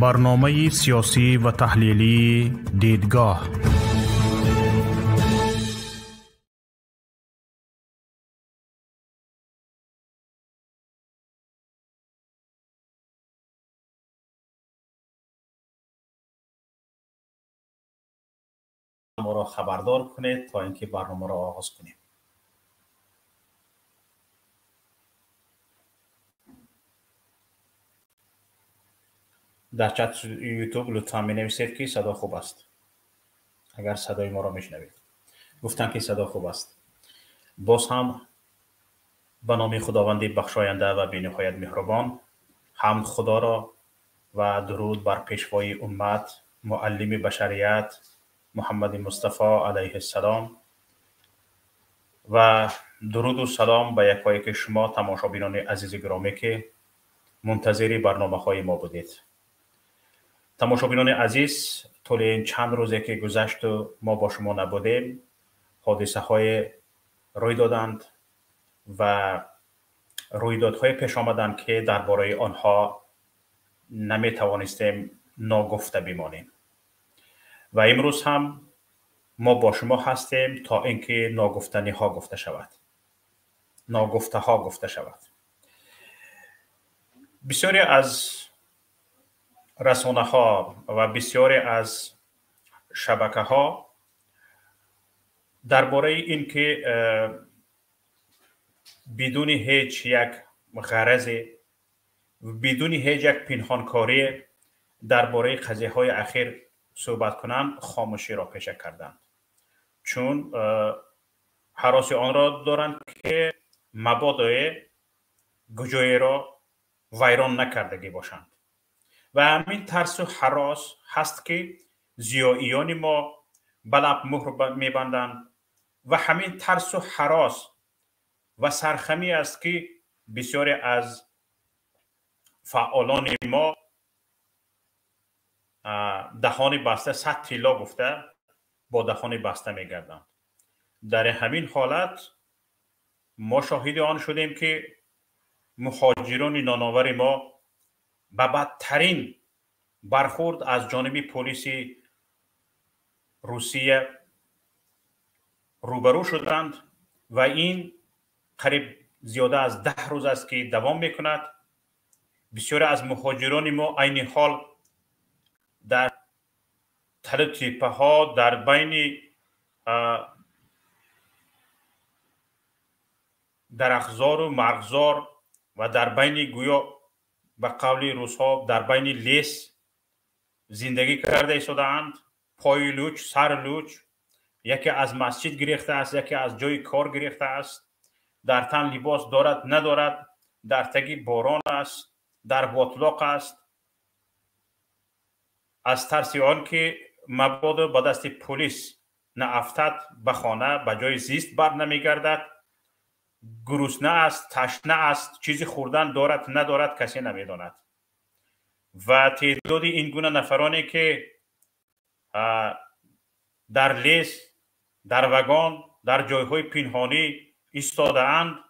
برنامه سیاسی و تحلیلی دیدگاه. ما را خبردار کنید تا اینکه برنامه را آغاز کنیم. در چت یوتیوب لطفا می نویسید که صدا خوب است. اگر صدای ما را میشنوید گفتن که صدا خوب است. باز هم به نام خداوند بخشاینده و بی‌نهایت مهربان حمد خدا را و درود بر پیشوای امت معلم بشریت محمد مصطفی علیه السلام و درود و سلام به یکایک شما تماشابینان عزیز گرامی که منتظر برنامه‌های ما بودید. تماشابینان عزیز، طول این چند روزی که گذشت و ما با شما نبودیم، حادثه های روی دادند و رویدادهای پیش آمدند که درباره آنها نمی توانستیم ناگفته بمانیم و امروز هم ما با شما هستیم تا اینکه ناگفتنی ها گفته شود، ناگفته ها گفته شود. بسیاری از رسانه ها و بسیاری از شبکه ها درباره این که بدون هیچ یک غرض، بدون هیچ یک پنهانکاری درباره قضیه های اخیر صحبت کنند خاموشی را پیشه کردند، چون هراس آن را دارند که مبادا گوجه را ویران نکردگی باشند و همین ترس و هراس هست که زیاییان ما به لب مهر میبندند و همین ترس و هراس و سرخمی است که بسیاری از فعالان ما دهان بسته 100 تیلا گفته با دهان بسته میگردند. در همین حالت ما شاهد آن شدیم که مهاجران نانآور ما به بدترین برخورد از جانب پلیس روسیه روبرو شدند و این قریب زیاده از 10 روز است که دوام میکند. بسیاری از مهاجران ما عین حال در تل تپه ها در بین درختزار و مرغزار و در بین گویا به قول روس‌ها در بین لیس زندگی کرده ایستاده‌اند. پای لوچ، سر لوچ، یکی از مسجد گریخته است، یکی از جای کار گریخته است، در تن لباس دارد ندارد، در تگی باران است، در باطلاق است، از ترس آن که مبادا به دست پلیس نه افتد به خانه به جای زیست بر نمیگردد، گرسنه است، تشنه است، چیزی خوردن دارد ندارد کسی نمیداند. و تعداد این گونه نفرانی که در لیس، در وگان، در جایهای پنهانی ایستاده اند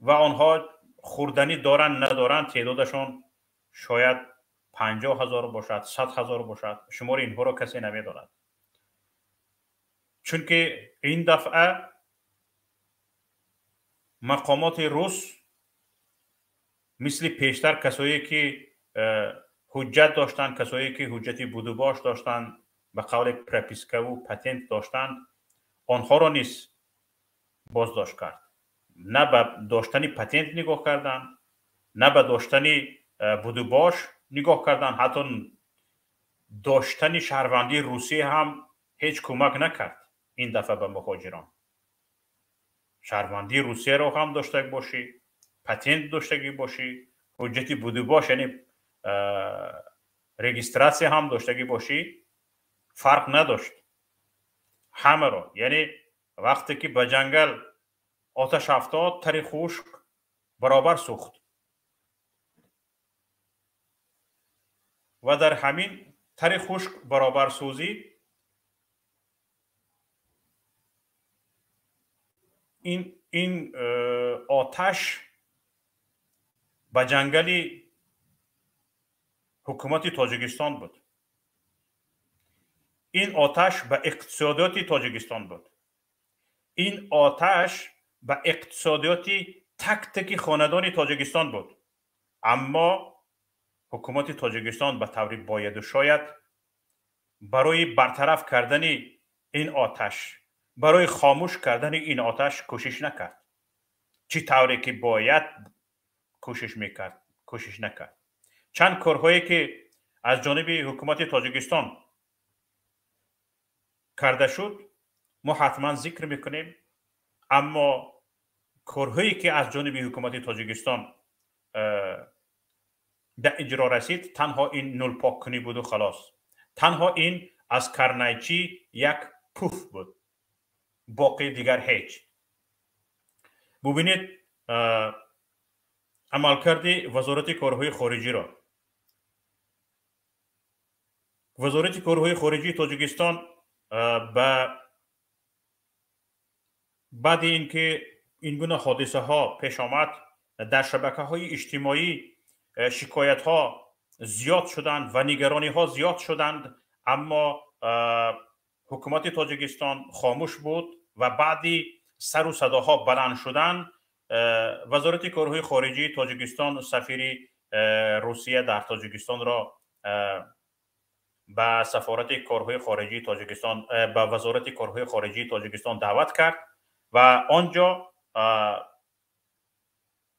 و آنها خوردنی دارند ندارند تعدادشون شاید 50,000 باشد، 100,000 باشد. شمار اینها را کسی نمیداند، چون که این دفعه مقامات روس مثل پیشتر کسایی که حجت داشتند، کسایی که حجت بودوباش داشتند، به قول پرپیسکا و پتنت داشتند، آنها را نیز بازداشت کرد. نه به داشتن پتنت نگاه کردند، نه به داشتن بودوباش نگاه کردند، حتی داشتن شهروندی روسیه هم هیچ کمک نکرد. این دفعه به مهاجران شهروندی روسیه را هم داشته باشی، پتنت داشته باشی، حجت بودوباش یعنی رجیستراسی هم داشته باشی، فرق نداشت. همه را، یعنی وقتی که به جنگل آتش افتاد تر خشک برابر سوخت و در همین تر خشک برابر سوزی این آتش به جنگلی حکومت تاجیکستان بود. این آتش به اقتصادیات تاجیکستان بود. این آتش به اقتصادیات تک تک خاندان تاجیکستان بود. اما حکومت تاجیکستان به طور باید و شاید برای برطرف کردن این آتش، برای خاموش کردن این آتش کوشش نکرد. چی طوری که باید کوشش نکرد. چند کارهایی که از جانب حکومت تاجیکستان کرده شد ما حتما ذکر میکنیم، اما کارهایی که از جانب حکومت تاجیکستان در اجرا رسید تنها این نول پاک کنی بود و خلاص. تنها این از کرنیچی یک پوف بود، باقی دیگر هیچ. ببینید عملکرد وزارت کارهای خارجی را. وزارت کارهای خارجی تاجیکستان بعد اینکه این گونه حادثه ها پیش آمد در شبکه های اجتماعی شکایت ها زیاد شدند و نگرانی ها زیاد شدند، اما حکومت تاجیکستان خاموش بود و بعدی سر و صداها بلند شدند. وزارت کارهای خارجی تاجیکستان سفیر روسیه در تاجیکستان را به سفارت کارهای خارجی تاجیکستان به وزارت کارهای خارجی تاجیکستان دعوت کرد و آنجا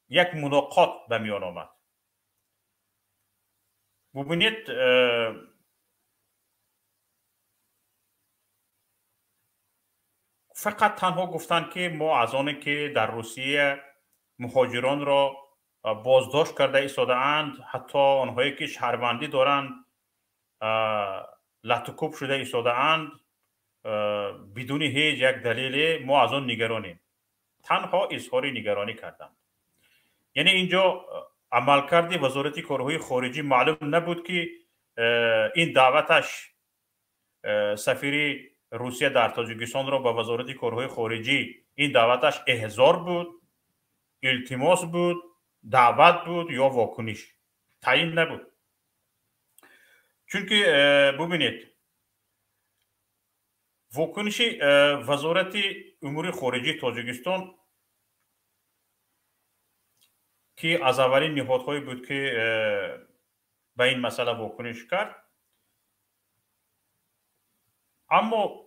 یک ملاقات به میان آمد. ببینید فقط تنها گفتند که ما از آنی که در روسیه مهاجران را بازداشت کرده ایستاده اند، حتی آنهایی که شهروندی دارند لطوکوب شده ایستاده اند، بدون هیچ یک دلیل ما از آن نگرانیم. تنها اظهار نگرانی کردند. یعنی اینجا عملکرد وزارت کارهای خارجی معلوم نبود که این دعوتش سفیر روسیه در تاجیکستان را به وزارت کارهای خارجی این دعوتش احضار بود، التماس بود، دعوت بود یا واکنش، تعیین نبود. چون که ببینید واکنش وزارت امور خارجی تاجیکستان که از اولین نهادهایی بود که به این مسئله واکنش کرد، اما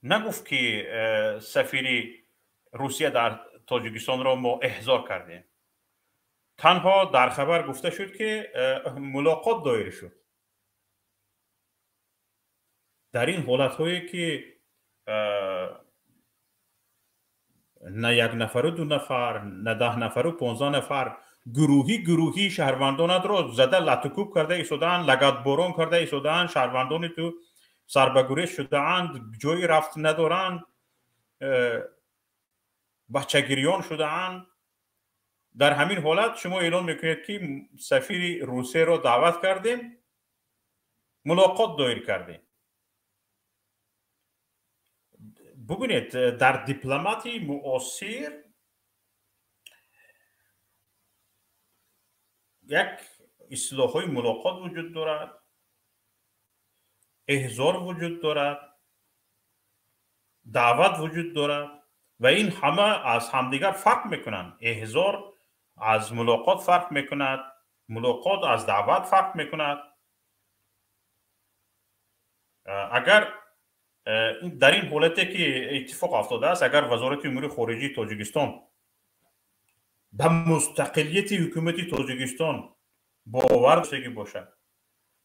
نگفت که سفیر روسیه در تاجیکستان را ما احضار کردیم. تنها در خبر گفته شد که ملاقات دایر شد. در این حالت هایی که نه یک نفر و دو نفر، نه 10 نفر و 15 نفر گروهی شهروندان را زده لطوکوب کرده ایستادن، لگد باران کرده ایستادن، شهروندان تو سربگوریش شده اند، جای رفت ندارند، بچگیریان شده اند. در همین حالت شما اعلام میکنید که سفیر روسیه را دعوت کردیم، ملاقات دایر کردیم. ببینید در دیپلماتی معاصر یک اصطلاح‌های ملاقات وجود دارد، احضار وجود دارد، دعوت وجود دارد و این همه از همدیگر فرق میکنند. احضار از ملاقات فرق میکند، ملاقات از دعوت فرق میکند. اگر در این حالتی که اتفاق افتاده است، اگر وزارت امور خارجی تاجیکستان به مستقلیت حکومت تاجیکستان باور داشته باشد،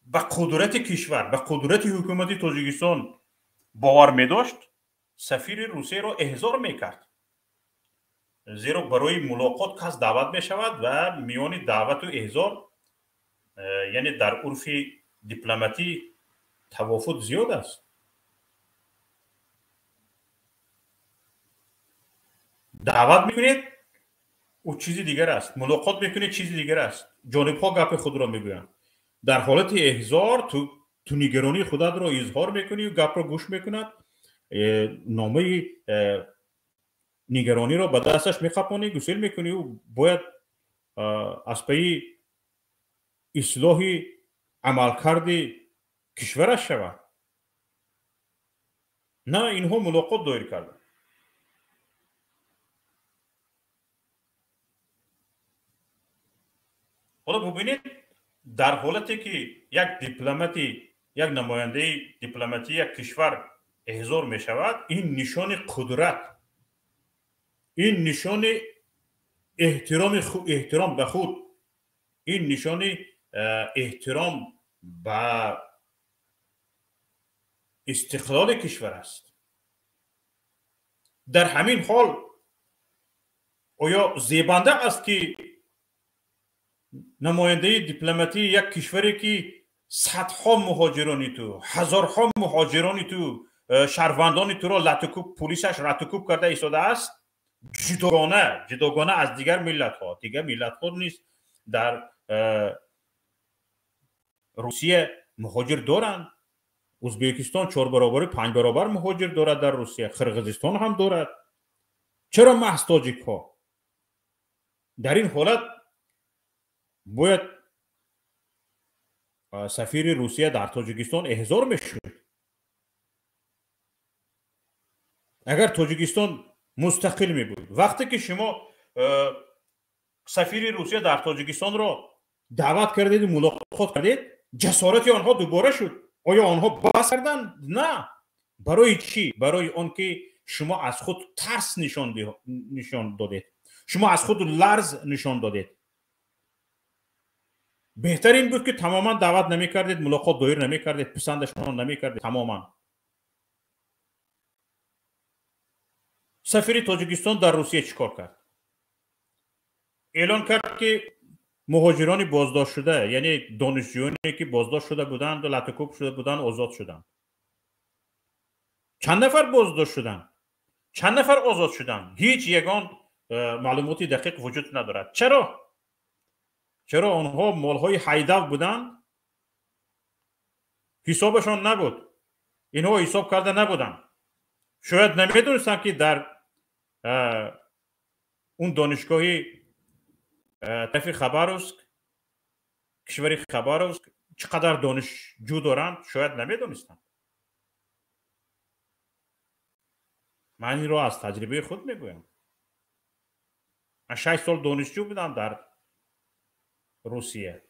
به قدرت کشور، به قدرت حکومت تاجیکستان باور می داشت، سفیر روسیه را احضار میکرد. زیرا برای ملاقات کس دعوت می شود و میان دعوت و احضار یعنی در عرف دیپلماتی توافق زیاد است. دعوت میکنید او چیزی دیگر است، ملاقات میکنید چیزی دیگر است. جانب ها گپ خود را میگویند. در حالت احضار تو نگرانی خودت را اظهار میکنی و گپ را گوش میکند، نامه نگرانی را به دستش میخپانی، گسیل میکنی و باید از پی اصلاح عملکرد کشورش شود. نه، اینها ملاقات دایر کردن. حالا ببینید در حالتی که یک دیپلماتی، یک نماینده دیپلماتی یک کشور احضار می شود، این نشان قدرت، این نشان احترام به خود، این نشان احترام به استقلال کشور است. در همین حال آیا زیبنده است که نماینده دیپلماتی یک کشوری که صدها مهاجرانی تو، هزارها مهاجرانی تو، شهروندان تو را لطکوب، پلیسش لطکوب کرده ایستاده است، جداگانه از دیگر ملت ها نیست. در روسیه مهاجر دارند. ازبکستان 4 برابر 5 برابر مهاجر دارد در روسیه. قرقیزستان هم دارد. چرا محض تاجیک ها؟ در این حالت باید سفیر روسیه در تاجیکستان احضار میشد. اگر تاجیکستان مستقل می بود، وقتی که شما سفیر روسیه در تاجیکستان را دعوت کردید، ملاقات کردید، جسارت آنها دوباره شد. آیا آنها بحث کردند؟ نه. برای چی؟ برای آنکه شما از خود ترس نشان دادید، شما از خود لرز نشان دادید. بهتر این بود که تماما دعوت نمی کردید، ملاقات دایر نمی کردید، پسندشان نمی کردید تماما. سفیر تاجیکستان در روسیه چیکار کرد؟ اعلان کرد که مهاجران بازداشت شده، یعنی دانشجویانی که بازداشت شده بودند و لطکوب شده بودند، آزاد شدند. چند نفر بازداشت شدند؟ چند نفر آزاد شدند؟ هیچ یگان معلوماتی دقیق وجود ندارد. چرا آنها مالهای هیدو بودند؟ حسابشان نبود. اینها حساب کرده نبودند. شاید نمیدونستند که در اون دانشگاهی طرف خباروفسک، کشور خباروفسک چقدر دانشجو دارند، شاید نمیدونستند. من این رو از تجربه خود میگویم. من 6 سال دانشجو بودم در روسیه.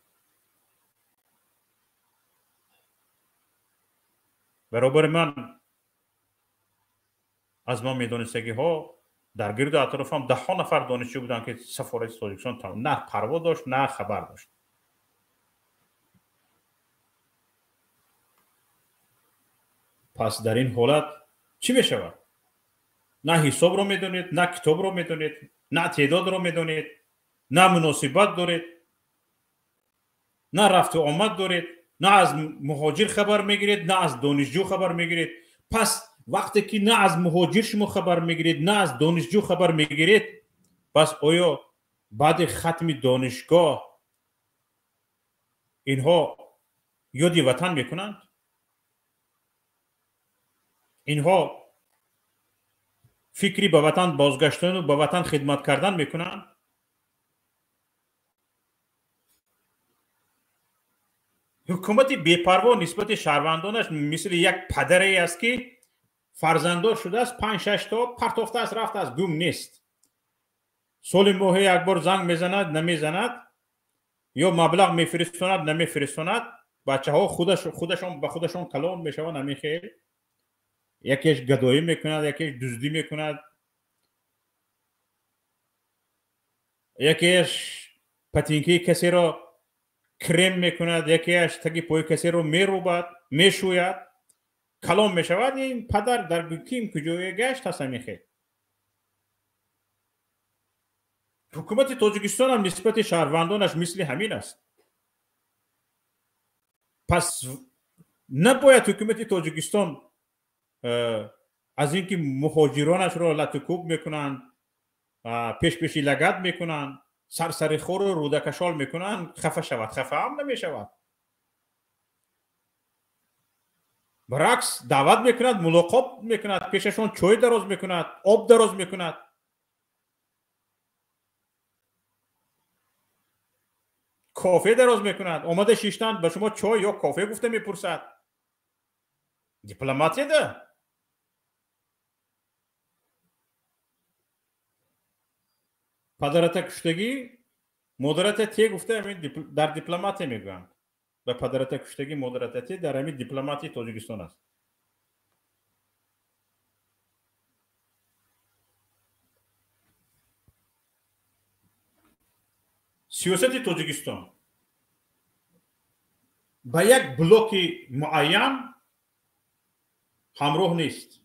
برابر من از ما میدونستگی ها در گرد اطرافم 10 نفر دانشجو بودن که سفارت تاجیکستان نه پروا داشت نه خبر داشت. پس در این حالت چی میشود؟ نه حساب رو میدونید، نه کتاب رو میدونید، نه تعداد رو میدونید، نه مناسبت دارید، نه رفت و آمد دارید، نه از مهاجر خبر میگیرید، نه از دانشجو خبر میگیرید. پس وقتی که نه از مهاجر شما خبر میگیرید، نه از دانشجو خبر میگیرید، پس آیا بعد ختم دانشگاه اینها یادی وطن میکنند؟ اینها فکری به وطن بازگشتن و به وطن خدمت کردن میکنند؟ حکومت بی‌پروا نسبت شهروندانش مثل یک پدری است که فرزنددار شده است، 5-6 تا پرتافته است، رفته است، گم نیست. سال ماه یک بار زنگ میزند نمیزند، یا مبلغ میفرستاند نمیفرستاند. بچه ها خودشان به خودشان کلام میشوند. نمیخیر، یکیش گدایی میکند، یکیش دزدی میکند، یکیش پتینکی کسی را کرم میکند، یکیش تگی پای کسی رو میروبد، میشوید، کلام میشود. این پدر در کیم کجای گشت هست؟ میخیر. حکومت تاجیکستان هم نسبت شهروندانش مثل همین است. پس نباید حکومت تاجیکستان از اینکه مهاجرانش را لطکوب میکنند، پیشی لگد میکنند، سرسری خور و رودکشال میکنند خفه شود. خفه هم نمیشود. برعکس دعوت میکند، ملاقات میکند، پیششون چای دراز میکند، آب دراز میکند. کافه دراز میکند، آمده شیشتن به شما چای یا کافه گفته میپرسد. دیپلماتیه ده. پدرت کشتگی مادرت تی گفته در دیپلماتی میگویند. به پدرت کشتگی مادرت تی در همین دیپلماتی تاجیکستان است. سیاست تاجیکستان با یک بلوک معین همراه نیست.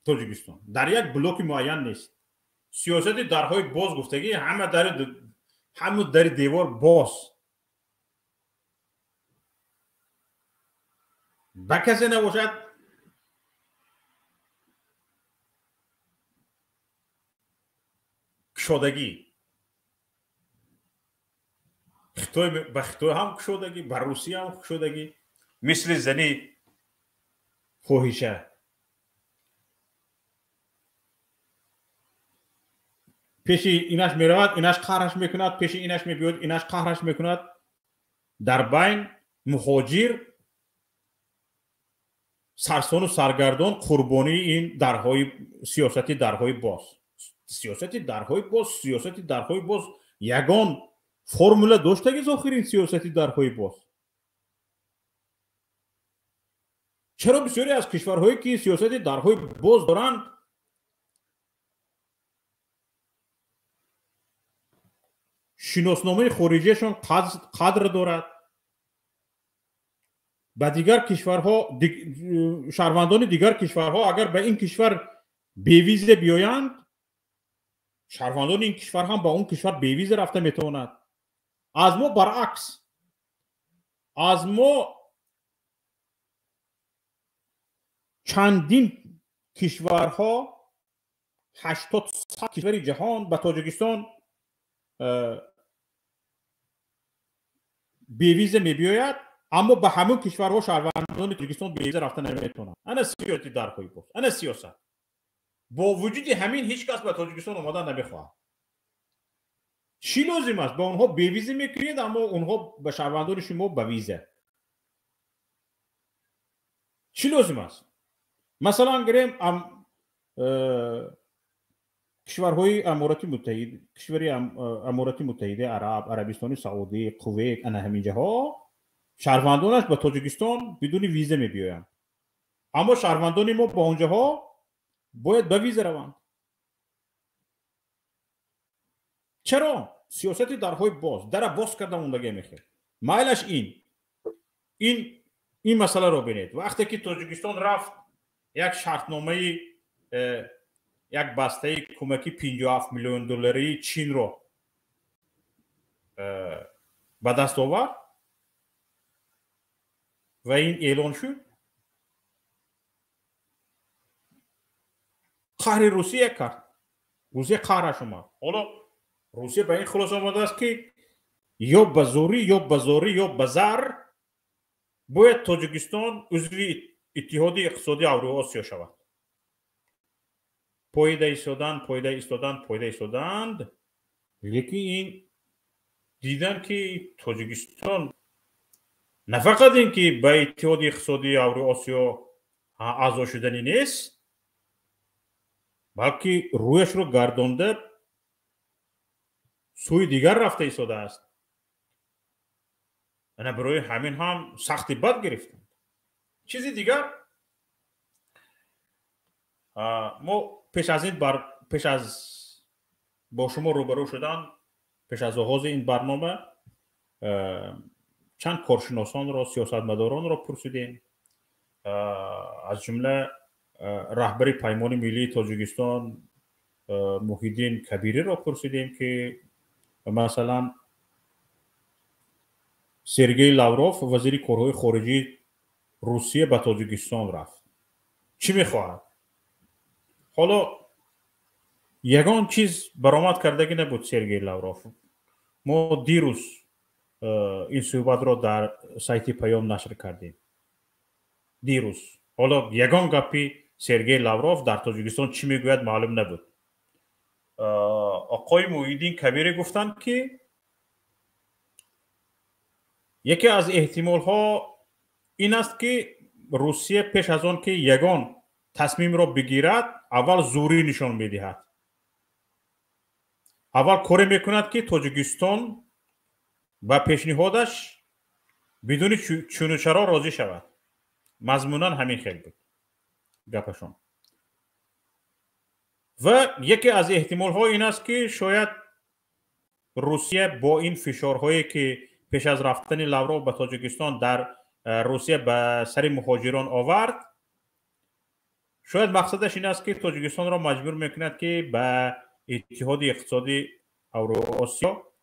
تاجیکستان در یک بلوک معین نیست. سیاست درهای باز گفتگی همه در دیوار باز. با کسی نباشد کشادگی. به خطای هم کشادگی، به روسیه هم کشادگی، مثل زنی فاحشه. پیش اینش میرود اینش قهرش میکند، پیش اینش میبیاد اینش قهرش میکند. در بین مهاجر سرسان و سرگردان قربانی این درهای سیاستی درهای باز. سیاستی درهای باز، سیاستی درهای باز یگان فرموله داشته که آخرین سیاستی درهای باز. چرا بسیاری از کشورهایی که سیاستی درهای باز دارند شناسنامه خارجیشان قدر دارد؟ به دیگر کشورها شهروندان دیگر کشورها اگر به این کشور بی ویزه بیایند، شهروندان این کشور هم به اون کشور بی ویزه رفته میتواند. از ما برعکس، از ما چندین کشورها 80 کشور جهان به تاجیکستان بی ویزه میبیاید، اما به همون کشورها شهروندان تاجیکستان بی ویزه رفته نمیتونن. انا سیاسی درخوی بود، انا سیاست. با وجود همین هیچ کس به تاجیکستان اومدن نمیخواد. چی لازم است؟ با اونها بی ویزه میکنید اما اونها به شهروندان شما به ویزه. چی لازم است؟ مثلا گریم کشورهای امارات متحده، کشوری امارات متحده عرب، عربستان سعودی، کویت، انا همین جاها شهروندانش به تاجیکستان بدون ویزه میبیایند. اما شهروندان ما با اونجاها باید به ویزه روند. چرا؟ سیاستی درهای باز، در باز کردن موندگی میخواد. مایلش این مسئله رو بینید. وقتی که تاجیکستان رفت یک شرطنامه یک بسته کمکی 57 میلیون دلاری چین رو به دست آورد و این اعلان شد، قهر روسیه کرد. روسیه قهرش اومد. حالا روسیه به این خلاص آمده است که یا به زوری یا به زاری یا به زر باید تاجیکستان عضو اتحادیه اقتصادی اوراسیا شود. پایده ایستادند. لیکن این دیدن که تاجیکستان نه فقط این که به اتحادیه اقتصادی اوراسیا اعضا شدنی نیست، بلکه رویش رو گردانده سوی دیگر رفته ایستاده است. انا برای همین هم سختی بد گرفتند. چیزی دیگر ما پیش از با شما روبرو شدن، پیش از آغاز این برنامه چند کارشناسان را، سیاستمداران را پرسیدیم. از جمله رهبر پیمان ملی تاجیکستان محیدین کبیری را پرسیدیم که مثلا سرگئی لاوروف وزیر کارهای خارجی روسیه به تاجیکستان رفت، چی میخواهد؟ حالا یگان چیز برآمد کردگی نبود سرگئی لاوروف. ما دیروز این صحبت را در سایت پیام نشر کردیم. دیروز حالا یگان گپی سرگئی لاوروف در تاجیکستان چی میگوید معلوم نبود. آقای محیدین کبیری گفتند که یکی از احتمال ها این است که روسیه پیش از آن که یگان تصمیم را بگیرد اول زوری نشان میدهد. اول کاری میکند که تاجیکستان با پیشنهادش بدون چون و چرا راضی شود. مضمونا همین خیلی بود گپشون. و یکی از احتمال ها این است که شاید روسیه با این فشارهایی که پیش از رفتن لاوروف به تاجیکستان در روسیه به سر مهاجران آورد، شاید مقصدش این است که تاجیکستان را مجبور میکند که به اتحاد اقتصادی اوراسیا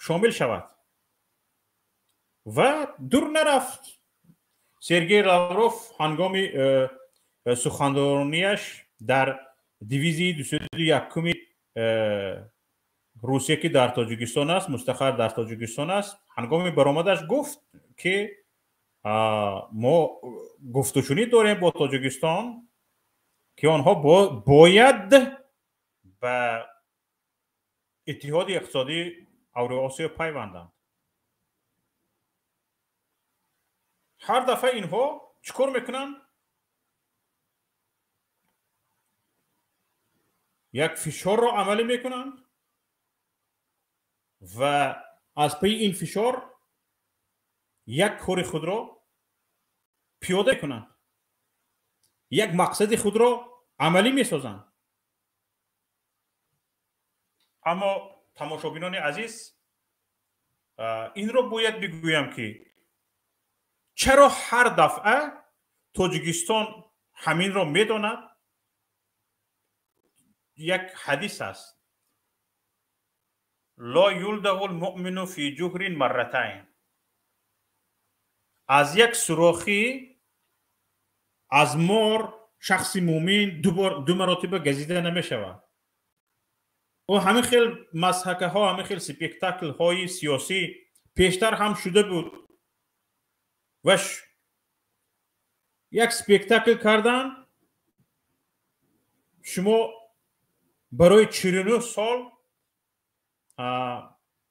شامل شود. و دور نرفت سرگئی لاوروف هنگام سخنرانیش در دیویزی 201 روسیه که در تاجیکستان است، مستقر در تاجیکستان است، هنگام برآمدش گفت که ما گفتگوشنی داریم با تاجیکستان که آنها باید به اتحاد اقتصادی اوراسیا پیوندند. هر دفعه اینها چیکار میکنن؟ یک فشار را عملی میکنند و از پی این فشار یک کار خود را پیاده کنند، یک مقصد خود را عملی میسازند. اما تماشابینان عزیز، این را باید بگویم که چرا هر دفعه تاجیکستان همین را میداند؟ یک حدیث است: لا یلدغ المؤمن فی جحر مرتين. از یک سوراخی از مار شخص مومن دو مرتبه گزیده نمی شود. و همین خیل مسحکه ها، همین خیل سپیکتاکل های سیاسی پیشتر هم شده بود و یک سپیکتاکل کردن. شما برای 49 سال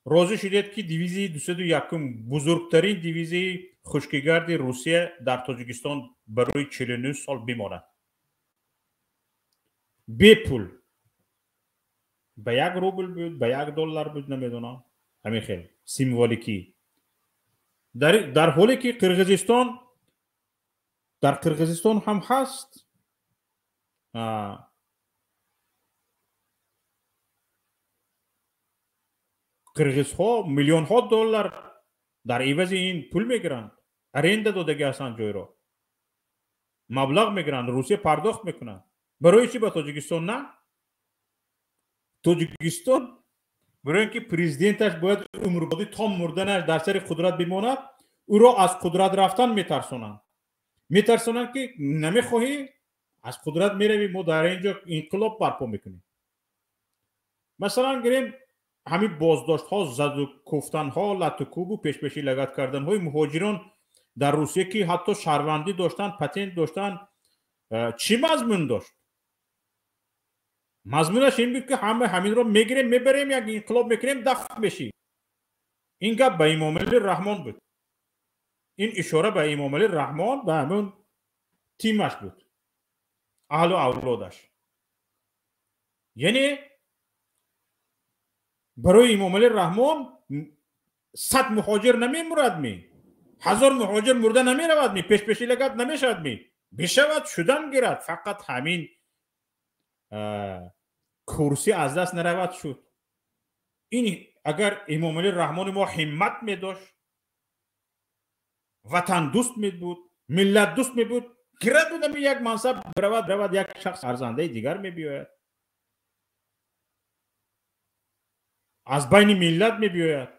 راضی شدید که دیویزی 201 بزرگترین دیویزی خشکیگرد روسیه در تاجیکستان برای 49 سال بماند بی پول. به 1 روبل بود، به 1 دلار بود، نمیدونم، همین خیلی سیمبولیکی. در حالی که در قرقیزستان هم هست قرقیزها میلیون ها دلار در عوض این پول میگیرند، ارنده دادگی هستند، جای را مبلغ میگیرند، روسیه پرداخت میکنند. برای چی به تاجیکستان نه؟ تاجیکستان برای اینکه پرزیدنتش باید عمربادی تا مردنش در سر قدرت بماند، او را از قدرت رفتن میترسانند که نمیخواهی از قدرت میروی، ما در اینجا انقلاب برپا میکنیم. مثلا گریم همین بازداشت ها، زد و کفتن ها، لط و کوب و پیش پیشی لگد کردن های مهاجران در روسیه که حتی شهروندی داشتن، پتنت داشتن، چی مضمون داشت؟ مضمونش این بود که همین رو میگیریم میبریم، یک انقلاب میکنیم، دفع بشی. این گپ به امام علی رحمان بود. این اشاره به امام علی رحمان به همون تیمش بود، اهل و اولادش. یعنی برای امام علی رحمان 100 مهاجر نمیمرد، 1000 مهاجر مرده نمیرود، پیش پیشی لگد نمیشد، بشود شدن گیرد، فقط همین کرسی از دست نرود شد. این اگر امام علی رحمان ما همت می داشت، وطن دوست می بود، ملت دوست می بود، گرد بودم یک منصب برود یک شخص ارزنده دیگر می بیاید، از بین ملت می بیاید.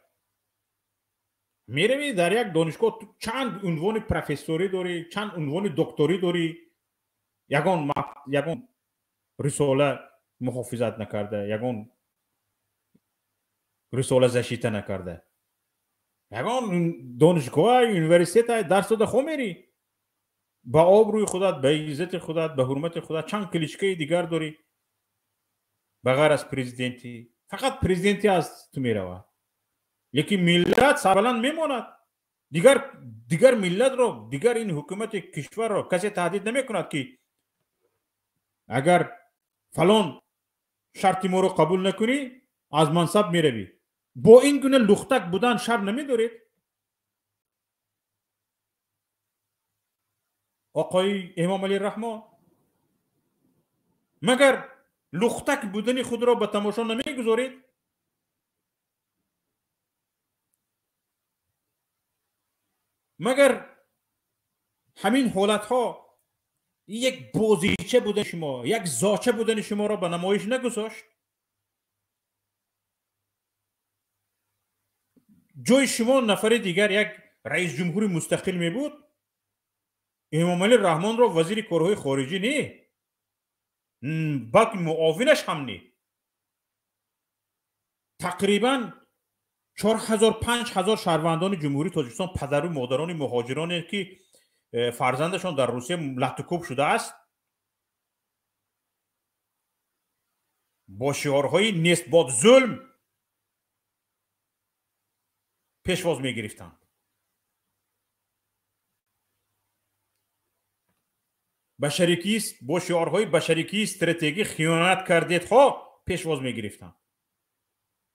می روی در یک دانشگاه چند عنوان پروفسوری داری، چند عنوان دکتری داری، یگان رساله محافظت نکرده، یگان رساله زشیته نکرده، یگان دانشگاه یونیورسیته درس داده خو میری، به آبروی خودت، به عزت خودت، به حرمت خودت چند کلیشکه دیگر داری بغیر از پرزیدنتی. فقط پرزیدنتی از تو میروه. لیکن ملت سربلند میماند. دیگر ملت رو، دیگر این حکومت کشور رو کسی تهدید نمیکند که اگر فلان شرط ما رو قبول نکنی از منصب میروی. با این گونه لختک بودن شر نمیدارید؟ آقای امام علی رحمان مگر لختک بودن خود را به تماشا نمیگذارید؟ مگر همین حالت ها یک بازیچه بودن شما، یک زاچه بودن شما را به نمایش نگذاشت؟ جای شما نفر دیگر یک رئیس جمهوری مستقل می بود، امام علی رحمان را وزیر کارهای خارجی نه، بلکه معاونش هم نه. تقریبا 4000-5000 شهروندان جمهوری تاجیکستان، پدر و مادران مهاجرانی که فرزندشان در روسیه لطوکوب شده است، با شعارهای نسبت ظلم پیشواز می گرفتند. بشریکی است، با شعارهای بشریکی استراتژی خیانت کردید ها پیشواز می گرفتند.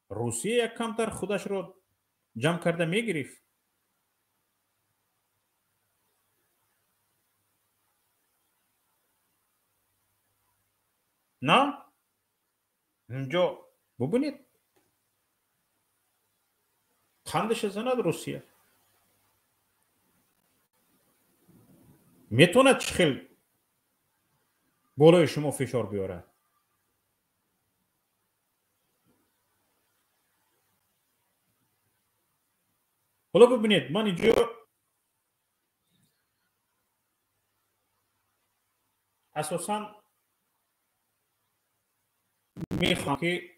روسیه یک کمتر خودش را جمع کرده می گرفت. نه اینجا ببینید خندش زند. روسیه میتونه چه خیلی بالای شما فشار بیاره. حالا ببینید من اینجا اساسا میخوام که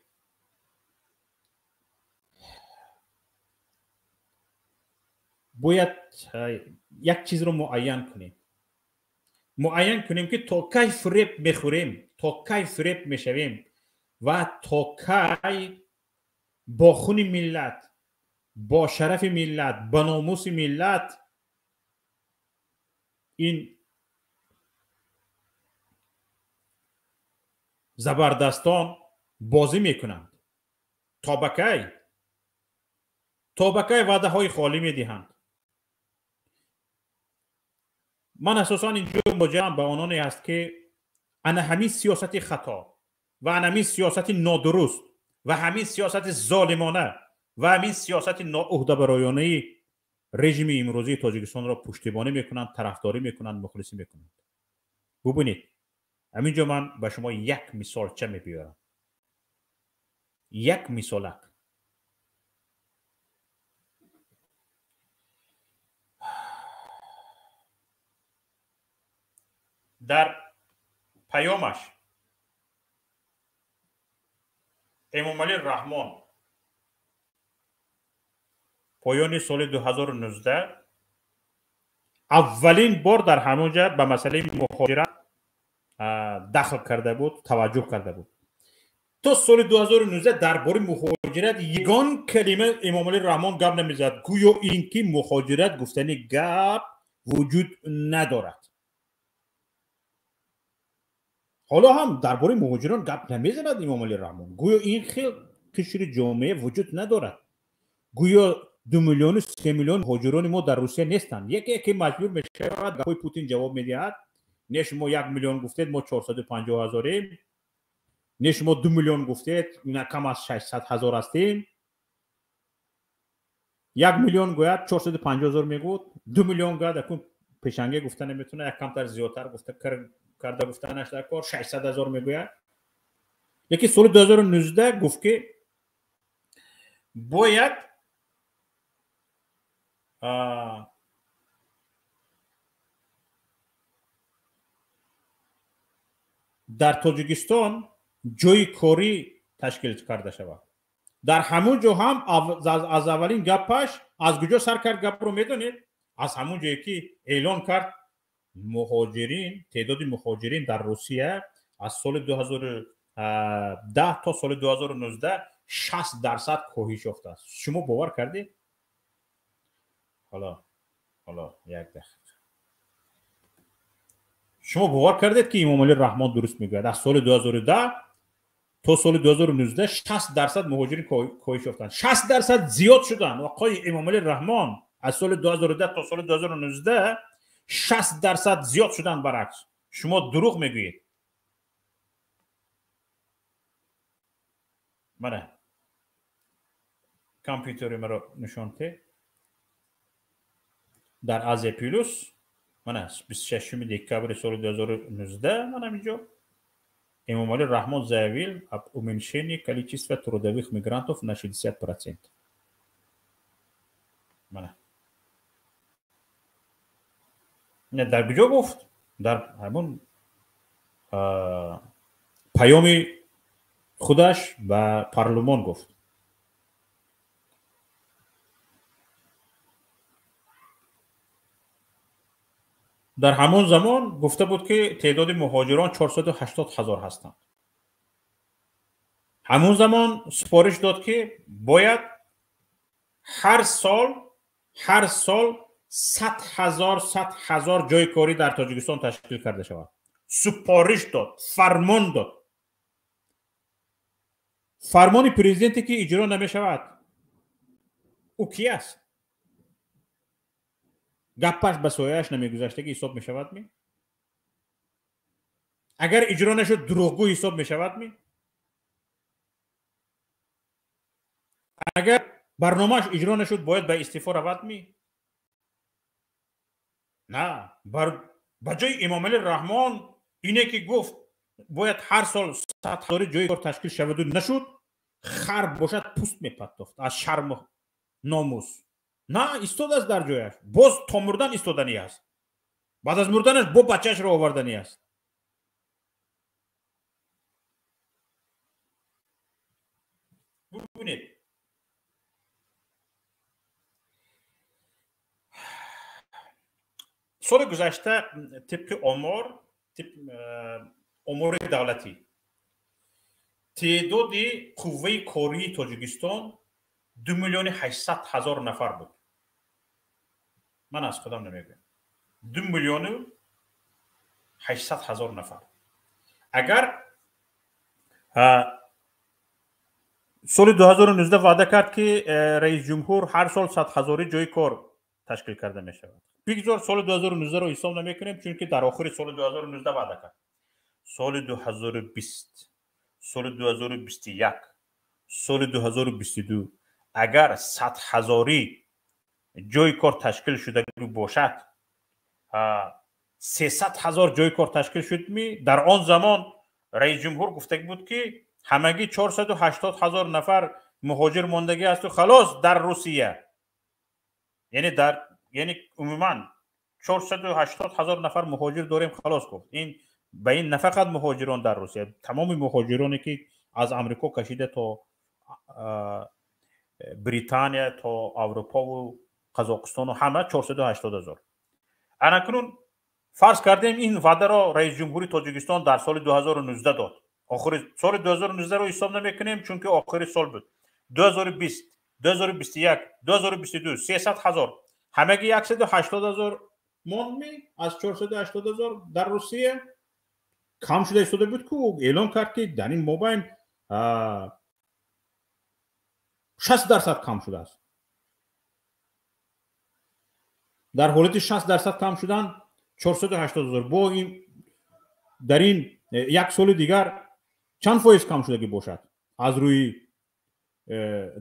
باید یک چیز رو معین کنیم که تا کی فریب میخوریم، تا کی فریب میشویم و تا کی با خون ملت، با شرف ملت، با ناموس ملت این زبردستان بازی میکنند. تا بکی وعده های خالی میدهند. من اساسا اینجا مواجهم با آنانی هست که انا همین سیاست خطا و انا همین سیاست نادرست و همین سیاست ظالمانه و همین سیاست ناعهده‌برایانه رژیم امروزی تاجیکستان را پشتیبانی میکنند، طرفداری میکنند، مخلصی میکنند. ببینید همینجا من به شما یک مثال چه میبیارم. یک مثالک در پیامش امام علی رحمان پایان سال 2019 اولین بار در همونجا به مسئله مهاجرت دخل کرده بود، توجه کرده بود. تا سال 2019 درباره مهاجرت یگان کلمه امام علی رحمان گپ نمیزد، گویا اینکه مهاجرت گفتنی گپ وجود ندارد. حالا هم درباره مهاجران گپ نمیزند امام علی رحمان، گویا این خیلی قشر جامعه وجود ندارد، گویا 2 میلیون و 3 میلیون مهاجران ما در روسیه نیستند. یکی مجبور میشه گپای پوتین جواب میدهد، نه شما 1 میلیون گفتید ما 450,000 نه شما 2 میلیون گفتید نه کم از 600,000 هستیم. 1 میلیون گوید 450,000 میگوید، 2 میلیون گوید اکون پیشنگه گفتن نمیتونه، یک کمتر زیادتر گفته کرده گفتنش در کار 600,000 میگوید. یکی سال 2019 گفت که باید در تاجیکستان جای کاری تشکیل کرده شود. در همون جا هم از اولین گپش از کجا سر کرد گپ رو میدونید؟ از همون جایی که اعلان کرد مهاجرین، تعداد مهاجرین در روسیه از سال 2010 تا سال 2019 60% کاهش یافته است. شما باور کردید؟ حالا یک دقیقه شما باور کردید که امام علی رحمان درست میگوید از سال 2010 تا سال 2019 60% مهاجرین کاهش یافتند. 60% زیاد شدن. آقای امام علی رحمان از سال 2010 تا سال 2019 60% زیاد شدن. برعکس شما دروغ میگویید. من کامپیوتر مرا نشان ده در آزیا پلوس من 26 دکتر سال 2019 من اینجا امام علی рахмон заявил об уменьшении количества трудовых мигрантов на 60%. نه در کجا گفت؟ در همون پیام خودش و پارلمان گفت. در همون زمان گفته بود که تعداد مهاجران 480,000 هستند. همون زمان سفارش داد که باید هر سال 100,000 جای کاری در تاجیکستان تشکیل کرده شود. سفارش داد، فرمان داد. فرمان پرزیدنتی که اجرا نمی شود او کی است؟ گپش به سایه‌اش نمیگذشته که حساب می شود می؟ اگر اجرا نشد دروغگو حساب می شود می؟ اگر برنامهش اجرا نشد باید به استعفا رود می؟ نه بجای امام علی رحمان اینه که گفت باید هر سال 100,000 جای کار تشکیل شود و نشد خر باشد پوست میپتافت از شرم و ناموس. نه ایستاد است در جایش. باز تا مردن ایستادنی است. بعد از مردنش با بچهش را آوردنی است. ببینید سال گذشته طبق امور دولتی تعداد قوه کاری تاجیکستان 2,800,000 نفر بود. من از خودم نمیگم. 2,800,000 نفر. اگر سال 2019 وعده کرد که رئیس جمهور هر سال 100,000 جای کار تشکیل کرده می شود. بگذار سال 2019 رو حساب نمی کنیم چون که در آخر سال 2019 وعده کرد. سال 2020 سال 2021 سال 2022 اگر 100,000 جای کار تشکیل شده باشد 300,000 جای کار تشکیل شد می در آن زمان رئیس جمهور گفته بود که همگی 480,000 نفر مهاجر ماندگی است و خلاص در روسیه. یعنی عموما 480,000 نفر مهاجر داریم خلاص گفت. این به این نه فقط مهاجران در روسیه، تمام مهاجرانی که از امریکا کشیده تا بریتانیا تا اروپا و قزاقستان و همه 480,000. اکنون فرض کردیم این وعده را رئیس جمهوری تاجیکستان در سال 2019 داد. آخر سال 2019 رو حساب نمیکنیم چون که آخر سال بود. 2020 2021 2022 300,000 همگی 180,000 ماند از 480,000 در روسیه کم شده ایستاده بود که اعلام کرد که در این مابین 60% کم شده است. در حالت 60% کم شدن 480,000 با این در این یک سال دیگر چند فایز کم شده که باشد از روی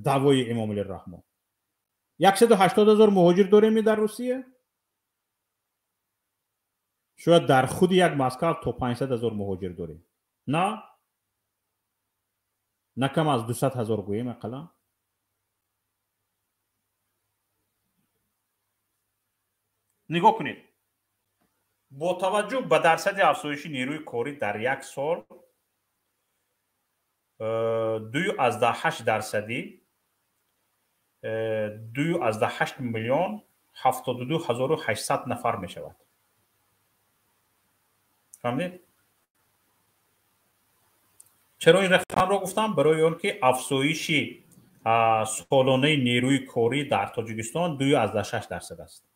دعوای امام علی رحمان. 180,000 مهاجر داریم در روسیه. شاید در خود یک مسکو تا 500,000 مهاجر داریم. نه کم از 200,000 گوییم اقلا. نگاه کنید با توجه به درصد افزایش نیروی کاری در یک سال 2.8 میلیون 72,800 نفر می شود. فهمید؟ چرا این رقم را گفتم؟ برای اون که افزایش سالانه نیروی کاری در تاجیکستان 2.6% است.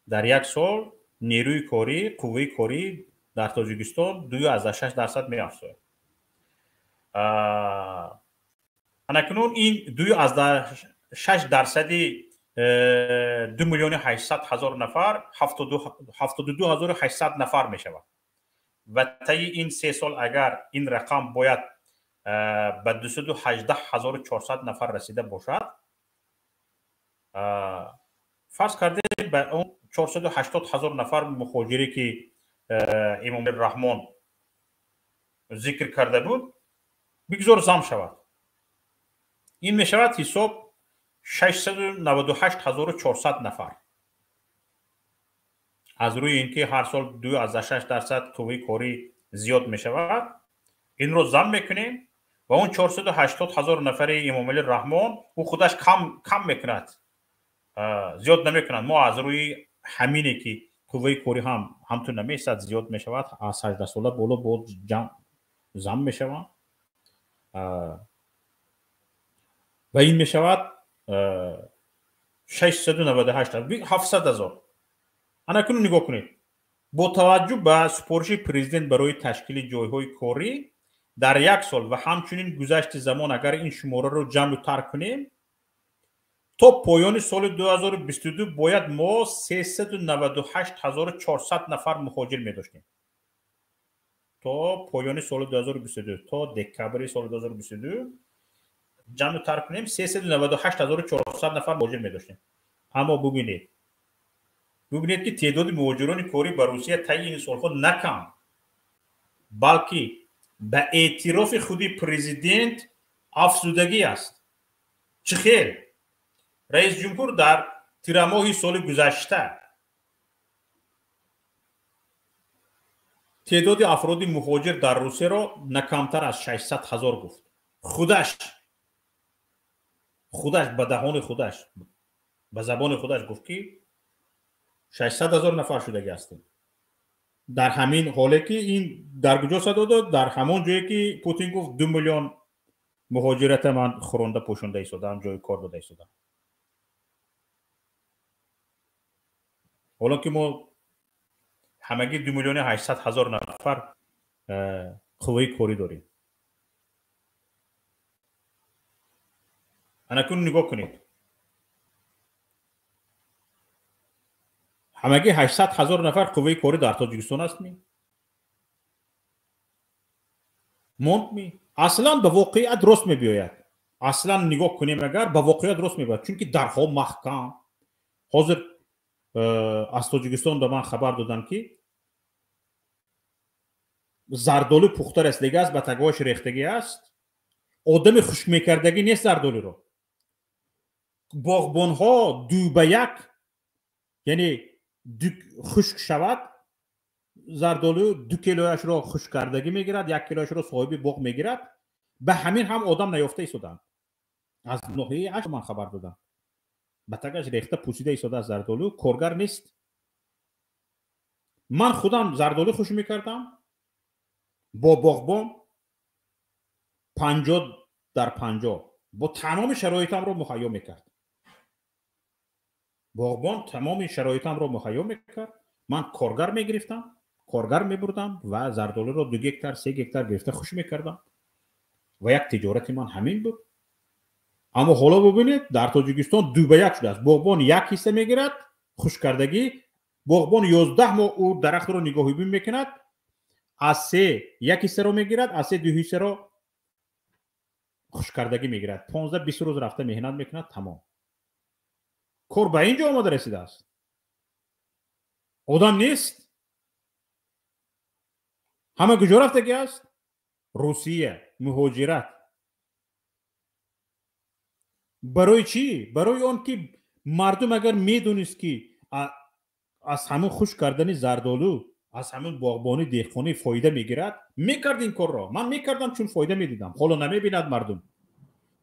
در یک سال نیروی کاری، قوه کاری در تاجیکستان 2.6% می افزاید. اکنون این 2.6% 2,800,000 نفر 72,800 نفر می شود و طی این 3 سال اگر این رقم باید به 218,400 نفر رسیده باشد، فرض کرده به اون 480,000 نفر مهاجری که امام الرحمن ذکر کرده بود بگذار زم شود، این می شود حساب 698,400 نفر. از روی اینکه هر سال 2.6% قوه کاری زیاد می شود، این رو زم میکنیم و اون 480,000 نفر امام الرحمن او خودش کم میکند، زیاد نمیکند. ما از روی همینه که قوه کاری همتون نمیستد زیاد میشود، از 18 ساله بالا بود زم میشود و این میشود 698,700,000. اکنون نگاه کنید، با توجه به سفارش پرزیدنت برای تشکیل جایهای کاری در یک سال و همچنین گذشت زمان اگر این شماره رو جمع تر کنیم، تا پایان سال 2022 باید ما 398,400 نفر مهاجر می داشتیم. تا پایان سال 2022 تا دکبر سال 2022 جمع تر کنیم 398,400 نفر مهاجر می داشتیم. اما ببینید که تعداد مهاجران کاری به روسیه طی این سالها نه کم بلکه به اعتراف خودی پرزیدنت افزودگی است. چه خیر؟ رئیس جمهور در تیر ماه سال گذشته تعداد افراد مهاجر در روسیه را نه کمتر از 600,000 گفت. خودش به دهان خودش به زبان خودش گفت که 600,000 نفر شدگی هستیم. در همین حالی که این در کجا صدا داد؟ در همون جایی که پوتین گفت 2 میلیون مهاجرت من خورنده پوشنده ایستادم، جای کار داده ایستادم. حالا که ما همگی 2,800,000 نفر قوه کاری داریم. اکنون نگاه کنید، همگی 800,000 نفر قوه کاری در تاجیکستان است. اصلا به واقعیت درست می بیاید. اصلا نگاه کنیم اگر به واقعیت درست می بیاید، چون که درها محکم. حاضر از تاجیکستان به من خبر دادن که زردالو پخته رسیدگی است، به تگاهش ریختگی است. آدم خشک میکردگی نیست زردالو رو. باغبان ها 2:1 یعنی خشک شود زردالو 2 کیلویش را خشک کردگی میگیرد، 1 کیلویش را صاحب باغ میگیرد. به همین هم آدم نیافته ایستادن. از ناحیه 8 من خبر دادم به تگاهش ریخته پوسیده ایستاده از زردالو، کارگر نیست. من خودم زردالو خشک میکردم با باغبان 50-50 با تمام شرایطم رو مهیا میکرد. باغبان تمام شرایطم رو مهیا میکرد. من کارگر میگرفتم، کارگر میبردم و زردالو رو 2 هکتار 3 هکتار گرفته خشک میکردم و یک تجارت من همین بود. اما حالا ببینید در تاجیکستان 2:1 شده است. باغبان 1 حصه میگیرد خشک کردگی، باغبان 11 ماه او درخت رو نگاهی میکند، از 3 1 حصه رو میگیرد، از 3 2 حصه رو خشک کردگی میگیرد. 15-20 روز رفته مهنت میکند، تمام. کار به اینجا آمده رسیده است. آدم نیست. همه کجا رفتگی است؟ روسیه. مهاجرت. برای چی؟ برای اون که مردم اگر میدونست که از همون خشک کردن زردالو، از همون باغبانی دهقانی فایده میگیرد، میکرد این کار را. من میکردم چون فایده میدیدم. حالا نمیبیند مردم.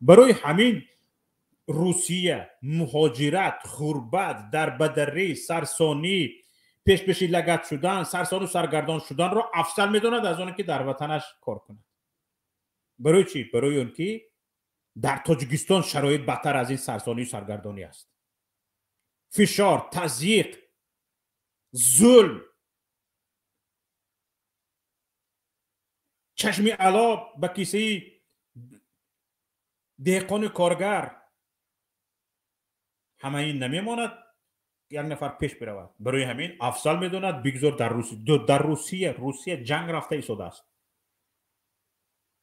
برای همین روسیه، مهاجرت، غربت، در بدری، سرسانی، پیش لگد شدن، سرسان و سرگردان شدن را افضل میداند از اون که در وطنش کار کند. برای چی؟ برای اون که در تاجیکستان شرایط بدتر از این سرسانی و سرگردانی است. فشار، تضییق، ظلم، چشم علا به کیسه دهقان کارگر، همه این نمیماند یک نفر پیش برود. برای همین افضل میدوند بگذار در روسیه جنگ رفته ایستاده است.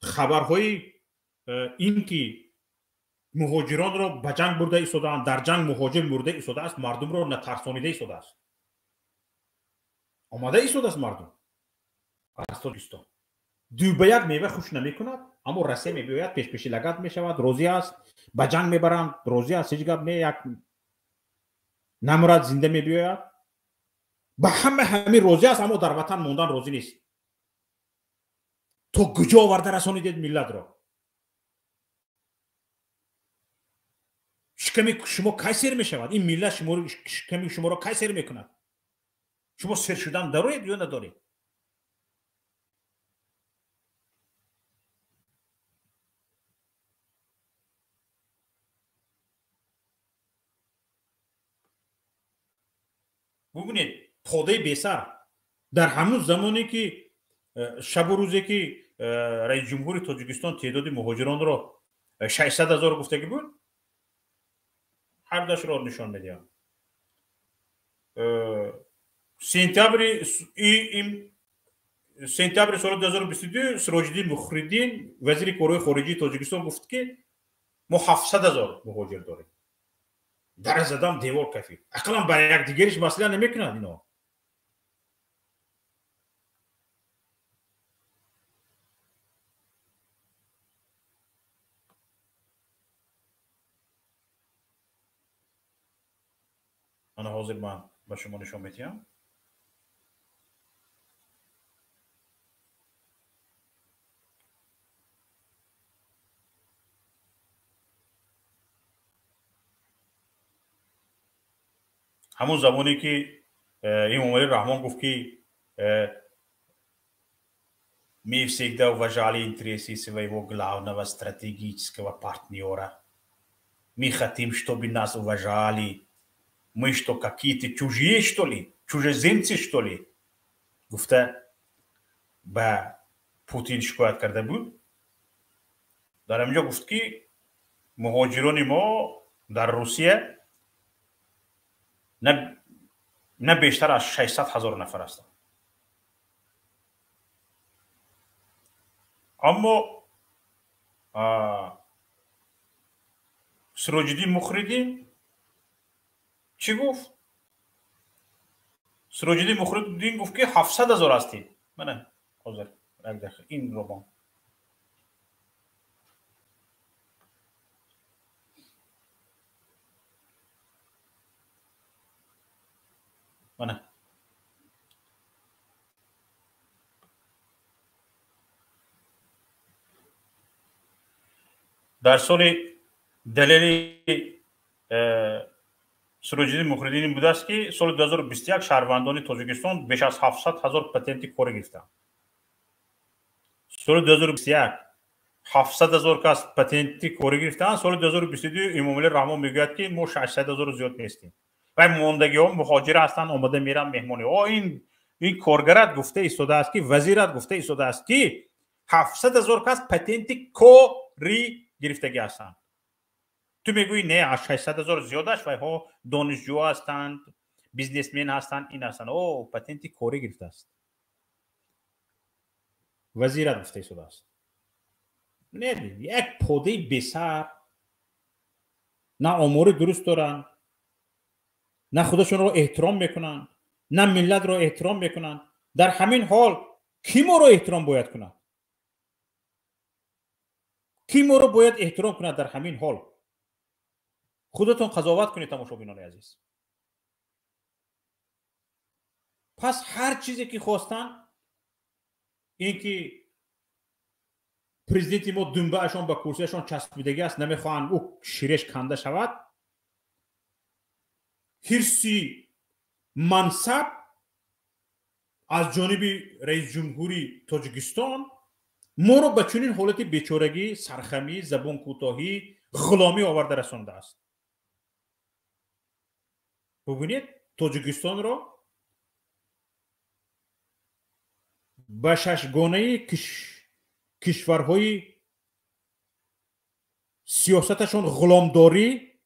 خبرهای این که مهاجران را به جنگ برده ایستادند، در جنگ مهاجر مرده ایستاده است، مردم را نترسانیده ایستاده است. آماده ایستاده است مردم از تاجیکستان. دو به یک میوه خوش نمی کند، اما رسه می بیاید پیش پیشی لگت می شود، روزی است به جنگ می برند، روزی است هیچ گپ نه، یک نمرد زنده می بیاید. به همین روزی است، اما در وطن موندن روزی نیست. تو کجا آورده رسانیدید ملت را؟ شکمی شما کی سیر می شود؟ این ملت شکمی شما را کی سیر می کند؟ شما سیر شدن دارید یا ندارید؟ ببینید توده بیسر در همون زمانی که شب و روزی که رئیس جمهور تاجیکستان تعداد مهاجران را 600,000 گفته که بود، هر داش را نشان میدیم. سپتامبر سال 2022 سراج‌الدین مخریدین وزیر کارهای خارجه تاجیکستان گفت که ما 700,000 مهاجر داریم. در زدم دیوار کافی. اقلا با یک دیگرش مسئله نمیکنند اینا. انا حاضر من به شما نشان میدم. همون زمانی که امامعلی رحمان گفت که мы всегда уважали интересы своего главного стратегического партнера. Мы хотим, чтобы нас уважали. Мы что, какие-то чужие, что ли? Чужеземцы, что ли? گفته به پوتین شکایت کرده بود. در اینجا گفت که مهاجران ما در روسیه نه بیشتر از 600,000 نفر هستند. اما سراج‌الدین مخریدین چی گفت؟ سراج‌الدین مخریدین گفت که 700,000 هستید. من حاضر این رو با من در سال دلیل سراج‌الدین مخریدین این بوده است که سال 2021 شهروندان تاجیکستان بیش از 700,000 پتنت کاری گرفتند. سال 2021 700,000 کس پتنت کاری گرفتند. سال 2022 امامعلی رحمان میگوید که ما 600,000 زیاد نیستیم و ماندگی ها مهاجر هستند، آمده میرن مهمانی. این کارگرت گفته ایستاده است که وزیرت گفته ایستاده است که 700,000 کس پتنت کاری گرفتگی هستند. تو میگویی نه، از 600,000 زیادش و ها دانشجو هستند، بیزنسمن هستند، این هستند. او پتنت کاری گرفته است. وزیرت گفته ایستاده است. نه، یک پوده بسر نه آمار درست دارن، نه خودشون رو احترام میکنن، نه ملت رو احترام میکنن. در همین حال کی ما رو احترام باید کنه؟ کی ما رو باید احترام کنه در همین حال؟ خودتون قضاوت کنید تماشاگران عزیز. پس هر چیزی که خواستن این که پرزیدنت ما دنبه اشان به کرسیشان چسبیدگی است، نمیخواهند او شیرش کنده شود. حرسی منصب از جانب رئیس جمهوری تاجیکستان ما رو به چنین حالت بیچارگی، سرخمی، زبون کوتاهی، غلامی آورده رسانده است. ببینید تاجیکستان را به ششگانه کشورهای سیاستشان غلامداری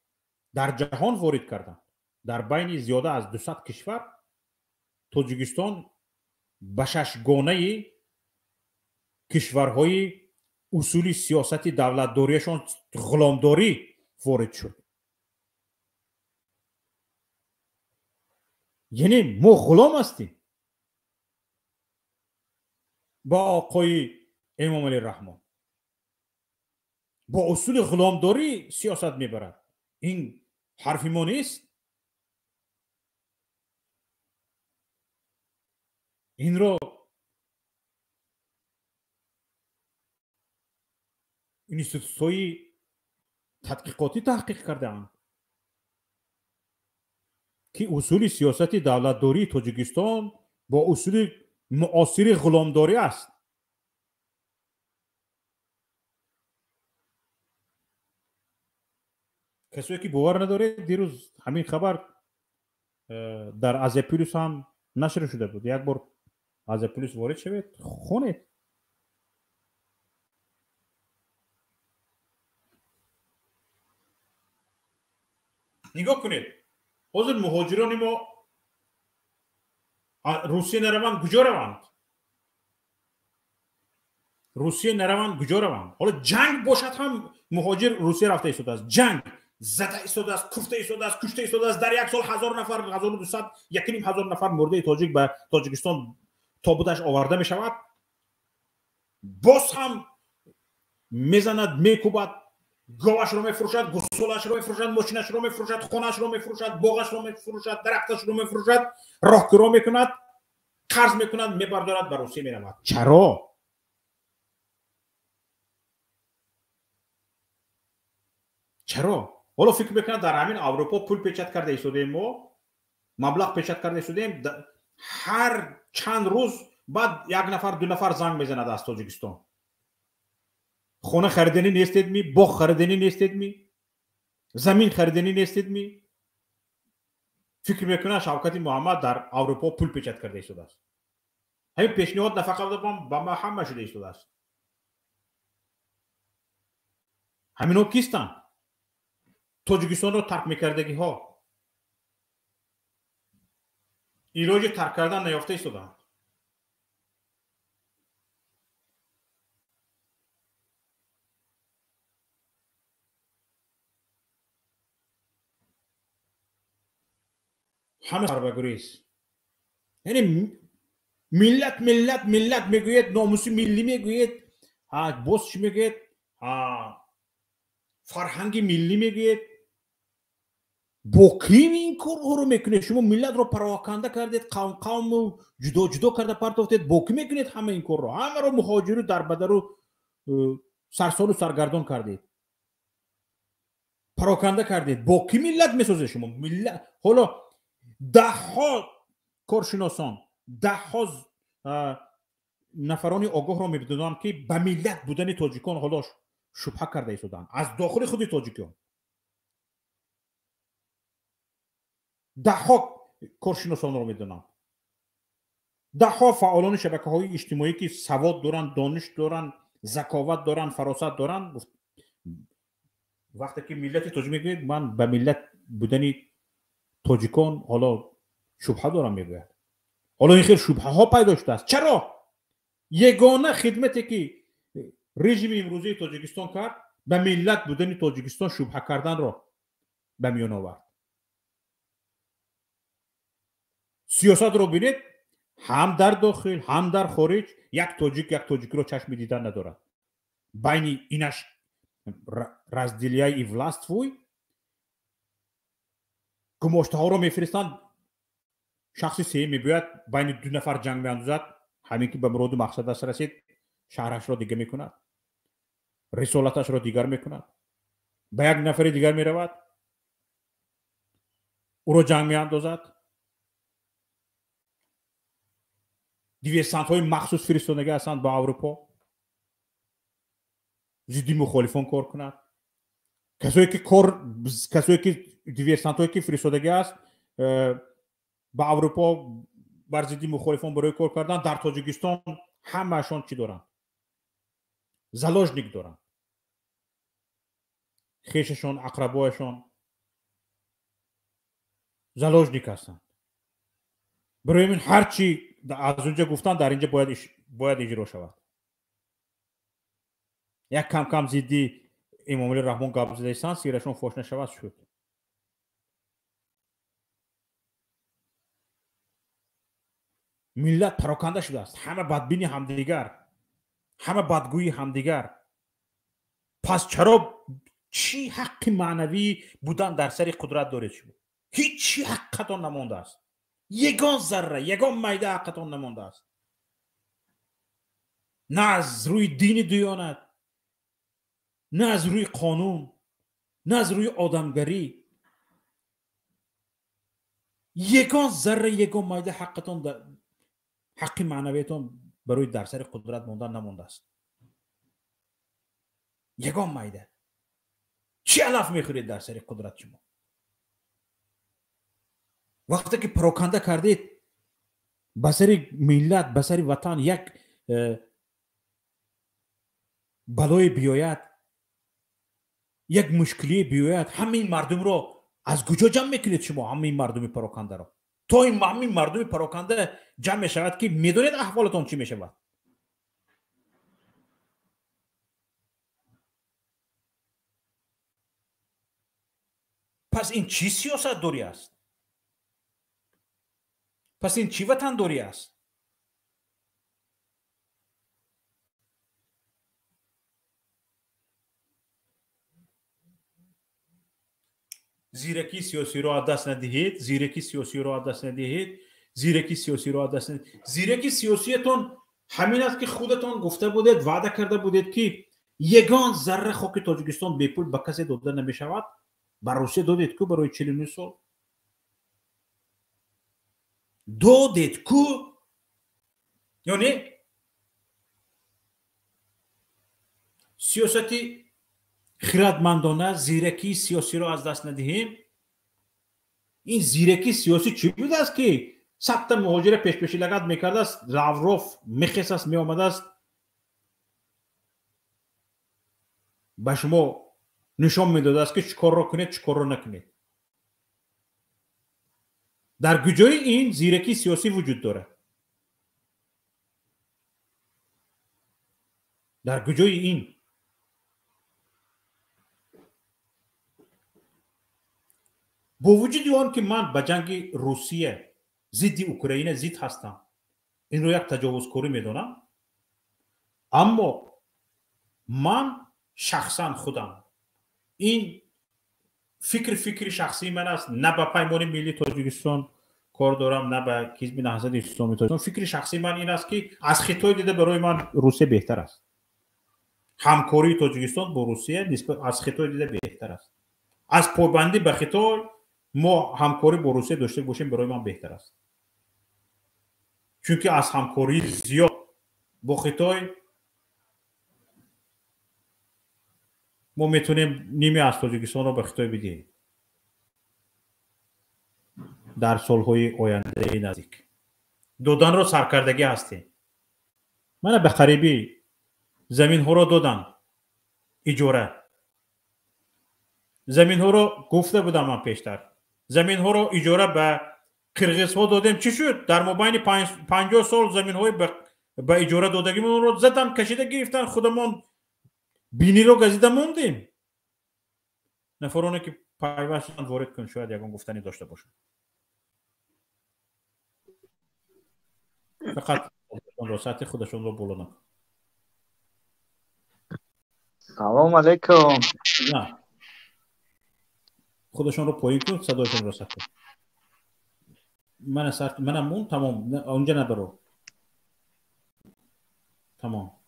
در جهان وارد کردند. در بین زیاده از 200 کشور تاجیکستان به ششگانه کشورهای اصول سیاست دولتداریشان غلامداری وارد شد. یعنی ما غلام هستیم. با آقای امام علی رحمان با اصول غلامداری سیاست میبرد. این حرفی ما نیست. این رو اینستیتوت‌های تحقیقاتی تحقیق کرده‌اند که اصول سیاست دولتداری تاجیکستان با اصول معاصر غلامداری است. کسی که باور نداره، دیروز همین خبر در آزیپولیس هم نشر شده بود. یک بار آزیپولیس وارد شوید خونید. نگاه کنید. حاضر مهاجران ما روسیه نروند کجا روند؟ روسیه نروند کجا روند؟ حالا جنگ باشد هم مهاجر روسیه رفته ایستاده است. جنگ زده ایستاده است، کشته ایستاده است، کشته ایستاده است. در یک سال 1000 نفر، 1200، 1500 نفر مرده تاجیک به تاجیکستان تابوتش آورده می شود. باز هم میزند، میکوبد، گاوش رو میفروشد، گوسالش رو میفروشد، ماشینش رو میفروشد، خونش رو میفروشد، باغش رو میفروشد، درختش رو میفروشد، راهکرو میکند، قرض میکند، میبردارد به روسیه میرود. چرا؟ چرا؟ حالا فکر میکنم در همین اروپا پول پیچت کرده ایستادیم، ما مبلغ پیچت کرده ایستادیم، هر چند روز بعد یک نفر دو نفر زنگ میزند از تاجیکستان. خونه خریدنی نیستید می، باغ خریدنی نیستید می، زمین خریدنی نیستید می. فکر میکنه شوکت محمد در اروپا پول پیچت کرده ایستاده است. همین پیشنهاد نفقه دادم با ما همه شده ایستاده است. همینا کیستن؟ تاجیکستان رو ترک میکردگی ها، ایراج ترک کردن نیافته ایستادن. همه سربگریز. یعنی ملت ملت ملت میگوید، ناموس ملی میگوید، باز چی میگوید، فرهنگ ملی میگوید. با کیم این کار رو میکنید؟ شما ملت رو پراکنده کردید، قوم رو جدا جدا کرده پرتافتید. با کی میکنید همه این کار رو؟ همه رو مهاجر در بدر رو سرسال و سرگردان کردید، پراکنده کردید. با کی ملت میسازه شما؟ ملت حالا ده ها کارشناسان، ده ها نفرانی آگاه را میبینن که به ملت بودن تاجیکان حالا شبهه کرده ایستادن از داخل خود تاجیکان. ده ها کارشناسان را میدونن، ده ها فعالان شبکه های اجتماعی که سواد دارن، دانش دارن، ذکاوت دارن، فراست دارن. وقتی که ملت تاجیک میگه من به ملت بودن تاجیکان حالا شبهه دارم میگه. حالا این خیلی شبهه ها پیدا شده است. چرا؟ یگانه خدمتی که رژیم امروزی تاجیکستان کرد به ملت بودن تاجیکستان شبهه کردن را به میان آورد. سیاست رو ببینید، هم در داخل هم در خارج یک تاجیک رو چشم دیدن ندارد. بین اینش разделяй и властвуй گماشته ها رو میفرستند. شخصی سه میباید بین دو نفر جنگ میاندازد، همین که به مراد و مقصدش رسید شهرش را دیگه میکند، رسالتش را دیگر میکند، به یک نفر دیگر میرود، او را جنگ میاندازد. دیویسانت های مخصوص فرستادگی هستند با اروپا. ضد مخالفان کار کند، کسایی که دیورسانت هایی که فرستادگی است به اروپا بر ضد مخالفان برای کار کردن، در تاجیکستان همهشان چی دارن؟ زلاژنیک دارن، خیششان اقربایشان زلاژنیک هستند. برای این هرچی از اونجا گفتن در اینجا باید اجرا شود. یک کم کم ضدی امامعلی رحمان گپ زدن سیرشون فاش نشود شد. ملت پراکنده شده است، همه بدبینی همدیگر، همه بدگویی همدیگر. پس چرا چی حق معنوی بودن در سر قدرت دارید شما؟ هیچ حقتان نمانده است. یگان ذره، یگان میده حقتان نمانده است. نه از روی دین دیانت، نه از روی قانون، نه از روی آدمگری. یگان ذره، یگان میده حقتان، حق معنویتان برای در سر قدرت ماندن نمانده است. یگان میده. چی علف میخورید در سر قدرت شما؟ وقتی که پراکنده کردید بسر ملت، بسر وطن یک بلای بیاید، یک مشکلی بیاید، همین مردم رو از کجا جمع میکنید شما؟ همین مردم پراکنده رو تا همین مردم پراکنده جمع میشود که میدونید احوالتون چی میشود. پس این چی سیاست دوری است؟ پس این چی وطن دوری است؟ زیرکی سیاسی رو از دست ندهید، زیرکی سیاسی رو از دست ندهید، زیرکی سیاسی رو از دست ندهید. زیرکی سیاسیتون همین است که خودتون گفته بودید، وعده کرده بودید که یگان ذره خاک تاجیکستان بی پول به کسی داده نمی شود. بر روسیه دادید کو برای 49 سال؟ دادید کو؟ یعنی سیاستی خردمندانه زیرکی سیاسی رو از دست ندهیم. این زیرکی سیاسی چی بوده است که ثبت مهاجر پیشی لگت میکرده است، لاوروف میخیس است می آمده است به شما نشان میداده است که چیکار را کنید چیکار را نکنید. در کجای این زیرکی سیاسی وجود داره؟ در کجای این؟ با وجود آن که من به جنگ روسیه ضد اوکراین ضد هستم، این رو یک تجاوزکاری میدونم، اما من شخصا خودم این فکر شخصی من است، نه به پیمان ملی تاجیکستان کار دارم، نه به حزب نهضت اسلامی تاجیکستان. فکر شخصی من این است که از خطای دیده برای من روسیه بهتر است. همکاری تاجیکستان با روسیه نسبت از خطای دیده بهتر است. از پابندی به خطای ما همکاری با روسیه داشته باشیم برای من بهتر است. چون که از همکاری زیاد با خطای ما میتونیم نیمه از تاجیکستان رو به خطای بدیم در سالهای آینده نزدیک. دادن رو سرکردگی هستیم. من به قریبی زمین ها رو دادن اجاره. زمین ها رو گفته بودم من پیشتر، زمین ها رو اجاره به قرغیز ها دادیم. چی شد؟ در مابین 50 سال زمین های به اجاره دادگیمون رو زدن، کشیده گرفتن، خودمون بینی رو گزیده موندیم. نفرانی که پیوستن وارد کن شاید یکان گفتنی داشته باشن. فقط سطح خودشون رو بالا نکن. سلام علیکم. نه خودشون رو پایین کن، صدایشون رو سطح. منم اون تمام اونجا نبرو. تمام.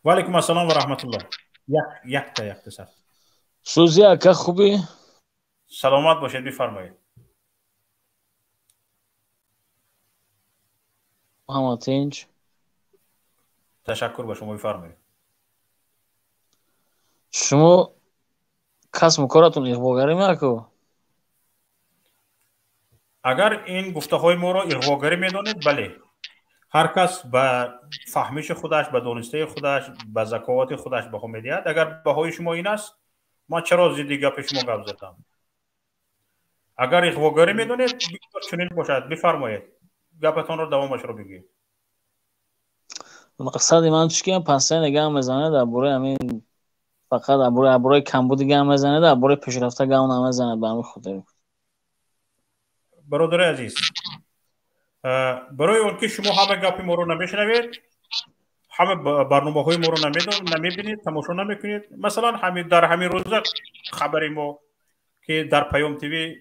و علیکم السلام و رحمت الله. یک تا سر. سوزی اکا خوبی؟ سلامت باشید، بفرمایید. محمد تینج. تشکر به شما، بفرمایید. شما کسب کارتون اغواگری میکنه. اگر این گفته های ما را اغواگری میدانید، بله، هر کس به فهمش خودش، به دانسته خودش، به ذکاوت خودش بها میدهد. اگر بهای شما این است، من چرا زیدی گپ شما گپ زدم؟ اگر اغواگری میدانید چنین باشد، بفرمایید گپتان را دوامش را بگید. مقصد من چیه؟ پسه نگه میزنه در باره همین، فقط در باره کمبود گم میزنه، در باره پیشرفته گم نمیزنه. به همین خاطر برادر عزیز، برای اون که شما همه گپی ما رو نمیشنوید، همه برنامه های ما رو نمیبینید، تماشا نمیکنید. مثلا در همین روز خبری ما که در پیام تیوی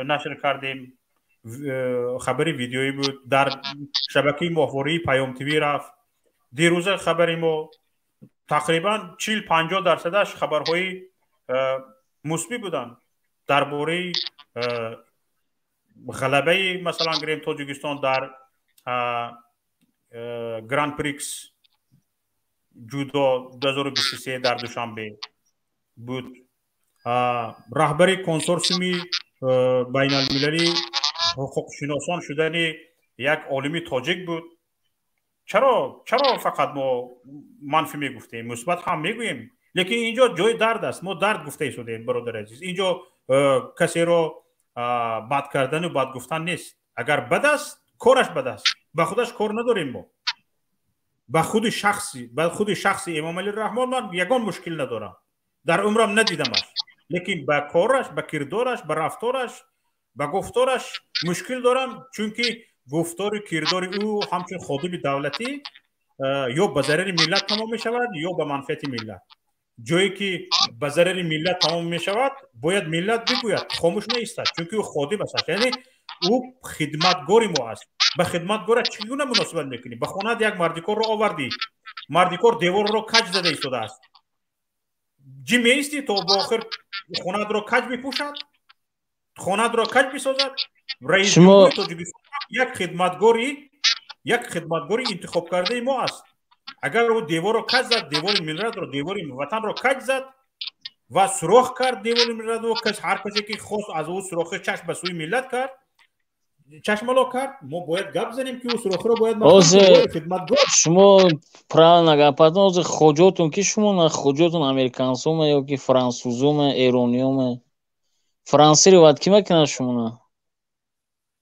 نشر کردیم، خبری ویدیویی بود، در شبکه ماهواره پیام تیوی رفت. دیروز خبری ما تقریبا 40-50% خبرهای مثبت بودن درباره غلبه مثلا گریم تاجیکستان در گراند پریکس جودو 2023 در دوشنبه بود. رهبری کنسورسیومی بین المللی حقوق شناسان شدن یک عالمی تاجیک بود. چرا فقط ما منفی میگفتیم؟ مثبت هم میگوییم، لیکن اینجا جای درد است. ما درد گفته شدیم برادر عزیز. اینجا کسی رو بد کردن و بد گفتن نیست. اگر بد است، کارش بد است، به خودش کار نداریم. ما به خود شخصی امام علی رحمان من یگان مشکل ندارم، در عمرم ندیدمش، لیکن به کارش، به کردارش، به رفتارش، به گفتارش مشکل دارم. چون که گفتار کردار او همچون خادم دولتی یا به ضرر ملت تمام می شود یا به منفعت ملت. جایی که به ضرر ملت تمام می شود باید ملت بگوید، خاموش نیستد، چون که او خادم است. یعنی او خدمتگار ما است. به خدمتگار چگونه مناسبت میکنی؟ به خانه یک مردیکار رو آوردی، مردیکار دیوار رو کج زده ایستاده است، جی میستی تا با آخر خانه رو کج بپوشد، خانه رو کج بسازد؟ رئیس جمهور تاجیکستان یک خدمتگاری انتخاب کرده ما است. اگر او دیوار رو کج زد، دیوار ملت رو، دیوار وطن رو کج زد و سوراخ کرد دیوار ملت رو، هر کسی که خواست از او سوراخ چشم به سوی ملت کرد، چشم لا کرد، ما باید گپ زنیم که او سوراخ رو باید خدمتگار. شما پرال نگپتون از خوجاتون که شما خوجاتون امریکانسومه یا که فرانسوزومه، ایرانیومه، فرانسی رو باید کی میکنه شما؟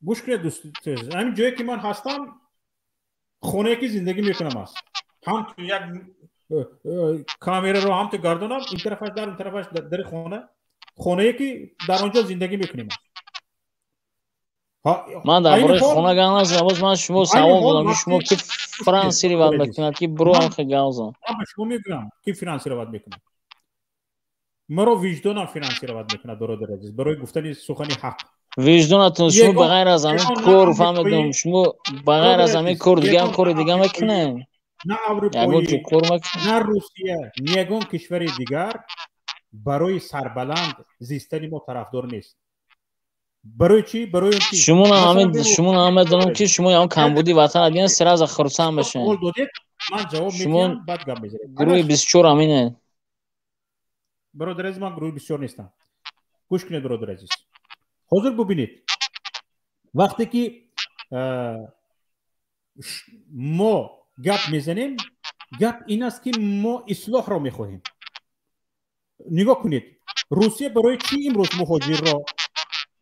گوش کنید دوست، همین جایی که من هستم خونه که زندگی میکنم است، هم تو یک کامera رو هم تو گردونم، این طرفش در اون طرفش در خونه که در آنجا زندگی میکنیم. من در برای خونه گم نزدم. باز من شما سوال بودم شما که فرانسی رو باید میکنه که برو هم خیلی گوزم. من به شما میگم که فرانسی رو باید میکنه، مرا وجدانم فرانسی رو باید میکنه برادر عزیز، برای گفتن سخن حق. وجدانتون شما بغیر از همین کور فهمیدم، شما بغیر از همین کور دیگه هم کور دیگه میکنه؟ نه اروپایی، نه روسیه، یگان کشور دیگر برای سربلند زیستن ما طرفدار نیست. برای چی؟ برای اون شما همه دارم که شما هم کمبودی وطن دیگه سر از خرسان بشین. من جواب میدم بعد گپ میزنم. گروه 24 همینه برادر عزیز، من گروه 24 نیستم. گوش کنید برادر عزیز، حاضر ببینید وقتی که ما گپ میزنیم، گپ این است که ما اصلاح را میخواهیم. نگاه کنید، روسیه برای چی امروز مهاجر را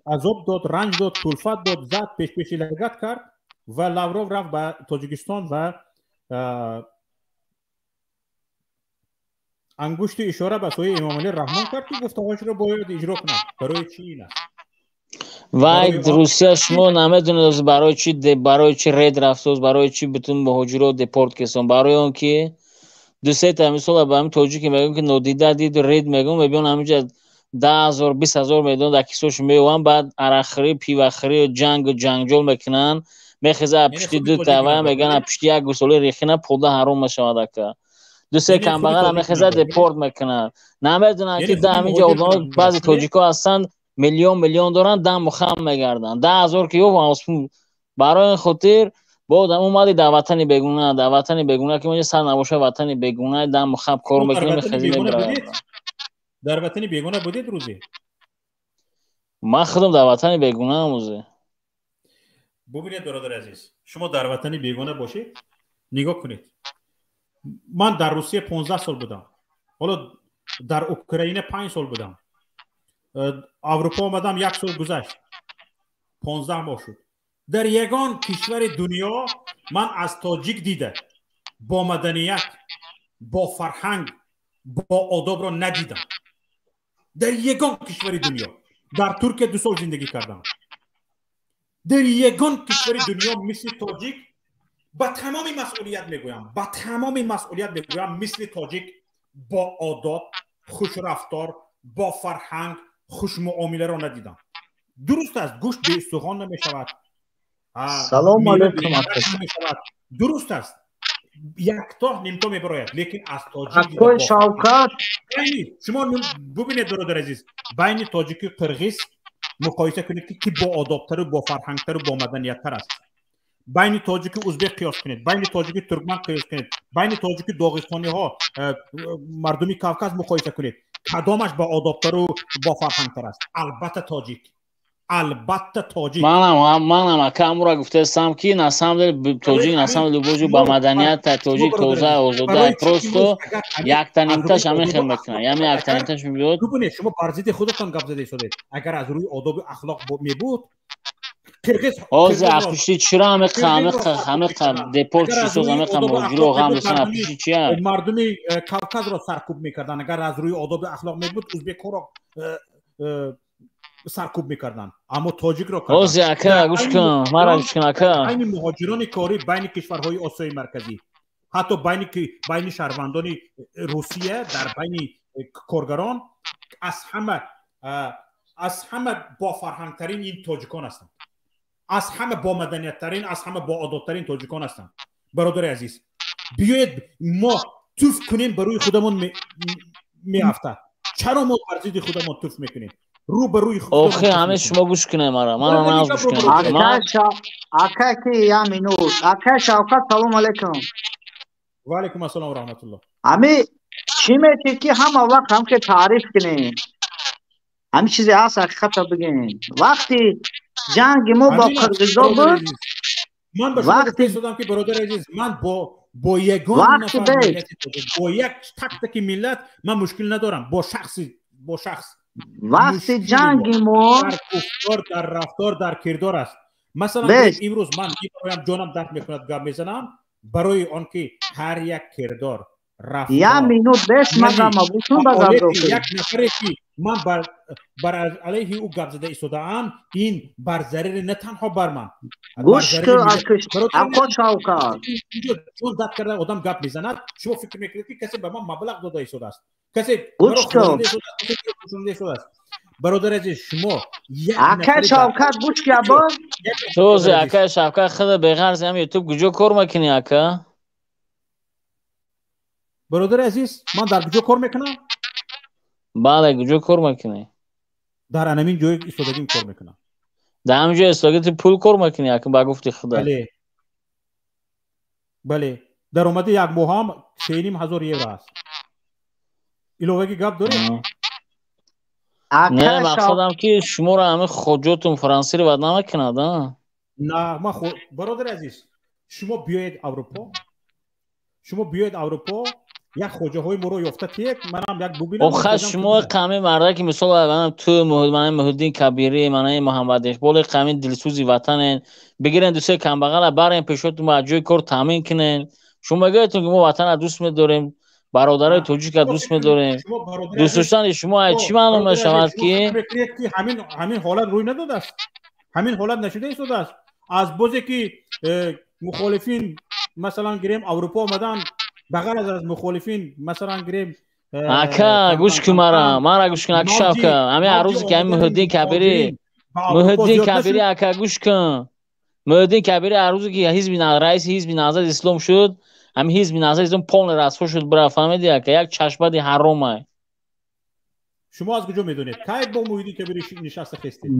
عذاب داد، رنج داد، کلفت داد، زد، پیش لگت کرد و لاوروف رفت به تاجیکستان و انگشت اشاره به سوی امام علی رحمان کرد که گفته‌هاش را باید اجرا کنند. برای چی این است؟ وای روسیه شما نمیدونید برای چی رید رفته، برای چی بتون مهاجرا دپورت کسان؟ برای اون که دو سه تا مثلا به هم توجیه که میگن که نودیده دید رید میگن میبینن همینجا 10,000 20,000 میدون در کیسوش میوان، بعد اراخری پیوخری جنگ و جنگجول میکنن، میخزه پشتی دو تا میگن پشتی یک گسوله ریخینه پوده حرام میشود که دو سه کم بغل میخزه دپورت میکنن. نمیدونن که در همینجا آدم بعضی تاجیکا هستن میلیون دارن دم مخم میگردن 10,000 که یو برای خاطر بود اومدی در وطن بگونه که ما سر نباشه وطن بگونه دم مخم کار میکنیم خزینه میبره. در وطن بیگانه بودید روزی؟ من خودم در وطن بیگانه هم. ببینید برادر عزیز، شما در وطن بیگانه باشید، نگاه کنید. من در روسیه 15 سال بودم، حالا در اوکراین 5 سال بودم، اروپا آمدم 1 سال گذشت، 15 ماه شد. در یگان کشور دنیا من از تاجیک دیده با مدنیت، با فرهنگ، با آداب را ندیدم. در یگان کشور دنیا. در ترکیه 2 سال زندگی کردم. در یگان کشور دنیا مثل تاجیک، با تمام مسئولیت میگویم، با تمام مسئولیت میگویم، مثل تاجیک با آداب، خوش رفتار، با فرهنگ، خوش معامله را ندیدم. درست است گوشت به استخوان نمی شود، سلام علیکم. درست است یک تا نیم تا میبراید، لیکن از تاجیک اکوی شوکت شما ببینید برادر عزیز، بین تاجیک و قرغیز مقایسه کنید که با آدابتر و با فرهنگتر و با مدنیتتر است. بین تاجیک و ازبک قیاس کنید، بین تاجیک و ترکمن قیاس کنید، بین تاجیک و داغستانی ها، مردمی کافکاز مقایسه کنید، کدامش با آدابتر و با فرهنگتر است؟ البته تاجیک. البته تاجیک. منم اکم را گفته استم که نسام تاجیک نسام لوبوجو با مدنیت تاجیک توزه آزاده پروستو یک تنیمتاش همه خیلی میکنه، یعنی یک تنیمتاش میبود. ببینید شما برزید خودتان گپ زده شدید. اگر از روی آداب و اخلاق میبود از اپشتی چرا همه دپورت شد، همه موجود هم مثلا اپشتی چیه؟ مردمی کاوکاز را سرکوب میکردن. اگر از روی آداب و اخلاق میبود ازبک را سرکوب میکردن، اما تاجیک را کردن. از اکا گوش کن، مرا گوش کن اکا. بین مهاجران کاری بین کشورهای آسیای مرکزی، حتی بین شهروندان روسیه، در بین کارگران، از همه با فرهنگترین این تاجیکان هستند، از همه با مدنیتترین، از همه با آدابترین تاجیکان هستند. برادر عزیز، بیایید ما توف کنیم بروی خودمون میافته. چرا ما بر ضد خودمون توف میکنیم؟ رو به روی خودمون. آخه همه شما گوش کنه مرا، من گوش کنم. اکا کی یا مینوت اکا شوکت سلام علیکم. و علیکم السلام و رحمت الله. امی چی میگی که هم وقت هم که تعریف کنین، همین چیزی هست حقیقت بگین. وقتی جنگ ما با قرغیزا بود، من به شما گفته شدم که برادر عزیز، من با یگان نفر ملت، با یک تک ملت من مشکل ندارم. با شخص وقتی جنگ ما در گفتار، در رفتار، در کردار است. مثلا امروز من میبرایم جانم درد میکند گپ میزنم برای آنکه هر یک کردار، رفتار، یا مینوت بس مگم بوتون بگم یک نفری که من بر علیه او گپ زده ایستادم، این بر ضرر نه تنها بر من، گوش که اکو شوکت چون داد کرده آدم گپ میزند، شما فکر میکنید که کسی به من مبلغ داده ایستاده است، کسی گوش که برادر عزیز شما اکا شوکت گوش که با توز اکا شوکت خدا بغرض هم یوتیوب گوجو کار میکنی اکا؟ برادر عزیز من در گوجو کار میکنم. بله گوجو کار میکنی. در همین جای ایستادگی کار میکنم. در همین جای ایستادگی پول کار میکنی اکا با گفتی خدا؟ بله در اومده یک ماه هم 3,500 یورو است. ایلوگی گپ داری؟ نه مقصدم که شما را همه خودتون فرانسه رو بد نمیکنید. نه ما برادر عزیز شما بیاید اروپا، یک خوجه های مرو یافته تیک منم یک ببینم. آخه شما قومی مرده که مثلا منم تو محمدالدین کبیری، من محمد اقبال قومی دلسوزی وطنن، بگیرن دوسته کم بغل برین پیشتون با جای کار تامین کنن. شما میگید که ما وطن دوست می‌داریم، برادرای توجیک دوست می‌داریم. دوست داشتن شما چی معلوم شود که همین حالت روی نداده است، همین حالت نشده است. از بوزه که مخالفین مثلا گریم اروپا آمدن، بغیر از مخالفین مثلا گریم اکا گوش که مرا گوش کن اکا شوکت همین عروضی که همین محمدالدین کبیری اکا گوش کن. محمدالدین کبیری عروضی که رئیس حزب نهضت اسلام شد، همین حزب نهضت اسلام پول رسوا شد برای فهمیدی اکا یک چشمد حرامه. شما از کجا میدونید؟ کی با محمدالدین کبیری نشسته خستید؟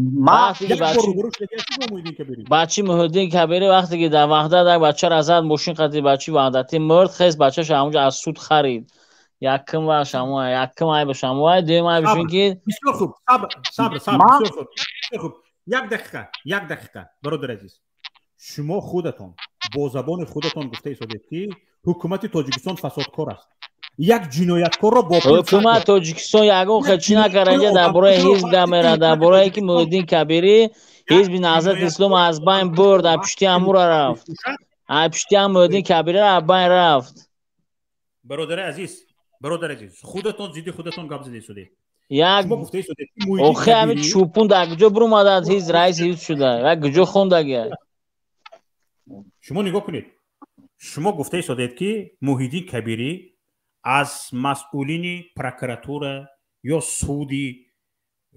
بچه محمدالدین کبیری وقتی که در وحدت یک بچه را زد، ماشین خرید، بچه وحدتی مرد، خست بچه‌ش همونجا از سود خرید. یکم و شما یکم ای به شما دویم ای بشون که بسیار خوب صبر بسیار خوب یک دقیقه برادر عزیز شما خودتان با زبان خودتان گفته ایستادید که حکومت تاجیکستان فسادکار است یک جنایتکار را با حکومت تاجیکستان یگون خدچی نکرنجه در برای حزب گمیره در برای که محیدین کبیری حزب نهضت اسلام از بین برد از پشتی امور رفت از پشتی هم محیدین کبیری را بین رفت برادر عزیز خودتان زیدی خودتان گپ زده ایستادید یک شما گفته ایستادید آخه همین چوپون در کجا برو ماده از حزب رئیس حزب شده و کجا خوندگه شما نگاه کنید شما گفته ایستادید که محیدین کبیری از مسئولین پروکراتور یا سودی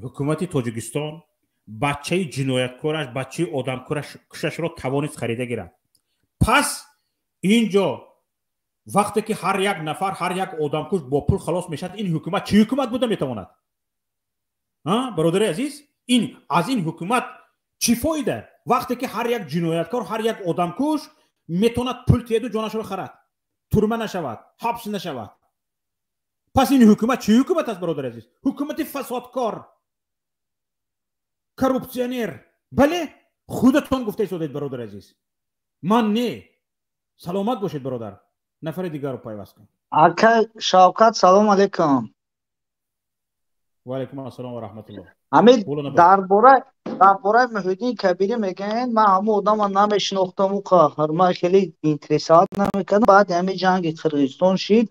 حکومت تاجیکستان بچه جنایتکارش بچه آدمکشش را توانست خریده گیرد پس اینجا وقتی که هر یک نفر هر یک آدمکش با پول خلاص میشد این حکومت چه حکومت بوده میتواند برادر عزیز از این حکومت چی فایده وقتی که هر یک جنایتکار هر یک آدمکش میتواند پول تیدو جانش را خرد ترمه نشود حبس نشود پس این حکومت چه حکومت است برادر عزیز حکومت فسادکار کروپسیونر بله خودتون گفته ایستادید برادر عزیز من نه سلامت باشید برادر نفر دیگر رو پیوست کن اکا شوکت سلام علیکم و علیکم السلام و رحمت الله همین درباره محیدین کبیری میگن من همون آدم نمیشناختم و که خیلی اینترسات نمیکنم بعد همین جنگ قرقیزستان شد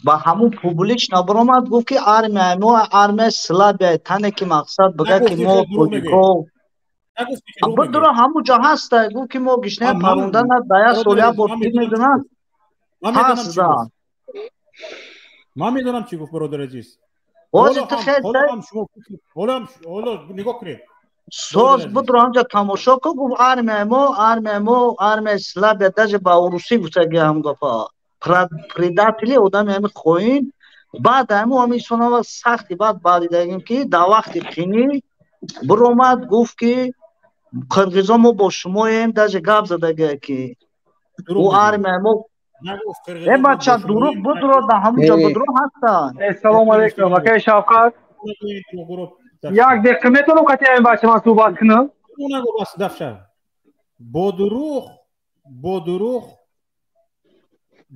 با همون پوبلیش نبرامد گفت که ارمی سلاح بیاید تنه که مقصد بگه که ما پولیکو بدرو همون جا هسته گفت که ما گشنه پروندن دایا سولیا بودی میدونن پس دان من میدونم چی گفت برادر عزیز اوزی تخیل حالا نگاه کنید سوز بدرو همجا تماشا که گفت ارمی سلاح بیاید با اوروسی گفته هم گفت پریداتلی آدم همین خوین بعد همین سونا سختی بعد دیدیم که در وقت خینی برومد گفت که قرقیزا ما با شما هم داجه گاب زده که او آرمه ما ای بچه دروغ بدرو در همونجا بدرو هستن السلام علیکم اکای شوکت یک دقیقه میتونم کتی این بچه من صحبت کنم با دروغ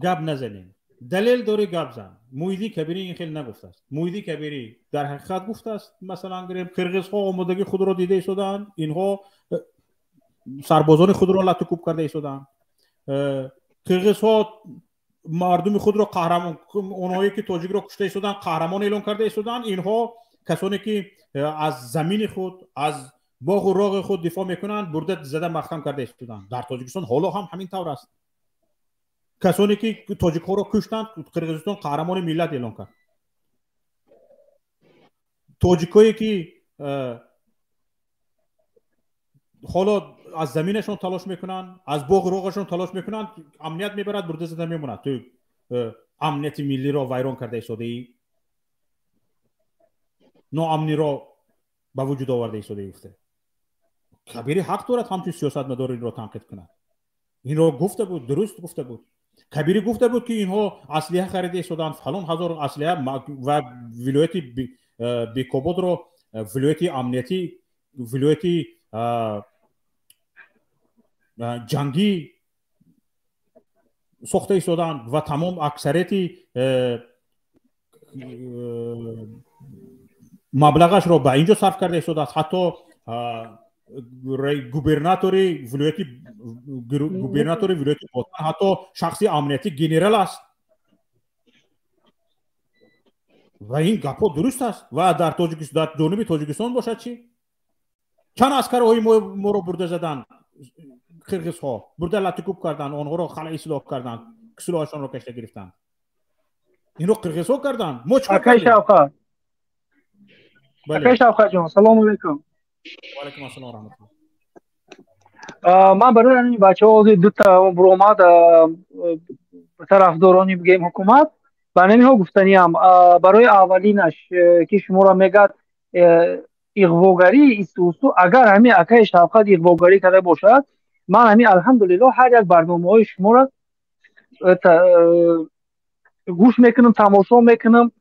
گپ نزنین دلیل داره گپ زن محیدین کبیری این خیلی نگفته است محیدین کبیری در حقیقت گفته است مثلا قرقیزها آمادگی خود را دیده ایستادن اینها سربازان خود را لطوکوب کرده ایستادن قرقیزها مردم خود را قهرمان اونهایی که تاجیک را کشته ایستادن قهرمان اعلام کرده ایستادن اینها کسانی که از زمین خود از باغ و راغ خود دفاع میکنند برده زده مخدم کرده ایستادن در تاجیکستان حالا هم همین طور است کسانی که تاجیک ها را کشتند قرقیزستان قهرمان ملت اعلام کرد تاجیکایی که حالا از زمینشون تلاش میکنن از باغ راغشون تلاش میکنن امنیت میبرد برده زده میموند تو امنیت ملی را ویران کرده ایستاده ای ناامنی را به وجود آورده ایستاده ایفته کبیری حق دارد همچون سیاست مدار این را تنقید کند این را گفته بود درست گفته بود کبیری گفته بود که اینها اسلحه خریده ایستادن فلان هزار اسلحه و ولایت بیکابود را ولایت امنیتی ولایت جنگی ساخته ایستادن و تمام اکثریت مبلغش را به اینجا صرف کرده ایستاده است حتی گوبرناتور ولایت باطن حتی شخصی امنیتی گنرال است و این گپا درست است و در جنوب تاجیکستان باشد چی چند عسکرهای ما رو برده زدن قرقیزها برده لطوکوب کردن آنها رو خلع اصلاح کردن سلاحشان رو کشته گرفتن این رو قرقیزها کردن ما چکار کردیم اکای شوکت جان سلام علیکم و علیکم السلام و رحمت الله من برای این بچه ها دو تا برومات طرفدارانی بگیم حکومت و نمیها گفتنی هم برای اولینش که شما را میگد اغواگری ایستوسو اگر همین اکای شوکت اغواگری کرده باشد من همین الحمدلله هر یک برنامه های شما را گوش میکنم تماشا میکنم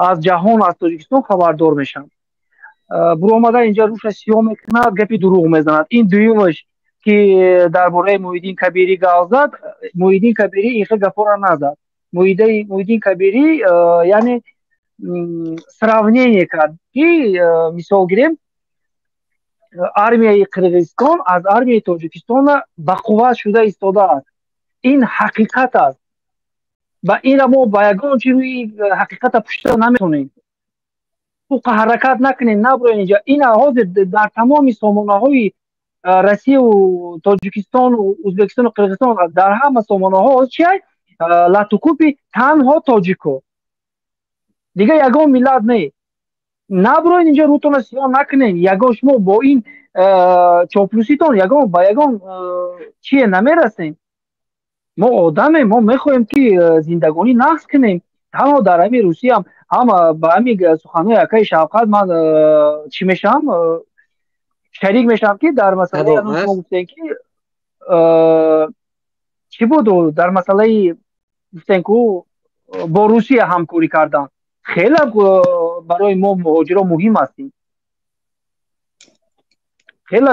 از جهان از تاجیکستان خبردار میشم برو آمده اینجا روش سیاه میکند گپی دروغ میزند این دویمش که درباره محیدین کبیری گپ زد محیدین کبیری این گپا را نزد محیدین کبیری یعنی سراونیه کرد که مثال گیریم армияи қирғизистон аз армияи тоҷикистон ба қувват шуда истодааст ин ҳақиқат аст ва инро мо ба ягон чиз рӯи ҳақиқата пушта наметонем хуқа ҳаракат накунем наброем инҷа ин ҳозир дар тамоми сомонаҳои россияу тоҷикистону ӯзбекистону қирғизистон дар ҳама сомонаҳо чия латукупи танҳо тоҷико дига ягон миллат не наброед инҷа рӯтона сиёҳ накунем ягон шумо бо ин чоплуситон ягон ба ягон чие намерасем мо одамем мо мехоҳем ки зиндагонӣ нақз кунем танҳо дар ҳамин русиям ҳама ба ҳамин суханҳои акаи Шавқат ман чӣ мешавам шарик мешавам ки дар масъалаи шумо гуфтем ки чӣ буду дар масъалаи гуфтем ки бо Русия ҳамкорӣ кардан خیلی برای ما مهاجران مهم هستیم خیلی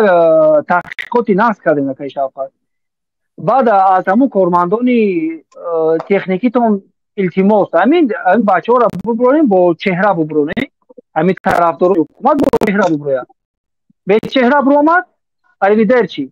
تحقیقاتی نقص کردیم که شفاف بعد از همون کارمندانی تکنیکی تون التماس همین بچه ها را ببرونیم با چهره ببرونیم همین طرفدار حکومت با چهره ببرویم به چهره برومد اریدرچی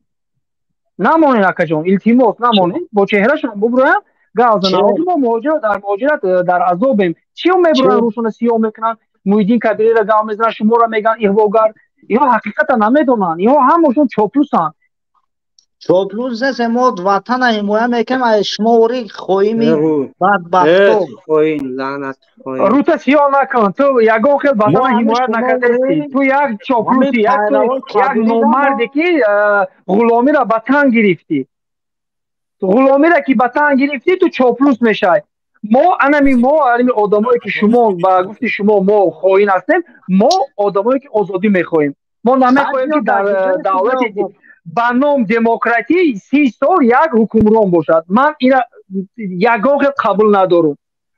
نمانین اکجان التماس نمانین با چهره شما ببرویم گازن ما مهاجرت در مهاجرت در عذابیم چی میبرن روشون سیاه میکنن محیدین کبیری را گام میزنن شما را میگن اغواگر اینا حقیقت نمیدونن اینا همشون چاپلوسن چاپلوس است ما وطن حمایت میکنیم شما وری خویمی بدبختو خوین لعنت خوین روتا سیاه نکن تو یگان خیلی وطن حمایت نکردی تو یک چاپلوسی یک نومردی که غلامی را به تن گرفتی غلامی را که به تن گرفتی تو چاپلوس میشای ما انمی آدمایی که شما با گفتی شما ما خواهین هستیم ما آدمایی که آزادی میخواهیم ما نمیخواهیم که در دولت به نام دموکراسی 30 سال یک حکمران باشد من اینا یگان قبول ندارم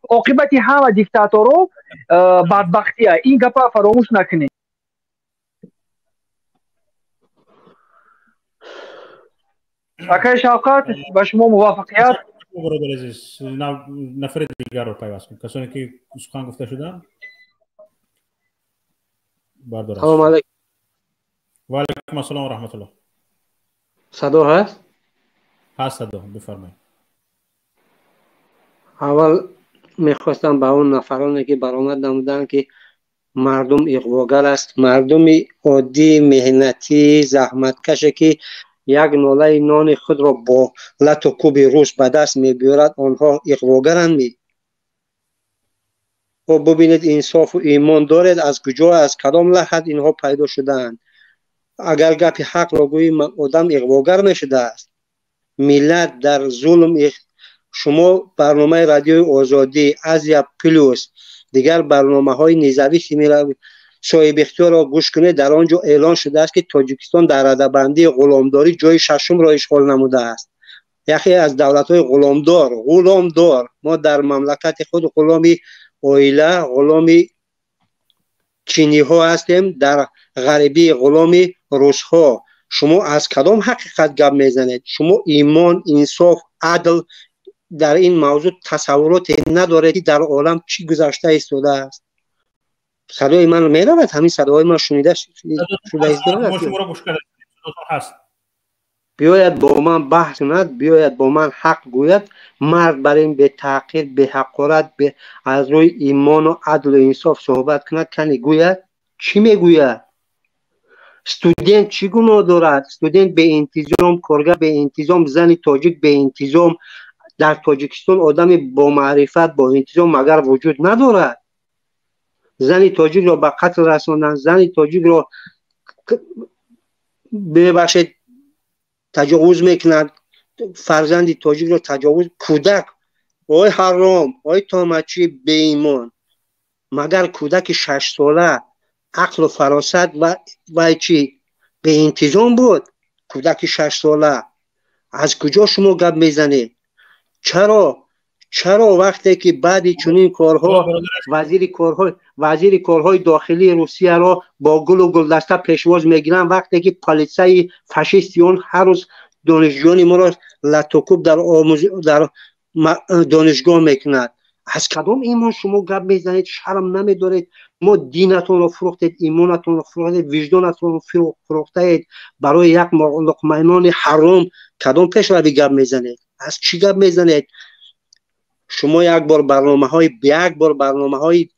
عاقبت همه دیکتاتورها بدبختیه این گپا فراموش نکنید اکای شوکت با شما موافقیت برادر عزیز نفر دیگر رو پیوست کنید کسانی که سخن گفته شدن سلام علیکم و علیکم السلام و رحمت الله صدا هست؟ هست صدا بفرمایید اول میخواستم به اون نفرانی که برآمد نمودن که مردم اغواگر است مردم عادی مهنتی زحمتکشه که یک ناله نان خود را با لط و کوب روس به دست میبرد آنها اغواگرند و ببینید انصاف و ایمان دارد از کجا از کدام لحظه اینها پیدا شدند اگر گپ حق را گوییم آدم اغواگر نشده است ملت در ظلم شما برنامه رادیوی آزادی ازیا پلوس دیگر برنامه های نظامی صاحب اختیار را گوش کنید در آنجا اعلان شده است که تاجیکستان در رده‌بندی غلامداری جای ششم را اشغال نموده است یکی از دولت‌های غلامدار ما در مملکت خود غلامی اویله غلامی چینی ها هستیم در غربی غلامی روس ها شما از کدام حقیقت گپ میزنید شما ایمان انصاف عدل در این موضوع تصورات ندارید که در عالم چی گذشته ایستاده است صدای من میرود همین صدای من شنیده شده است بیاید با من بحث کند بیاید با من حق گوید مرد بر این به تحقیر به حقارت از روی ایمان و عدل و انصاف صحبت کند کنی گوید چی میگوید استودنت چی گناه دارد استودنت به انتظام کارگر به انتظام زن تاجیک به انتظام در تاجیکستان آدم با معرفت با انتظام مگر وجود ندارد زن تاجیک را به قتل رساندن زن تاجیک را ببخشید تجاوز میکنند فرزند تاجیک را تجاوز کودک وای حرام وای تامچی بی ایمان مگر کودک 6 ساله عقل و فراست و چی به انتظام بود کودک 6 ساله از کجا شما گپ میزنید چرا وقتی که بعد چنین کارها وزیر کارهای داخلی روسیه را با گل و گلدسته پیشواز میگیرن، وقتی که پلیسای فاشیستیون هر روز دانشجویان ما را لطوکوب در دانشگاه میکنند؟ از کدام ایمان شما گپ میزنید؟ شرم نمیدارید؟ ما دینتون رو فروختید، ایمانتون رو فروختید، وجدانتون رو فروختید برای یک لقمه نان حرام. کدام پیشروی گپ میزنید؟ از چی گپ میزنید؟ شما یک بار برنامه های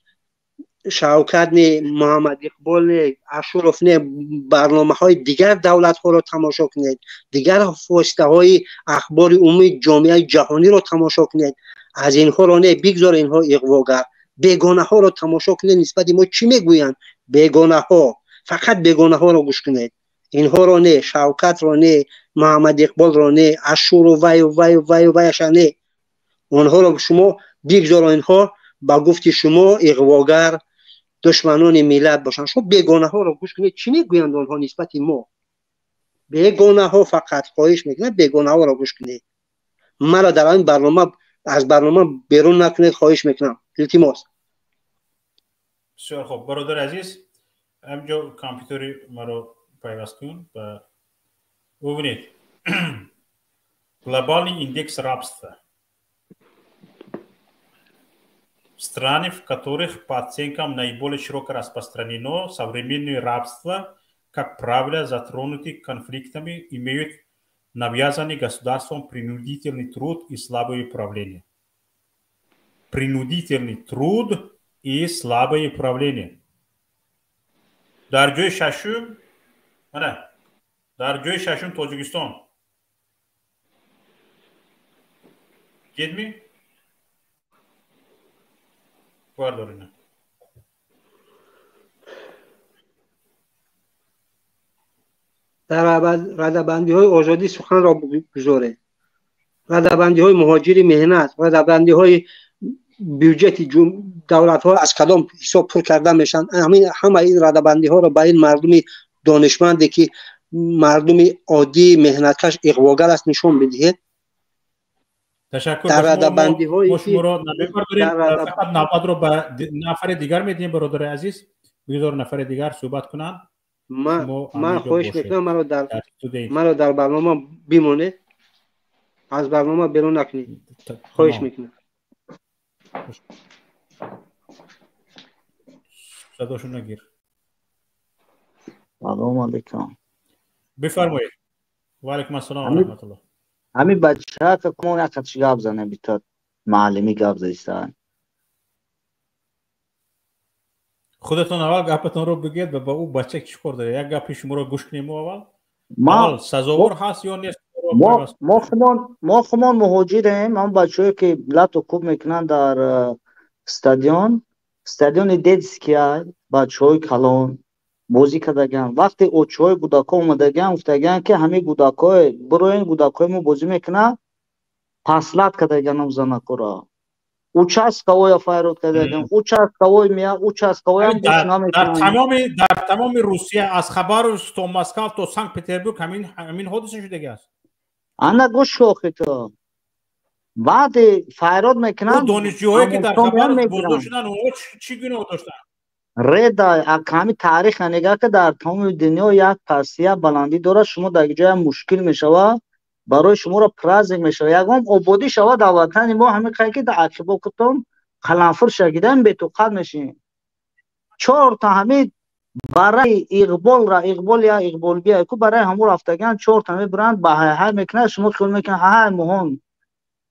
شوکت نه، محمد اقبال نه، اشرف نه، برنامه های دیگر دولت ها رو تماشا کنید، دیگر واسطه های اخبار عمومی جامعه جهانی رو تماشا کنید. از اینها رو نه بگذار، اینها اغواگر. بیگانه ها رو تماشا کنید، نسبت ما چی میگویند؟ بیگانه ها، فقط بیگانه ها رو گوش کنید. اینها رو نه، شوکت رو نه، محمد اقبال رو نه، اشور و وی نه، اونها رو شما بگذار، اینها با گفت شما اغواگر دشمنان ملت باشن. شما بیگانه ها رو گوش کنید چی میگویند اونها نسبت ما. بیگانه ها فقط خواهش میکنه بیگانه ها رو گوش کنید. مرا در این برنامه از برنامه بیرون نکنید، خواهش میکنم. التماس. بسیار خوب برادر عزیز، همجا کامپیوتری ما رو پیوست کن و ببینید. Глобальный индекс рабства, страны, в которых по оценкам наиболее широко распространено современное рабство, как правило, затронуты конфликтами, имеют навязанный государством принудительный труд и слабое управление. Принудительный труд и слабое управление. در جای ششم تاجیکستان. Get me? Guarda. در ردبندی های آزادی سخن را بگذاره، ردبندی های مهاجری مهنت، ردبندی های بیوجت دولت ها از کدام حساب پر کرده میشن. همه این ردبندی ها را به این مردم دانشمندی که مردم عادی مهنتکش اغواگر است نشون بدهید. تشکر. در ردبندی های ما شما را نمیبرداریم، فقط نوبت رو به نفر دیگر میدیم. برادر عزیز بگذار نفر دیگر صحبت کنند. من خواهش میکنم مرا در برنامه بمونه، از برنامه بیرون نکنید. خواهش میکنم. صداشو نگیر. سلام علیکم. بفرمایید. و علیکم السلام و رحمت الله. همین بچه ها فکر کنم یک خطش گاب زنه بیتاد معلمی گاب زیستن. خودتون اول گپتون رو بگید و با او بچه چی کار داره؟ یک گپی شما رو گوش کنیم اول. اول سزاوار هست یا نیست؟ ما خمان مهاجریم. هم بچه‌ای که لاتو کوب میکنن در استادیون دیدسکیا، بچه‌های کلان بازی کردگان. وقتی اوچهای گوداکا اومدگان گفتگان که همه گوداکای بروین گوداکای ما بازی میکنن، پاسلات کردگان هم زنکورا. участковой файрот кардаган, участковой мия, участковой هم گوش نمیکنن. در تمام روسیه از خباروفسک تا مسکو تا سنت پترزبورگ همین حادثه شده است. انا گوش شوخی تو. بعد فایرات میکنن. دانشجوهایی که در خباروفسک بزرگ شدن اونها چی گناه داشتن؟ ردا اکامی تاریخ نگاه که در تمام دنیا یک پاسیا بلندی داره. شما در جای مشکل میشوه برای شما را پرازنگ میشه. یکم آبادی شود در وطن ما همه که در عقب کتم خلافر شگیدن به تو قد نشین. 4 تا همه برای اقبال یا اقبال بیا که برای همون رفتگان 4 تا همه برند به های میکنه. شما خیال میکنه های مهم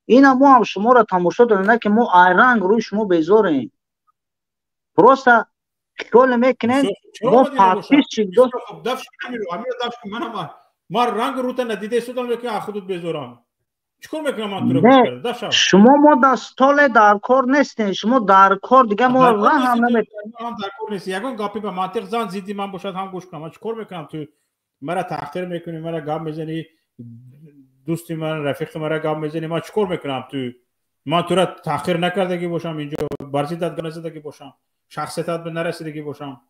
اینا ما هم شما را تماشا دارن که ما ایران روی شما بیزاریم. پروستا خیال میکنن ما پاتیش چی دو دفش من ما رنگ روت ندیده شدم که خودت بذارم. چیکار میکنم من تو رو بذارم؟ شما ما دستال در کار نیستین. شما در کار دیگه ما راه هم نمیکنیم. در کار نیست. یگان گپی به منطق زن زیدی من باشد هم گوش کنم. چیکار میکنم تو مرا تحقیر میکنی، مرا گپ میزنی، دوستی من رفیق مرا گپ میزنی، من چیکار میکنم تو؟ من تو را تحقیر نکردگی باشم، اینجا برزیدت نزدگی باشم، شخصیتت به نرسیدگی باشم.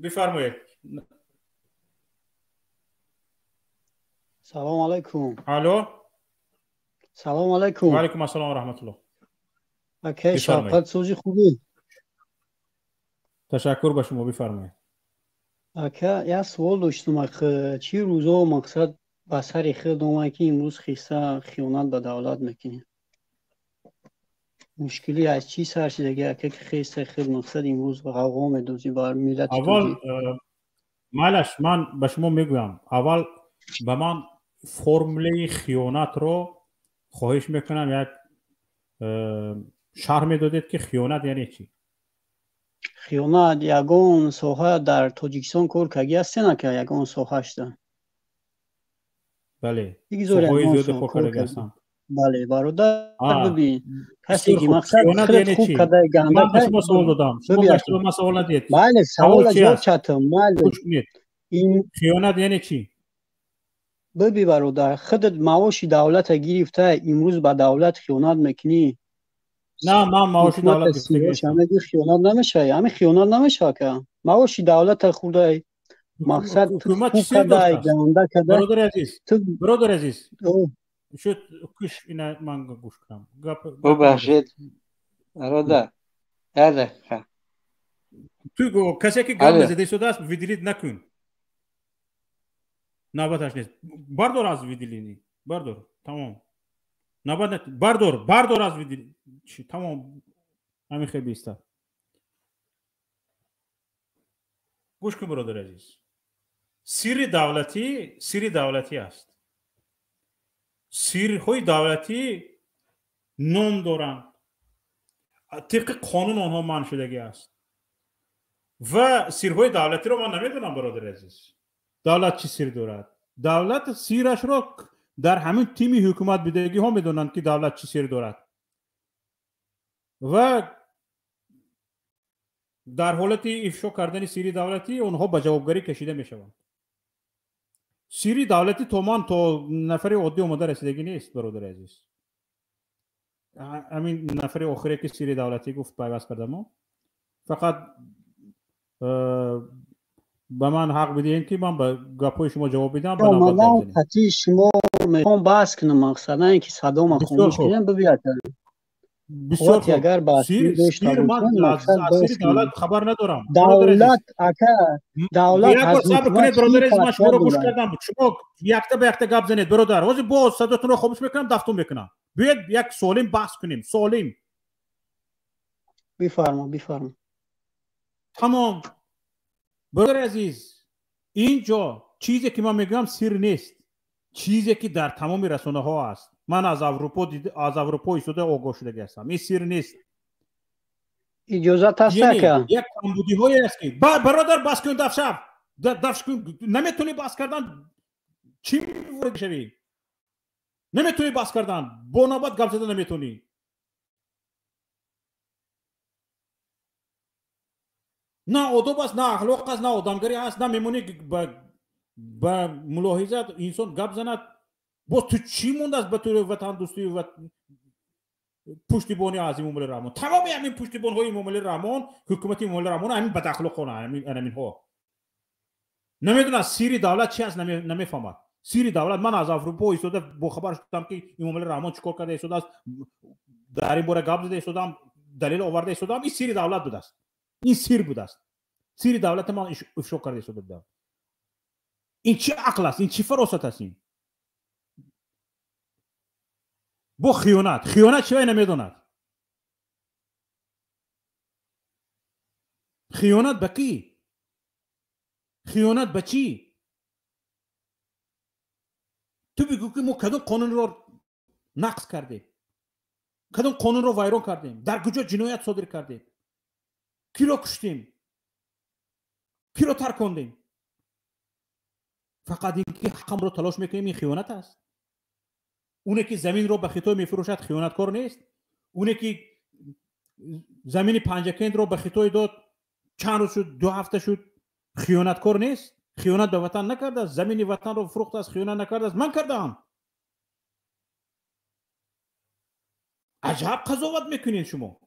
بفرمایید. سلام علیکم. الو. سلام علیکم. و علیکم السلام و رحمت الله. اوکی، شفقت سوزی خوبی؟ تشکر به شما، بفرمایید. اوکی، یه سوال داشتم که چی روزا مقصد به سر خود اومد که امروز خیسته خیانت به دولت میکنی؟ مشکلی از چی سر شده که خیسته خود مقصد امروز به قوقا میدوزی بر ملت اول مالش من به شما میگویم، اول به من فرموله خیانت رو خواهش میکنم یک شرح میدادید که خیانت یعنی چی؟ خیانت یگان ساحه در تاجیکستان کار کردی هستی نه که یگان ساحه شده؟ بله، ساحه زیاد کار کرده هستم. بله برادر، ببین کسی که مقصد خیانت خیلی یعنی خوب چی؟ کرده گنده من به شما سوال دادم، شما به من سوال ندید. بله سوال جواب چتم. این خیانت یعنی چی؟ ببین برادر، خودت معاش دولت گرفته امروز به دولت خیانت میکنی؟ نه من معاش دولت گرفته نیستم. خیانت نمیشه، همین خیانت نمیشه که معاش دولت خورده مقصد حکومت خوب چی کرده گنده کرده. برادر عزیز شد کش اینا من گوش کنم. ببخشید برادر یه دقیقه. تو کسی که گام زده شده است ویدیلیت نکن، نوبتش نیست. بردار از ویدیلینی، بردار تمام. نوبت بردار از ویدیلی تمام. همین خیلی بیسته. گوش کن برادر عزیز، سیر دولتی است. سیرهای دولتی نام دارند، طبق قانون آنها منع شدگی است و سیرهای دولتی رو من نمیدونم برادر عزیز. دولت چی سیر دارد؟ دولت سیرش رو در همین تیمی حکومت بدگی ها میدونند که دولت چی سیر دارد و در حالت افشا کردن سیری دولتی اونها به جوابگری کشیده میشوند. سیری دولتی تو نفر عادی اومده رسیدگی نیست برادر عزیز. همین نفر آخری که سیری دولتی گفت پیوست کردم، فقط به من حق بدین که من به گپای شما جواب بدم. به نوبت بزنید. حتی شما میخوام بحث کنم مقصدا اینکه صدام خاموش کنم ببینید. بسیار خوب. اگر سیر من از سیر دولت خبر ندارم. دولت یک بار صبر کنید برادر عزیز، من شما رو گوش کردم. شما یک تا گپ زنید برادر. واسه باز صداتون رو خاموش میکنم، دفتون میکنم. بیاید یک سالم بحث کنیم. سالم. بفرما. تمام. برادر عزیز، اینجا چیزی که من میگم سیر نیست، چیزی که در تمام رسانه ها است. من از اروپا ایستاده آگاه شده هستم. این سیر نیست. اجازت هست که یک کمبودی هایی است که برادر بس کن دفش کن. نمیتونی بس کردن چی میورد شوی؟ نمیتونی بس کردن با نوبت گپ زدن نمیتونی. نه آداب است، نه اخلاق است، نه آدمگری است، نه میمونی با ملاحظات انسان گپ زند. باز تو چی مونده است به طور وطن دوستی و پشتیبانی از امام رحمان؟ تمام همین پشتیبان های امام رحمان، حکومت امام رحمان همین بد اخلاقانه، همین ها. نمیدونن سیری دولت چی است، نمیفهمد. سیری دولت، من از اروپا ایستاده با خبر شدم که امام رحمان چیکار کرده ایستاده است، در این باره گپ زده ایستادم، دلیل آورده ایستادم. این سیری دولت بوده است. این سیر بوده است. سیری دولت من افشا کرده ایستاده. این چی عقل است؟ این چی فراست است؟ این با خیانت چی نمیدوند؟ خیانت به کی؟ خیانت به چی؟ تو بگو که ما کدوم قانون رو نقض کردیم، کدوم قانون رو ویران کردیم، در کجا جنایت صادر کردیم، کی رو کشتیم، کی رو ترکاندیم؟ فقط اینکه حقم رو تلاش میکنیم این خیانت است. اونه که زمین رو به خطای میفروشد خیانتکار نیست؟ اونه که زمین پنجکند رو به خطای داد چند روز شد 2 هفته شد خیانتکار نیست؟ خیانت به وطن نکرده است؟ زمین وطن رو فروخته است خیانت نکرده است؟ من کردم. عجب قضاوت میکنین شما.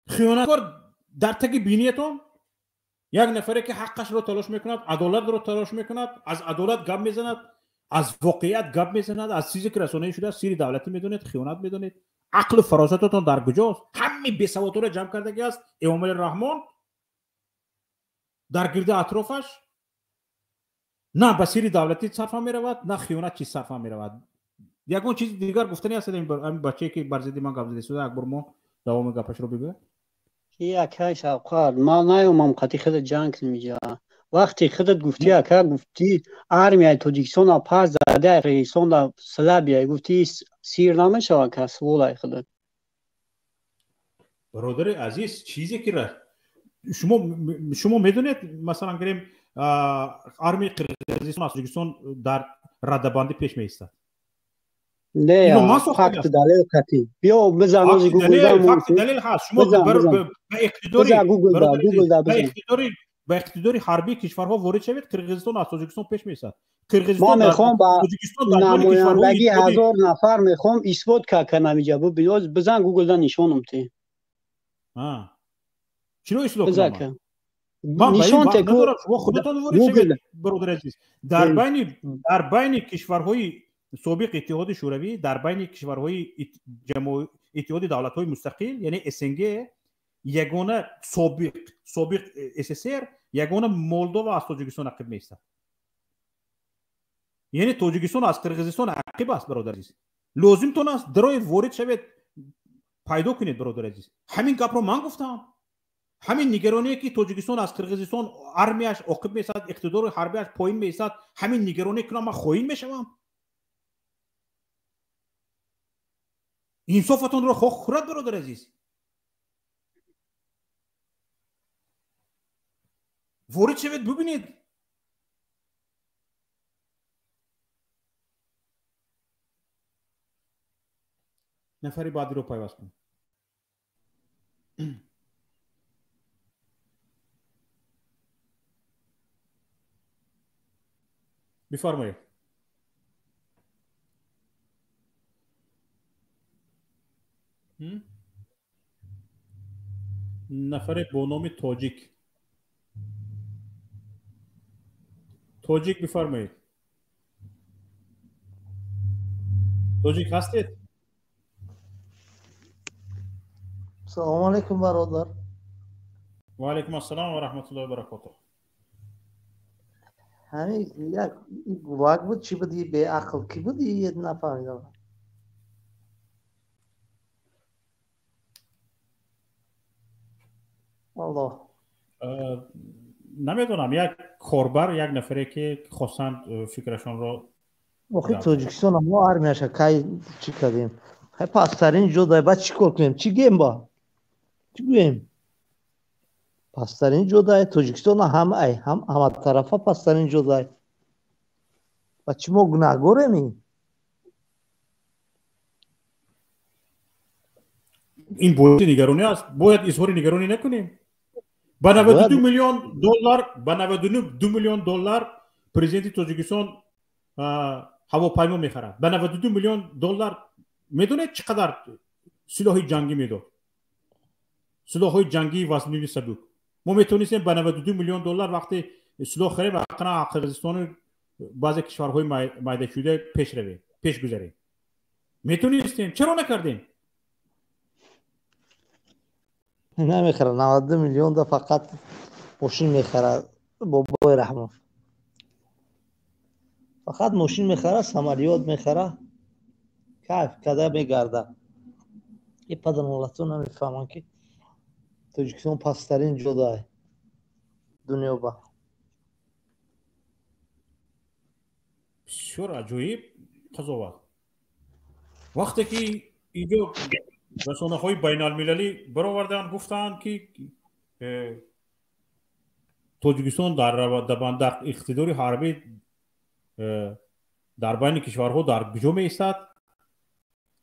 خیانتکار در تک بینیتون یک نفره که حقش رو تلاش میکند، عدالت رو تلاش میکند، از عدالت گپ میزند، از واقعیت گپ میزند، از چیزی که رسانه‌ای شده سری دولتی میدونید، خیانت میدونید. عقل و فراستتون در کجاست؟ همین بی‌سوادی رو جمع کرده است امام الرحمن در گرد اطرافش. نه به سری دولتی صرف میرود، نه خیانت چیز صرف میرود. یگان چیز دیگر گفتنی هست این بچه‌ای که برزدی من گپ زده اکبر ما دوام گپش رو بگو. اکا شوقات ما نیومم قطعی خود جنگ نمیجا. وقتی خودت گفتی اکا گفتی армия توجیکستان پس زده رئیسان سلابیا گفتی سیر نمیشه اکا سوالای خودت. برادر عزیز چیزی که شما میدونید مثلا گریم армия قرقیزستان از توجیکستان در ردبندی پیش میایستد. نه فقط دلیل قطعی بیا بزن از گوگل فقط دلیل هست. شما به اقتداری حربی کشورها وارد شوید قرقیزستان از تاجیکستان پیش میاد. قرقیزستان میخوام با نمایندگی 1000 نفر میخوام اثبات کنم اینجا بزن گوگل نشونم تی. چرا اثبات کنم؟ نشان ندارم. شما خودتون وارد شوید برادر عزیز. در بین کشورهای سابق اتحاد شوروی، در بین کشورهای اتحاد دولت‌های مستقل یعنی اسنگ، یگانه سابق SSR، یگانه مولدووا از تاجیکستان عقب می‌ایستد. یعنی تاجیکستان از قرقیزستان عقب است برادر عزیز. لازم تون است درای وارد شوید پیدا کنید برادر عزیز. همین گپ رو من گفتم. همین نگرانی که تاجیکستان از قرقیزستان آرمیاش عقب می‌ایستد، اقتدار حربیش پایین می‌ایستد، همین نگرانی که من خواهیم میشم. انصافتون رو خورد برادر عزیز. وارد شوید ببینید. نفری بعدی رو پیوست کنید. بفرمایید. نفر با نام تاجیک بفرمایید. تاجیک هستید؟ سلام علیکم برادر. و علیکم السلام و رحمت الله و برکاته. همین یک واق بود چی بودی به عقل کی بودی یه نفهمیدم. والله نمیدونم یک کاربر یک نفره که خواستند فکرشون رو آخه تاجیکستان ما آرمیاش کی چی کردیم؟ های پاسترین جدای بعد چی کار کنیم؟ چی گیم با؟ چی گیم؟ پاسترین جدای تاجیکستان هم طرفا پاسترین جدای. و چی ما گناهگاریم؟ این باید نگرانی است. باید اظهار نگرانی نکنیم. با 92 میلیون دلار پرزیدنت تاجیکستان هواپیما میخرد. با 92 میلیون دلار میدونید چقدر سلاح جنگی میداد؟ سلاح جنگی وزنی صدوق. ما میتونستیم با 92 میلیون دلار وقتی سلاح خرید و قرقیزستان بعضی کشورهای مایده شده پیش گذاریم. میتونستیم. چرا نکردیم؟ نمیخره. 92 میلیون دا فقط ماشین میخره بابای رحمان. فقط ماشین میخره، سماریات میخره، کیف کده میگرده. این پدر مولتون نمیفهمن که تاجیکستان پسترین جدای دنیا با. بسیار عجیب قضاوت. وقتی که اینجا رسانه‌های بین المللی برآوردن گفتن که تاجیکستان در اقتدار حربی در بین کشورها در کجا می‌ایستد،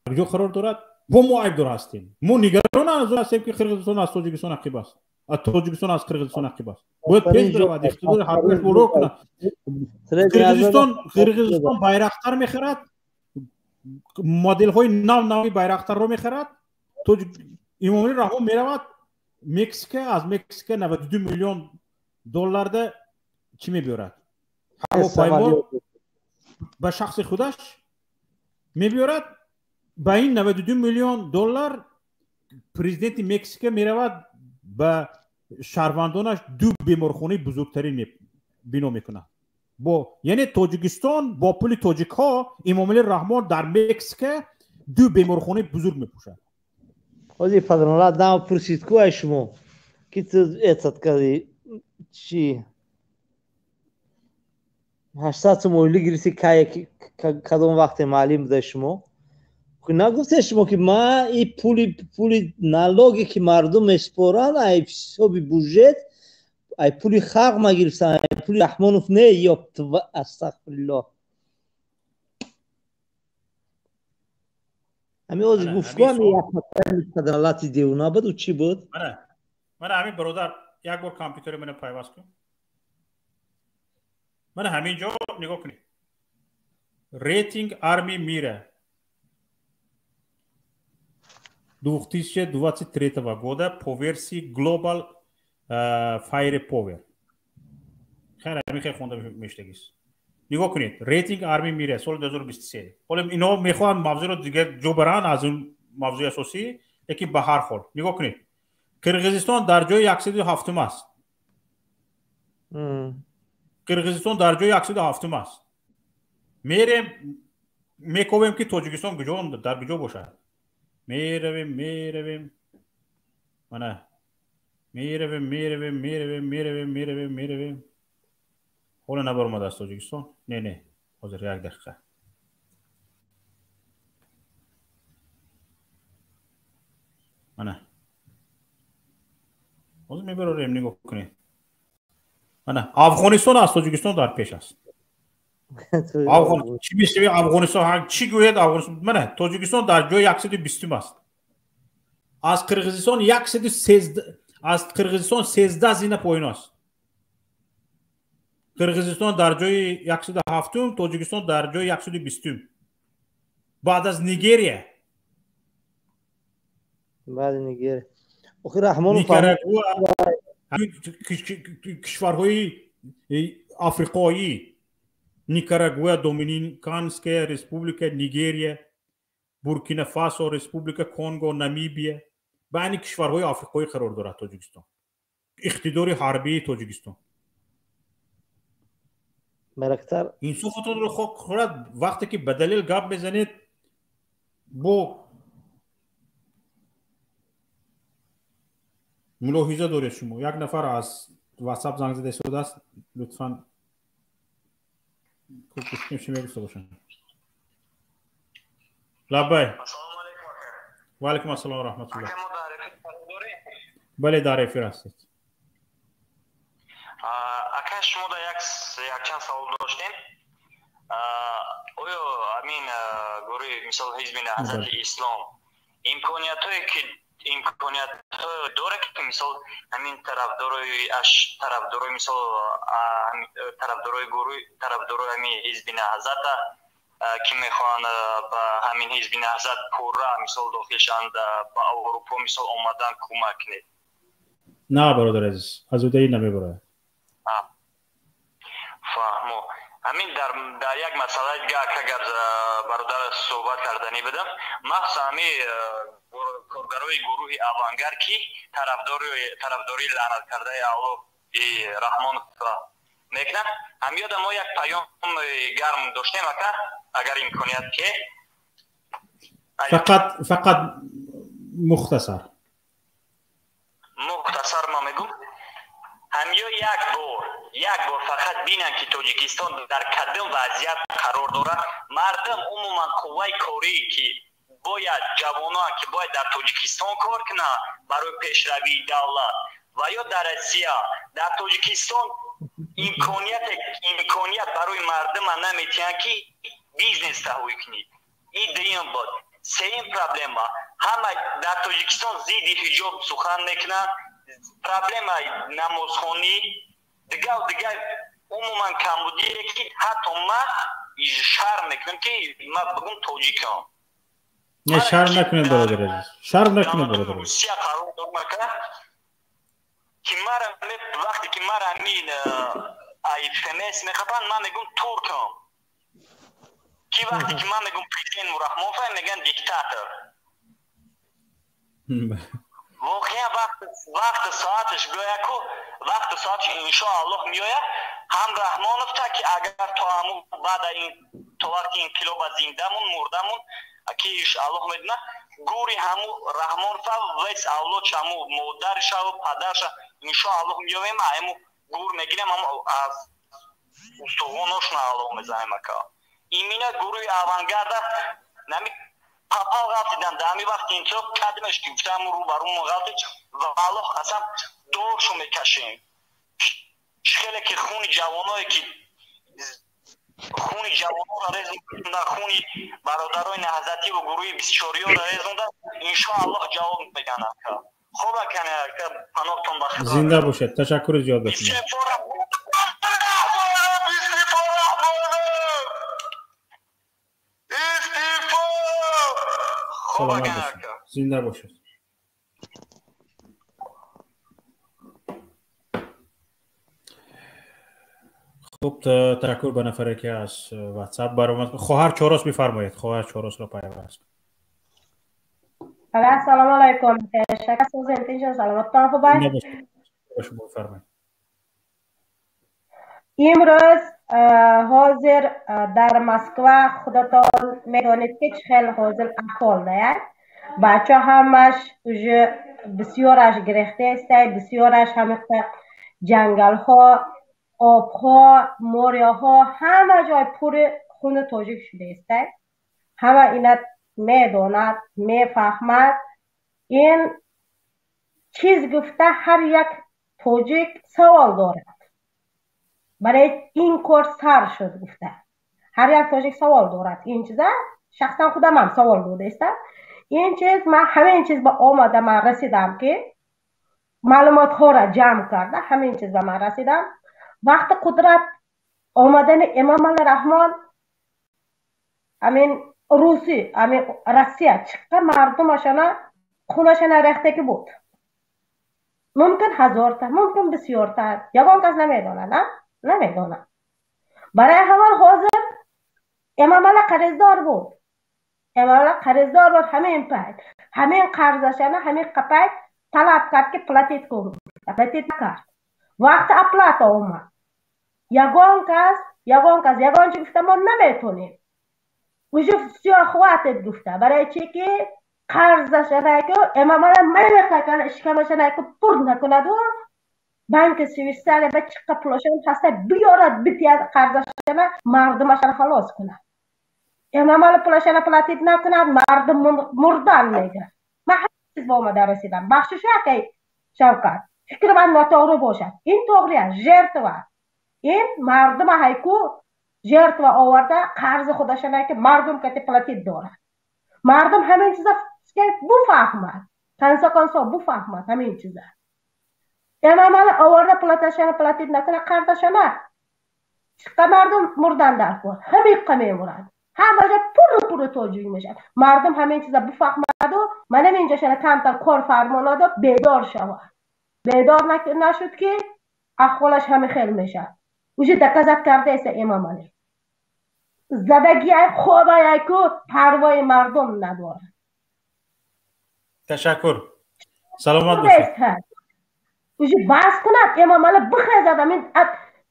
در کجا قرار دارد، و ما عیب‌دار هستیم. ما نگران از آن هستیم که قرقیزستان از تاجیکستان عقب است. تاجیکستان از قرقیزستان عقب است. باید پیش برود، اقتدار حربیش رو کنه. قرقیزستان بایرختر می‌خرد، مدل‌های نوی بایرختر رو می‌خرد. امام الرحمن میرود مکزیک، از مکزیک 92 میلیون دلار ده چی میبرد؟ هواپیما به شخص خودش میبیارد به این 92 میلیون دلار پرزیدنت مکزیک میرود به شهروندانش دو بیمارخانه بزرگترین بنا میکنه. یعنی تاجیکستان با پول تاجیک ها امامعلی رحمان در مکزیک دو بیمارخانه بزرگ میپوشد. حاجی پدرالله دام پرسید که شما که تو اعتقاد کردی چی 800 مولی گریسی که کدوم وقت معلوم بوده شما که نگفته شما که ما این پولی نالوگی که مردم میسپارن ای حسابی بودجت ای پولی خلق ما گرفتن ای پولی رحمانوف نه یا استغفرالله همین از گفتگو هم یک پدرالله دیونا بود و چی بود؟ من همین برادر یک بار کامپیوتر من پیوست کنم. من همینجا نگاه کنید ریتینگ آرمی میره 2023 года по версии Global Firepower. خیلی همین خیلی خونده میشتگیست. نگاه کنید ریتینگ آرمی میره سال 2023. حالا اینا میخوان موضوع رو دیگه جو برن از اون موضوع اساسی یکی به هر حال نگاه کنید قرقیزستان در جای 107 است. قرقیزستان در جای 107 است. میکویم که تاجیکستان در کجا باشه. میرویم منه میرویم حالا نبرم از تاجیکستان نه حاضر یک دقیقه منه حاضر میبرم نگاه کنید منه افغانستان از تاجیکستان در پیش است. چی میشه افغانستان چی گوید افغانستان منه تاجیکستان در جای 120 است. از قرقیزستان 113 از قرقیزستان 13 زینه پایین است. قرقیزستان در جای 107 تاجیکستان در جای 120 بعد از نیگریه بعد نیگریه آخه رحمان نیکاراگوآ کشورهای آفریقایی نیکاراگوآ دومینیکانسکه رسپوبلیکا نیگریه بورکینا فاسو رسپوبلیکا کنگو نامیبیه با این کشورهای آفریقایی قرار دارد تاجیکستان. اقتدار حربی تاجیکستان مرکتر این صفتون رو خورد وقتی که به دلیل گپ بزنید با ملاحظه دارید شما یک نفر از واتساپ زنگ زده شده است لطفاً کوشش شما گفته باشن. لبای و علیکم السلام و رحمت الله. بله در افیر هستید. اکا شما دا یک چند سوال داشتیم. آیا همین گروه مثال حزب نهضت اسلام امکانیت داره که مثال همین طرفدارای مثال طرفدارای همین حزب نهضت که میخوان با همین حزب نهضت پورا مثال داخلشان با اروپا مثال اومدن کمک کنید؟ نه برادر عزیز از اودایی نمیبره. فهمو همین در یک مسئله دیگه اگر برادر صحبت کردنی بدم مخصوصا همین کارگرای گروه اوانگر که طرفداری لعنت کرده اولو رحمان میکنن هم یاد ما یک پیام گرم داشتیم اگر امکانیت که فقط مختصر ما میگم همیا یک بار فقط بینن که تاجیکستان در کدام وضعیت قرار دارد. مردم عموما قوه کاری که باید جوانان که باید در تاجیکستان کار کنن برای پیشروی دولت و یا در روسیه در تاجیکستان امکانیت برای مردم نمیتونن که بیزنس تهویه کنید. این دویم بود. سوم پرابلم همه در تاجیکستان ضد حجاب سخن میکنن. پرابلم نمازخوانی دیگه عموما کمبودیه که حتی ما شرم میکنم که ما بگم تاجیکم. نه شرم نکنید برادر عزیز. شرم نکنید برادر عزیز. روسیه قرار دارم که وقتی که مرا همین FMS میخوان من میگم ترکم. که وقتی که من میگم پرزیدنت رحمان میگن دیکتاتور. واقعا وقت ساعتش گویا که وقت ساعتش انشاءالله میآید هم رحمانوف تا که اگر تو همون بعد این تو وقتی این کلوب زندمون مردمون که انشاءالله میدونه گوری همون رحمانوف ویس اولاد همون مادرش و پدرش انشاءالله میآیم همون گور میگیریم همون از استخوانش نالو میزنیم که این مینه گروی آوانگارد نمی پاپال غلطیدن دامی وقتی اینطور کدمش که گفتم رو برون غلطی و الله اصلا دورشو میکشیم خیلی که خونی جوانایی که خونی جوانو را ریزوندن خونی برادرای نهضتی و گروه 24 را ریزوندن انشاءالله جواب میگن خوبه کنه که پناهتون بخیر زنده باشید تشکر زیاد بکنید سلامت باشید زنده باشید خوب تشکر به نفری که از واتساپ برآمد. خواهر چهارس بفرمایید. خواهر چهارس را پیوست. سلام علیکم. شکر سوزنتین سلامتتان خوبه؟ شما بفرمایید. امروز حاضر در مسکو خودتان میدانید که خیلی حاضر احوال دارد. بچه همش بسیارش گرفته است، بسیارش همه جنگل ها، آب ها، موریا ها همه جای پر خون تاجیک شده است. همه اینا میداند، میفهمد. این چیز گفته هر یک تاجیک سوال دارد. برای این کار سر شد گفته هر یک تاجیک سوال دارد. این چیزه شخصا خودم هم سوال داده است. این چیز من همه این چیز با آمده من رسیدم که معلومات ها را جمع کرده همه این چیز به من رسیدم. وقت قدرت آمدن امام الرحمن امین روسی امین روسیه چقدر مردمشان خونشان ریخته که بود. ممکن هزارتا ممکن بسیارتا یگان کس نمیدانه نه نمیدانه. برای همون حاضر امام الله قرضدار بود. امام الله قرضدار بود. همین پاید همین قرضشان همین قپاید طلب کرد که پلاتیت کن. پلاتیت کرد. وقت اپلات اومد یگان چی گفته ما نمیتونیم. وجود سیاه خواتت گفته برای چی که قرضشان که امام الله میخواه که اشکمشان که پر نکند و بانک سویسر به چقدر پولشان هسته بیارد بتید قرضشان مردمشان خلاص کند. امام الله پولشان پلاتیت نکند مردم مردن میگه. من همه چیز با آمده رسیدم. بخشش که شوکت فکر من ناتوری باشد. این توغریه جرتوه این مردم هایکو جرتوه آورده قرض خودشان که مردم که پلاتیت دارد. مردم همین چیزا که بفهمد کنسا بفهمد همین چیزا. امام الله آورده پلاتیت نکنه قرضشان چقدر مردم مردن در کار همین قمه مرد همه جا پر توجیه میشن. مردم همین چیزا بفهمد و منم اینجا شنه کمتر کار فرمانه دا بیدار شود. بیدار نشد که احوالش همه خیل میشه. وجود دقت کرده است امام علی زدگی خوبه که پروای مردم نداره. تشکر. سلامت باشید. وجود بحث کند امام علی بخزد همین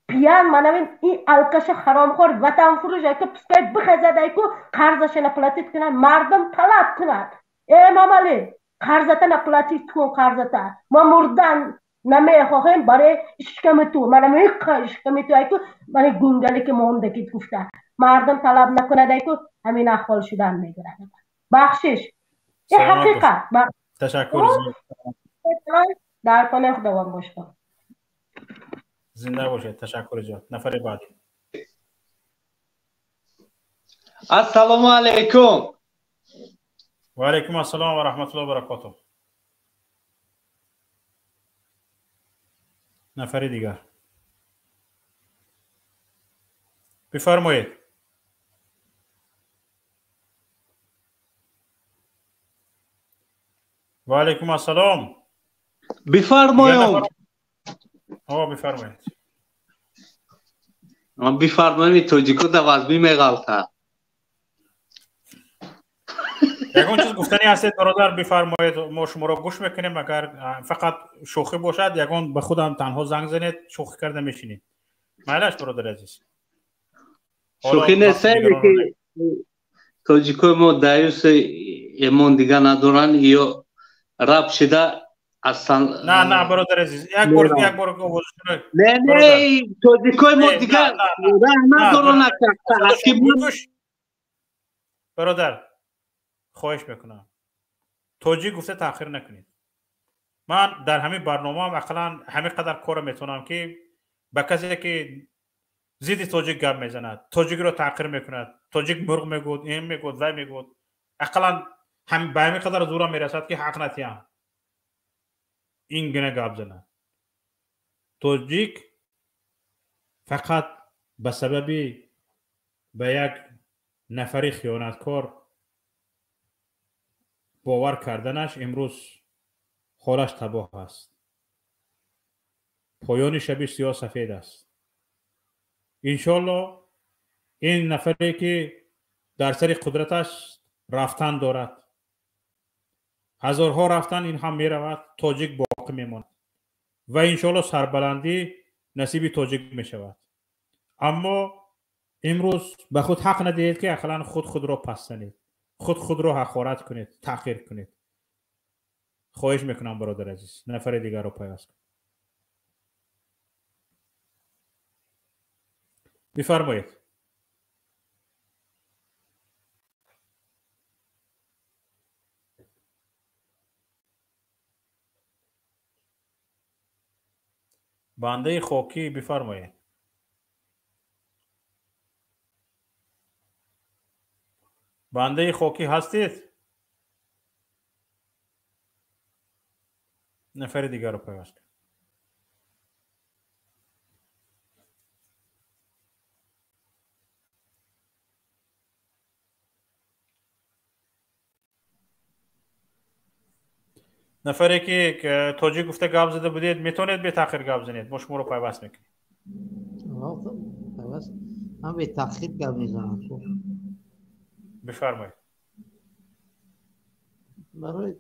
پیان منم این الکش حرامخور وطن فروش که پسکای بخزد که قرضشون پلاتیت کنن مردم طلب کند. امام علی قرضتن پلاتیت کن قرضتا ما مردن نمیخواهیم برای اشکم تو منم یک اشکم تو که من گونگلی که مونده که گفته مردم طلب نکنه که همین احوال شدن میگیرن. بخشش این حقیقت. تشکر در پناه خداوند باشه. زنده باشید. تشکر جان. نفر بعدی. السلام علیکم. و علیکم السلام و رحمت الله و برکاته. نفر دیگر بفرمایید. و علیکم السلام. بفرمایید. بفرمایید. بفرمایید توجیکو دوازبی میغلطه. یگان چیز گفتنی هست برادر بفرمایید، ما شما را گوش میکنیم. اگر فقط شوخی باشد یگان به خودم تنها زنگ زنید، شوخی کرده میشینید. مایلش برادر عزیز. شوخی نیست که توجیکوی ما دایوس ایمان دیگه ندارن یا رب شده اصلا. نه برادر عزیز، یک بار آواز کنید. نه توجیکوی ما دیگه رب ندارن. برادر خواهش میکنم توجیه گفته تاخیر نکنید. من در همین برنامه هم اقلا همین قدر کار میتونم که به کسی که زیدی توجیه گپ میزند، توجیه رو تاخیر میکند، توجیه مرغ میگود، این میگود، وای میگود، اقلا هم به همین قدر زورم میرسد که حق نتیم این گونه گپ زند. توجیه فقط به سبب به یک نفری خیانتکار باور کردنش امروز حالش تباه است. پایان شب سیاه سفید است. انشالله این نفری که در سر قدرتش رفتن دارد، هزارها رفتن، این هم می رود، تاجیک باقی می ماند و انشالله سربلندی نصیب تاجیک می شود. اما امروز به خود حق ندهید که اقلا خود را پس زنید، خود را حقارت کنید، تحقیر کنید. خواهش میکنم برادر عزیز، نفر دیگر رو پیوست کنید. بفرمایید. بنده خاکی بفرمایید. بنده خاکی هستید؟ نفر دیگر رو پیوست کنید. نفری که توجیه گفته گپ زده بودید میتونید به تاخیر گپ زنید، ما شما رو پیوست میکنیم. من به تاخیر گپ میزنم. بفرمایید. برای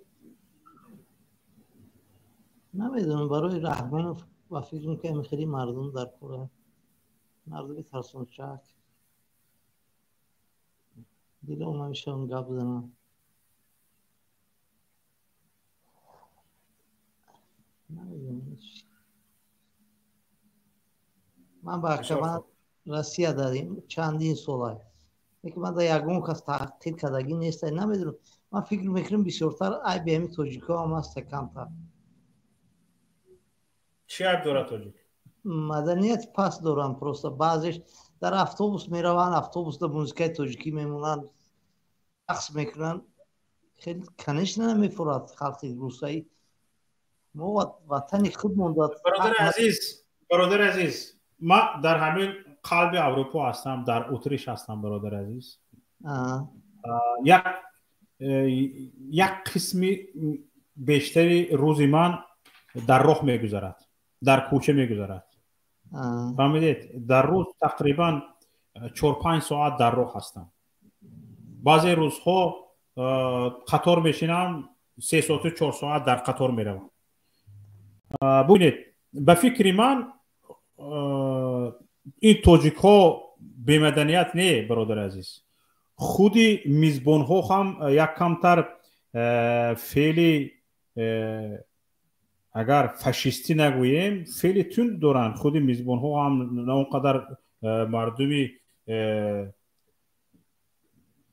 نمیدونم، برای رحمان و فکر میکنم خیلی مردم در کره مردم ترسونچک دیگه اون همیشه هم گپ زنم. نمیدونم من با اکبر رسیه داریم چندین ساله که من در یکون کس تحقیل کردگی نیست. نمیدونم، من فکر میکنم بسیارتر ای به همی توجیکا هم هست کمتر. چی عیب داره توجیک؟ مدنیت پس دارن پروستا. بعضیش در اتوبوس میرون، اتوبوس در موزیکای توجیکی میمونن، رقص میکنن، خیلی کنش نمیفورد خلقی روسایی. ما وطنی خود موندد. برادر عزیز ما در همین قلب اروپا هستم، در اتریش هستم برادر عزیز. یک قسمی بیشتری روزی من در راه میگذرد، در کوچه میگذرد. فهمیدید؟ در روز تقریبا 4-5 ساعت در راه هستم. بعضی روزها قطار میشینم 3 ساعت و 4 ساعت در قطار میروم. ببینید به فکر من این توجیک ها بی‌مدنیت نه برادر عزیز. خودی میزبان ها هم یک کمتر فعلی اگر فاشیستی نگوییم فعلی تند دارن. خودی میزبان ها هم نه اونقدر مردمی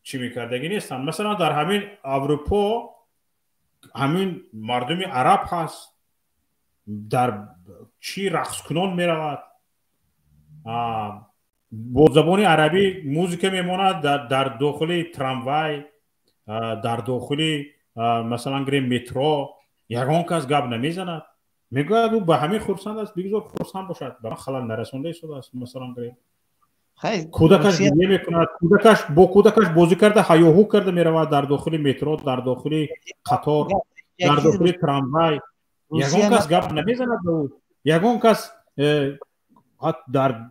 چی میکردگی نیستن. مثلا در همین اروپا همین مردمی عرب هست، در چی رقص کنان میرود، با زبان عربی موزیک میماند در داخل تراموای، در داخل مثلا گریم مترو یگان کس گپ نمیزند. میگوید او به همین خرسند است، بگذار خرسند باشد، به من خلل نرسانده شده است. مثلا گریم کودکش گریه میکند، کودکش با کودکش بازی کرده، هیاهو کرده میرود در داخل مترو، در داخل قطار، در داخل تراموای. یگان کس گپ نمیزند به او. یگان کس در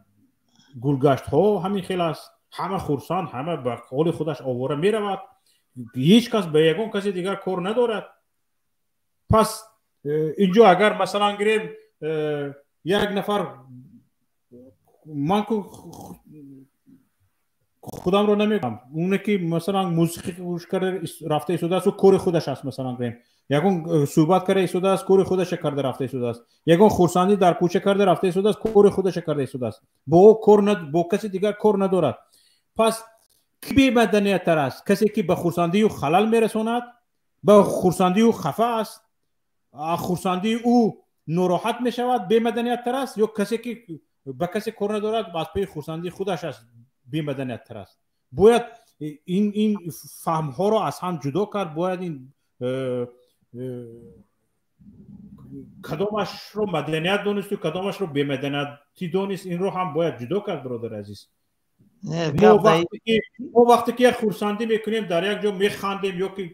گلگشت ها همین خیلی است، همه خرسان، همه به قول خودش آواره میرود هیچ کس به یگان کسی دیگر کار ندارد. پس اینجا اگر مثلا گریم یک نفر من خودم رو نمیگم اونه که مثلا موسیقی گوش کرده رفته ایستاده است و کار خودش است، مثلا گریم یگان صحبت کرده ایستاده است کار خودش کرده رفته ایستاده است، یگان خرسندی در کوچه کرده رفته ایستاده است کار خودش کرده ایستاده است، با کسی دیگر کار ندارد. پس کی بی مدنیت تر است؟ کسی که به خرسندی او خلل میرساند، به خرسندی او خفه است، خرسندی او ناراحت می شود بی مدنیت تر است، یا کسی که به کسی کار ندارد از پی خرسندی خودش است بی مدنیت تر است؟ باید این فهم ها رو از هم جدا کرد. باید این کدامش رو مدنیت دونست و کدامش رو بی مدنیتی دونست، این رو هم باید جدا کرد برادر عزیز. ما وقتی که خرسندی میکنیم در یک جا میخندیم یا که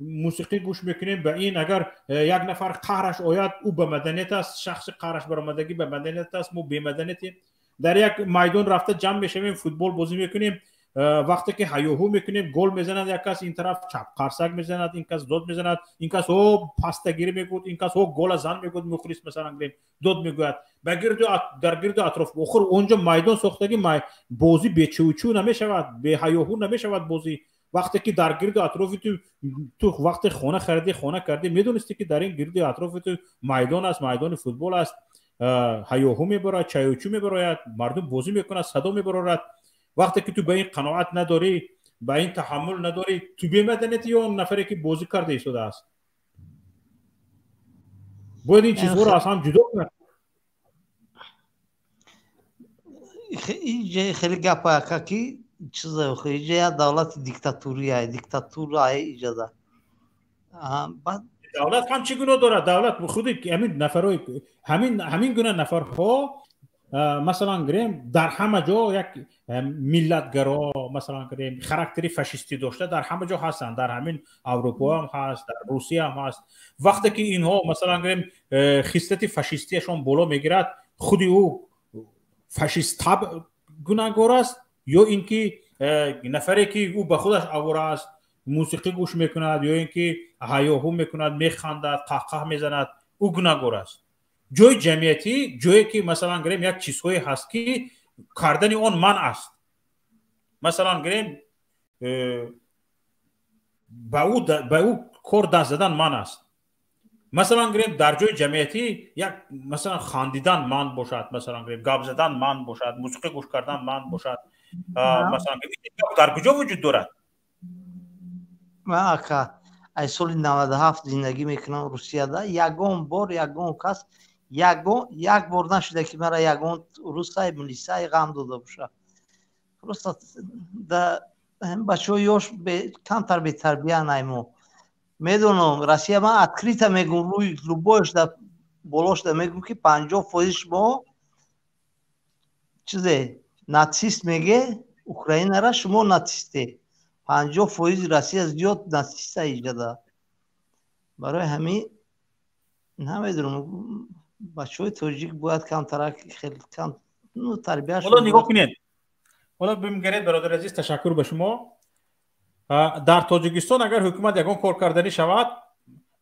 موسیقی گوش میکنیم به این، اگر یک نفر قهرش آید او به مدنیت است، شخص قهرش برآمدگی به مدنیت است، ما بی مدنیتیم. در یک میدان رفته جمع میشیم فوتبال بازی میکنیم، وقتی که هیاهو میکنیم گل میزند یک کس این طرف چپ قرصک میزند، این کس داد میزند، این کس او پاستگیری میگوید، این کس او گل زن میگوید، مخلص مثلا داد میگوید در گرد اطراف بخور اونجا میدان ساختگی بازی به چوچو نمیشود، به هیاهو نمیشود بازی. وقتی که در گرد اطراف تو وقت خانه خریدی خانه کردی میدونستی که در این گرد اطراف تو میدان است، میدان فوتبال است، هیاهو میبرد، چایوچو میبرد، مردم بازی میکنند، صدا میبرد. وقتی که تو به این قناعت نداری، به این تحمل نداری، تو بی مدنیتی یا اون نفری که بازی کرده ایستاده است. باید این چیزها رو از هم جدا کنند. خیلی گپ کی چیزه خیلی دولت دیکتاتوری ایجاده. بعد دولت هم چی گناه داره؟ دولت خودی همین نفرای همین گونه نفرها مثلا گریم در همه جا یک ملتگرا مثلا گریم خاراکتری فاشیستی داشته در همه جا هستند، در همین اروپا هم هست، در روسیه هم هست. وقتی که اینها مثلا گریم خصلت فاشیستیشون بالا میگیرد، خودی او فاشیست تب گناهگار است، یا اینکه نفری که او به خودش آواره است موسیقی گوش میکند، یا اینکه هیاهو میکند، میخندد، قهقه میزند، او گناهگار است. جای جمعیتی جایی که مثلا گریم یک چیزهایی هست که کردن آن من است، مثلا گریم به او کار دست زدن من است، مثلا گریم در جای جمعیتی یک مثلا خندیدن من باشد، مثلا گریم گپ زدن من باشد، موسیقی گوش کردن من باشد، مثلا در کجا وجود دارد؟ من اکا ای سال 97 زندگی میکنم روسیه دا، یگون کس یک بار نشده که مرا یگون روسای ملیسای غم داده باشه. просто да бачаҳои ёш камтар бетарбия найму медонам. Россия ман открыто мегум рӯи лубояшда болошда мегум ки 50% шумо чизе нацист меге украинара, шумо нацисте. 50% Россия зиёд нациста иҷода. барои ҳамин намедонам бачаҳои тоҷик бояд камтарак хеле кам тарбияшон. حالا نگاه کنید، حالا بمیگرید برادر عزیز، تشکر به شما. در تاجیکستان اگر حکومت یگان کار کردنی شود،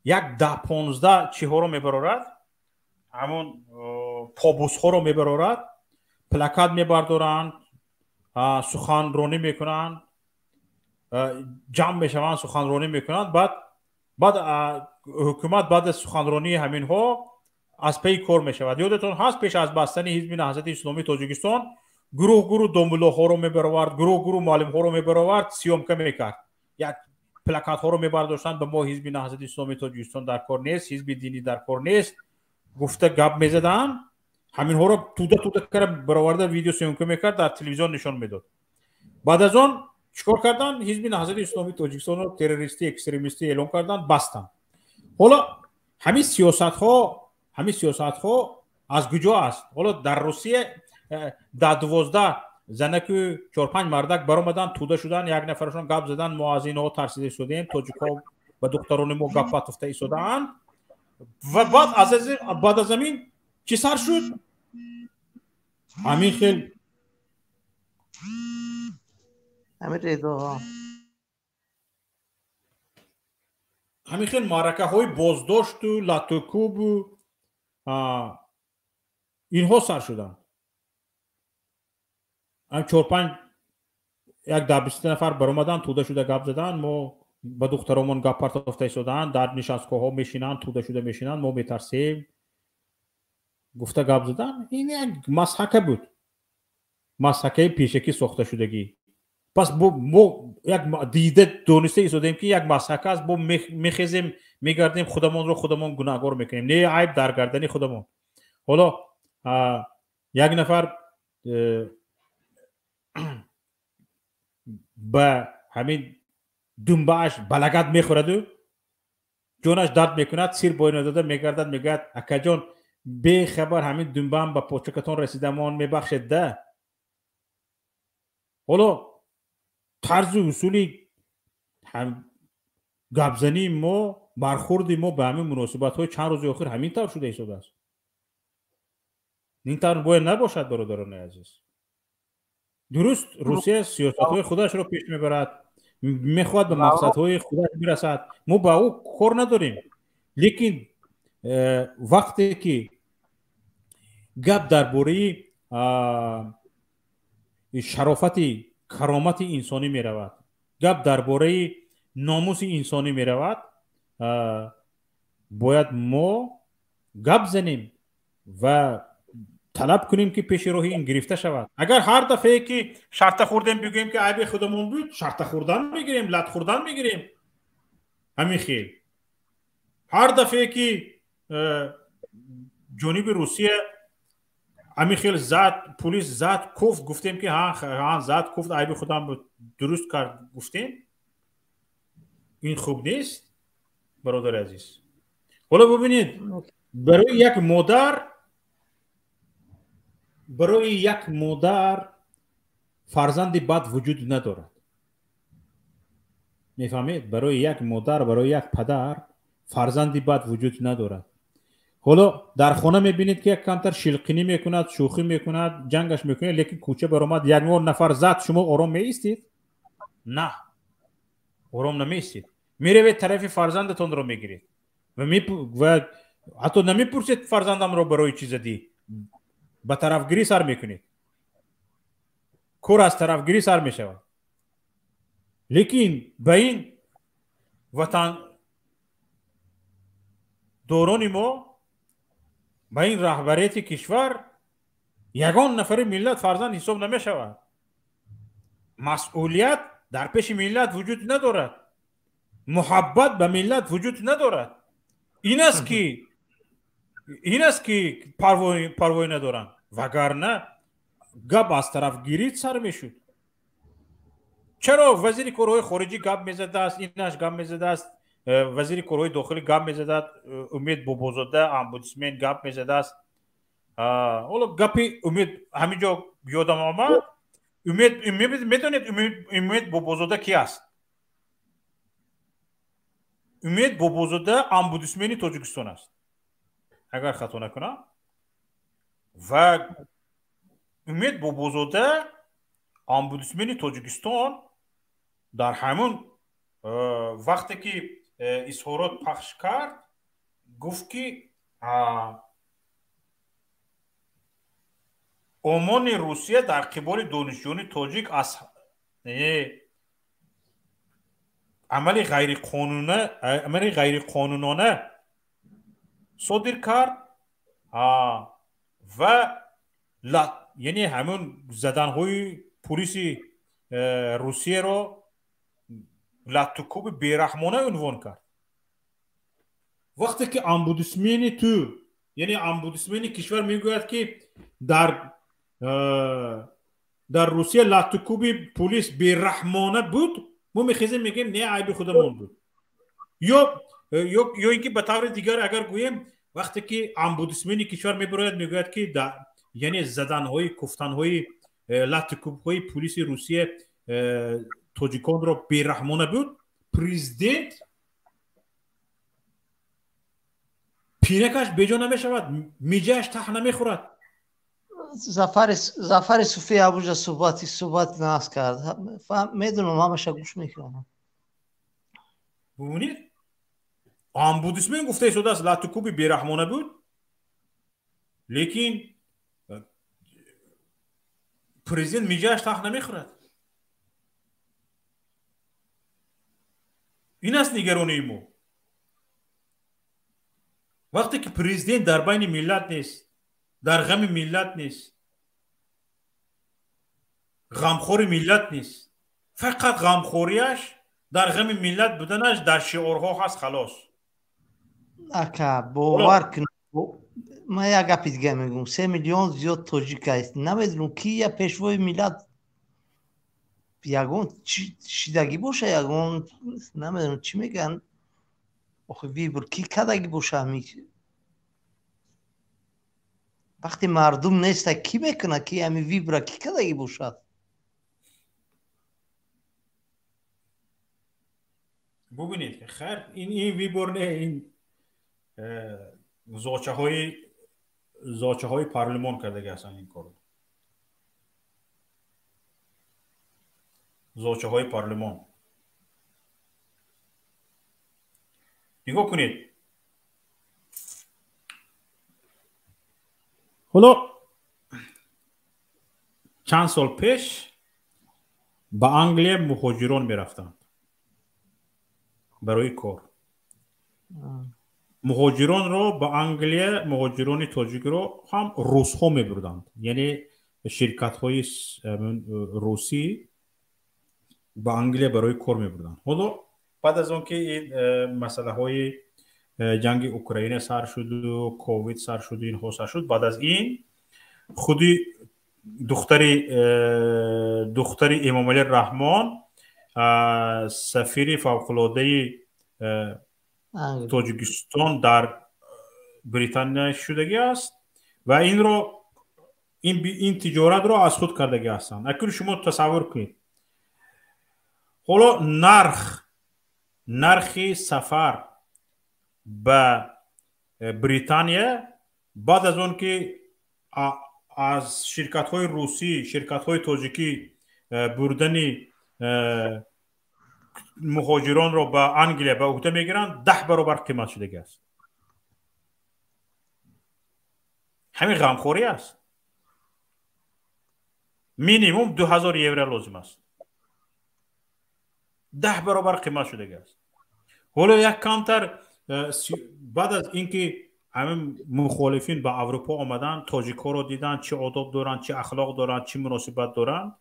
یک 10-15 چیها رو میبرارد، همون پابوس ها رو میبرارد، پلاکت میبردارند، سخنرانی میکنند، جمع میشوند سخنرانی میکنند. بعد حکومت بعد سخنرانی همین ها از پی کار میشود. یادتون هست پیش از بستن حزب نهضت اسلامی تاجیکستان گروه دنباله ها رو میبرآورد، گروه معلم ها رو میبرآورد، سیامکه میکرد، یک پلاکت ها رو میبرداشتند به ما حزب نهضت اسلامی تاجیکستان در کار نیست، حزب دینی در کار نیست، گفته گپ میزدن، همین ها رو توده کرده برآورده ویدیو سیامکه میکرد، در تلویزیون نشان میداد. بعد از آن چیکار کردن؟ حزب نهضت اسلامی تاجیکستان رو تروریستی اکستریمیستی اعلام کردن، بستن. حالا همین سیاست ها از کجا است؟ حالا در روسیه در 12 زنک 4-5 مردک برآمدن، توده شدن، یک نفرشون گپ زدن، ما از اینها ترسیده شدیم، تاجیک‌ها و دختران ما گپ پاتفته ایستادن. و بعد از زمین چی سر شد؟ همین ریدو ها همین خیلی معرکه های بازداشت و لاتوکوب و اینها سر شدن. هم 4-5 یک 10-20 نفر برآمدن توده شده گپ زدن. ما با دخترمون گپ پرتافته ایستادن در نشستگاه ها میشینن توده شده میشینن ما میترسیم گفته گپ زدن. این یک مسحکه بود مسحکه پیشکی ساخته شدگی. پس ما یک دیده دونسته ایستادیم که یک مسحکه است با میخیزیم میگردیم خودمون رو خودمون گناهکار میکنیم نه عیب در گردن خودمون. حالا یک نفر به همین دنبهش بلگت میخورد و جونش درد میکند سیر بوینه داده میگردد میگد اکا جان به خبر همین دنبه هم به پوچکتون رسیده مان میبخشد ده. حالا طرز و اصولی هم گپزنی ما برخوردی ما به همین مناسبت های چند روز آخر همین طور شده ایستاده است. این طور باید نباشد برادران عزیز. درست روسیه سیاست های خودش رو پیش میبرد میخواد به مقصد های خودش برسد ما با او کار نداریم. لیکن وقتی که گپ درباره شرافت کرامت انسانی می رود گپ درباره ناموس انسانی می رود باید ما گپ زنیم و طلب کنیم که پیش روی این گرفته شود. اگر هر دفعه که شرط خوردیم بگیم که عیب خودمون بود شرط خوردن میگیریم لط خوردن میگیریم همین خیل. هر دفعه که جنوب روسیه همین خیل زد پلیس زد کفت گفتیم که ها زد کفت عیب خودم درست کرد گفتیم. این خوب نیست برادر عزیز. حالا ببینید برای یک مادر فرزند بد وجود ندارد. میفهمید؟ برای یک مادر برای یک پدر فرزندی بد وجود ندارد. حالا در خانه میبینید که یک کمتر شلقینی میکند شوخی میکند جنگش میکنه لیکن کوچه برآمد یک نفر زد شما آرام میایستید؟ نه آرام نمیایستید. میروید طرف فرزندتون رو میگیرید و حتی نمیپرسید فرزندم رو برای چی زدی به طرفگیری سر میکنید. کور از طرفگیری سر میشود. لیکن به این وطن دوران ما به این رهبریت کشور یگان نفر ملت فرزند حساب نمیشود. مسئولیت در پیش ملت وجود ندارد. محبت به ملت وجود ندارد. این است که پروایی ندارن وگرنه گپ از طرف گیرید سر میشد. چرا وزیر کارهای خارجی گپ میزده است اینش گپ میزده است وزیر کارهای داخلی گپ میزده است امید بابازاده امبودسمن گپ میزده است. حالا گپ امید همینجا یادم آمد. میدونید امید بابازاده کی است؟ امید بابازاده امبودسمن تاجیکستان است اگر خطا نکنم. و امید بابازاده امبودسمن تاجیکستان در همون وقتی که اظهارات پخش کرد گفت که آمان روسیه در قبال دانشجویان تاجیک از عمل غیر قانونانه صادر کرد و یعنی همون زدن های پلیس روسیه رو لطوکوب بیرحمانه عنوان کرد. وقتی که امبودسمن یعنی امبودسمن کشور میگوید که در روسیه لطوکوب پلیس بیرحمانه بود ما میخیزیم میگیم نه عیب خودمون بود. یا اینکه به طور دیگر اگر گوییم وقتی که امبودسمن کشور میبراید میگوید که یعنی زدنهای کفتنهای لطوکوب‌های پلیس روسیه تاجیکان را بیرحمانه بود. پرزیدنت پینکش بیجا نمیشود میجهش ته نمیخورد. زفر صوفی ابوجا صحبت ناس کرد میدونم همش گوش میکنم. ببینید آمبودسمن گفته شده است لاتوکوبی بیرحمانه بود، لیکن پرزیدنت میجاش تخت نمیخورد. این است نگرانی ما. وقتی که پرزیدنت در بین ملت نیست، در غم ملت نیست، غمخور ملت نیست، فقط غمخوریش در غم ملت بودنش در شعارها هست خلاص. اکا باور کن ما یک گپی دیگه میگم 3 میلیون زیاد تاجیک است، نمیدونم کی یا پیشوای ملت یگون شیدگی باشه، یگون نمیدونم چی میگن آخه ویبر کی کدگی باشه همیشه وقتی مردم نیست کی میکنه کی همی ویبر کی کدگی باشه. ببینید خیر این ویبر نه، این زاچه های پارلمان کرده هستن این کارو. زاچه های پارلمان نگاه کنید. حالا چند سال پیش به انگلیه مهاجران میرفتند برای کار. مهاجران را به انگلیه، مهاجران تاجیک را هم روس ها میبردند، یعنی شرکت های روسی به انگلیه برای کار میبردند. حالا بعد از اون که این مسئله های جنگ اوکراین سر شد و کووید سر شد و اینها سر شد، بعد از این خودی دختری امام علی رحمان سفیر فوق‌العاده تاجیکستان در بریتانیا شدگی است و این رو این تجارت رو از خود کردگی هستند. اکنون شما تصور کنید حالا نرخ سفر به بریتانیا بعد از اون که از شرکت های روسی، شرکت های تاجیکی بردن مهاجران را به انگلیه به عهده میگیرند 10 برابر قیمت شده است. همین غمخوری است. مینیمم 2000 یورو لازم است. 10 برابر قیمت شده است. حالا یک کمتر بعد از اینکه همین مخالفین به اروپا آمدن، تاجیک‌ها را دیدن چه آداب دارند، چه اخلاق دارند، چه مناسبت دارند،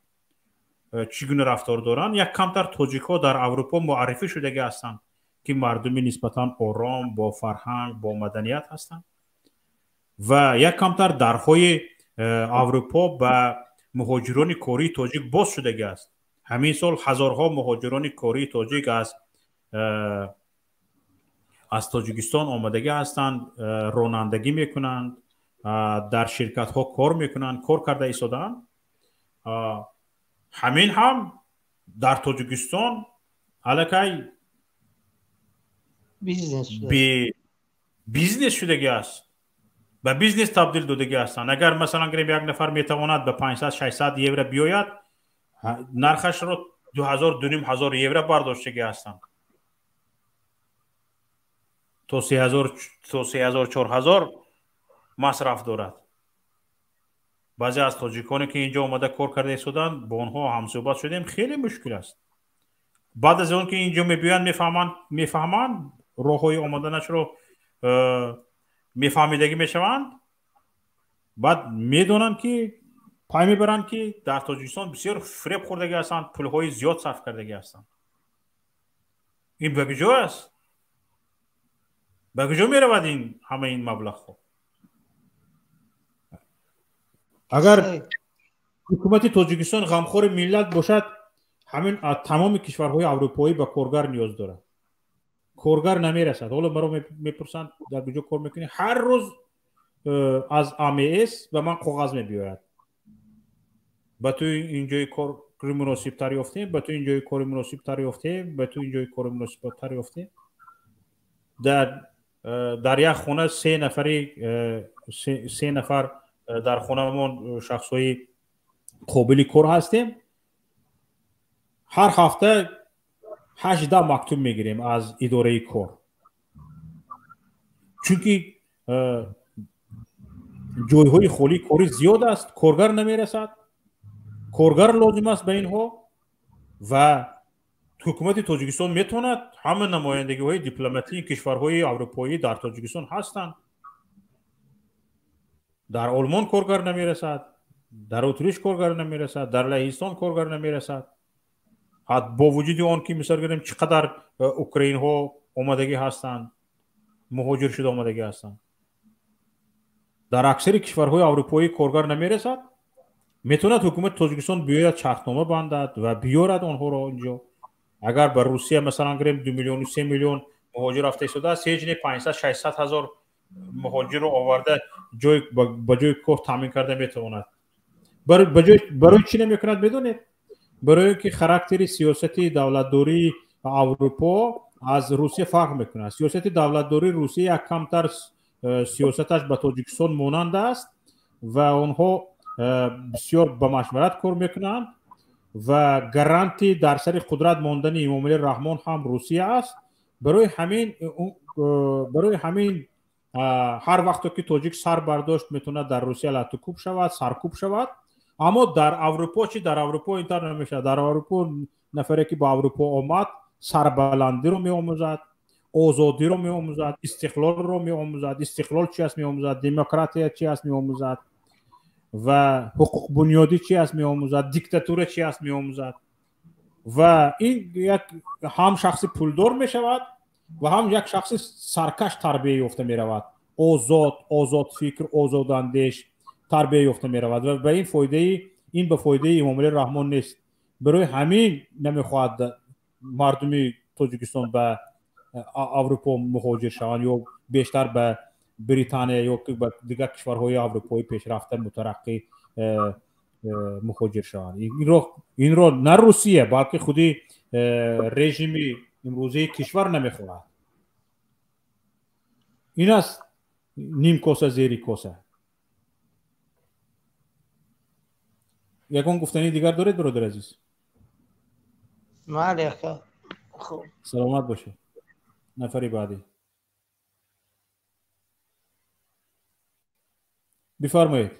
چگونه رفتار دارند، یک کمتر تاجیک‌ها در اروپا معرفی شده هستند که مردمی نسبتاً آرام، با فرهنگ، با مدنیت هستند و یک کمتر درهای اروپا به مهاجران کاری تاجیک باز شده است. همین سال هزارها مهاجران کاری تاجیک از تاجیکستان آمدگی هستند، رانندگی میکنند، در شرکت ها کار میکنند، کار کرده ایستادن. همین هم در تاجیکستان الکی بیزنس شدگی است، به بیزنس تبدیل دادگی هستند. اگر مثلا یک نفر میتواند به 500 600 یورو بیاید، نرخش را 2000 2500 یورو برداشتگی هستند تا 3000 4000 مصرف دارد. بعضی از تاجیکانی که اینجا آمده کار کرده ایستادن با آنها هم صحبت شدیم، خیلی مشکل است. بعد از اون که اینجا میبینن میفهمند راههای آمدنش رو میفهمیدگی میشوند، بعد میدونن که پای میبرن که در تاجیکستان بسیار فریب خوردگی هستند، پولهای زیاد صرف کردگی هستند. این به کجا است؟ به کجا میرود این همه این مبلغ ها؟ اگر حکومت تاجیکستان غمخور ملت باشد، همین تمام کشورهای اروپایی به کارگر نیاز دارد. کارگر نمیرسد. حالا مرا میپرسند در کجا کار میکنی؟ هر روز از AMS به من کاغذ میبیاید، به تو اینجای کار مناسب تر یافتیم، به تو اینجای کار مناسب تر یافتیم، به تو اینجای کار مناسب تر یافتیم. در یک خونه 3 نفر در خونه‌مون شخصای قابل کار هستیم. هر هفته 18 مکتوب میگیریم از اداره کار. چونکی جایهای خالی کاری زیاد است، کارگر نمیرسد، کارگر لازم است به اینها و حکومت تاجیکستان میتواند همه نمایندگی های دیپلماتی کشورهای اروپایی در تاجیکستان هستند. در آلمان کارگر نمیرسد، در اتریش کارگر نمیرسد، در لهستان کارگر نمیرسد. حتی با وجود آن که مثال گریم چقدر اوکراین ها آمدگی هستند، مهاجر شده آمدگی هستند، در اکثر کشورهای اروپایی کارگر نمیرسد. میتواند حکومت تاجیکستان بیاید شرطنامه بندد و بیارد آنها را اینجا. اگر بر روسیه مثلا گریم 2 میلیون و 3 میلیون مهاجر رفته شده است، هیچ 500 600 هزار مهاجر رو آورده جای با جای کار تامین کرده میتواند. برای چی نمیکند بدونید؟ برای که خاراکتر سیاست دولتداری اروپا از روسیه فرق میکنه. سیاست دولتداری روسیه یک کمتر سیاستش به تاجیکستان مانند است و آنها بسیار با مشورت کار میکنند و گارانتی در سر قدرت ماندن امامعلی رحمان هم روسیه است. برای همین هر وقت که تاجیک سر برداشت میتونه در روسیه لطوکوب شود، سرکوب شود. اما در اروپا چی؟ در اروپا اینطور نمیشه. در اروپا نفری که با اروپا آمد سربلندی رو میآموزد، آزادی رو میآموزد، استقلال رو میآموزد. استقلال چی است میآموزد، دموکراسی چی است میآموزد و حقوق بنیادی چی است میآموزد، دیکتاتور چی است میآموزد. و این یک هم شخص پولدار میشود و هم یک شخص سرکش تربیه یافته میرود، آزاد فکر، آزاد اندیش تربیه یافته میرود و به این فایده به فایده امامعلی رحمان نیست. برای همین نمیخواهد مردم تاجیکستان به اروپا مهاجر شوند یا بیشتر به بریتانیا یا به دیگر کشورهای اروپایی پیشرفته مترقی مهاجر شوند. این رو نه روسیه بلکه خودی رژیم امروزی کشور نمیخواهد. این است نیم کاسه زیر کاسه. یکون گفتنی دیگر دارید برادر عزیز؟ بله خب سلامت باشه. نفری بعدی بفرمایید.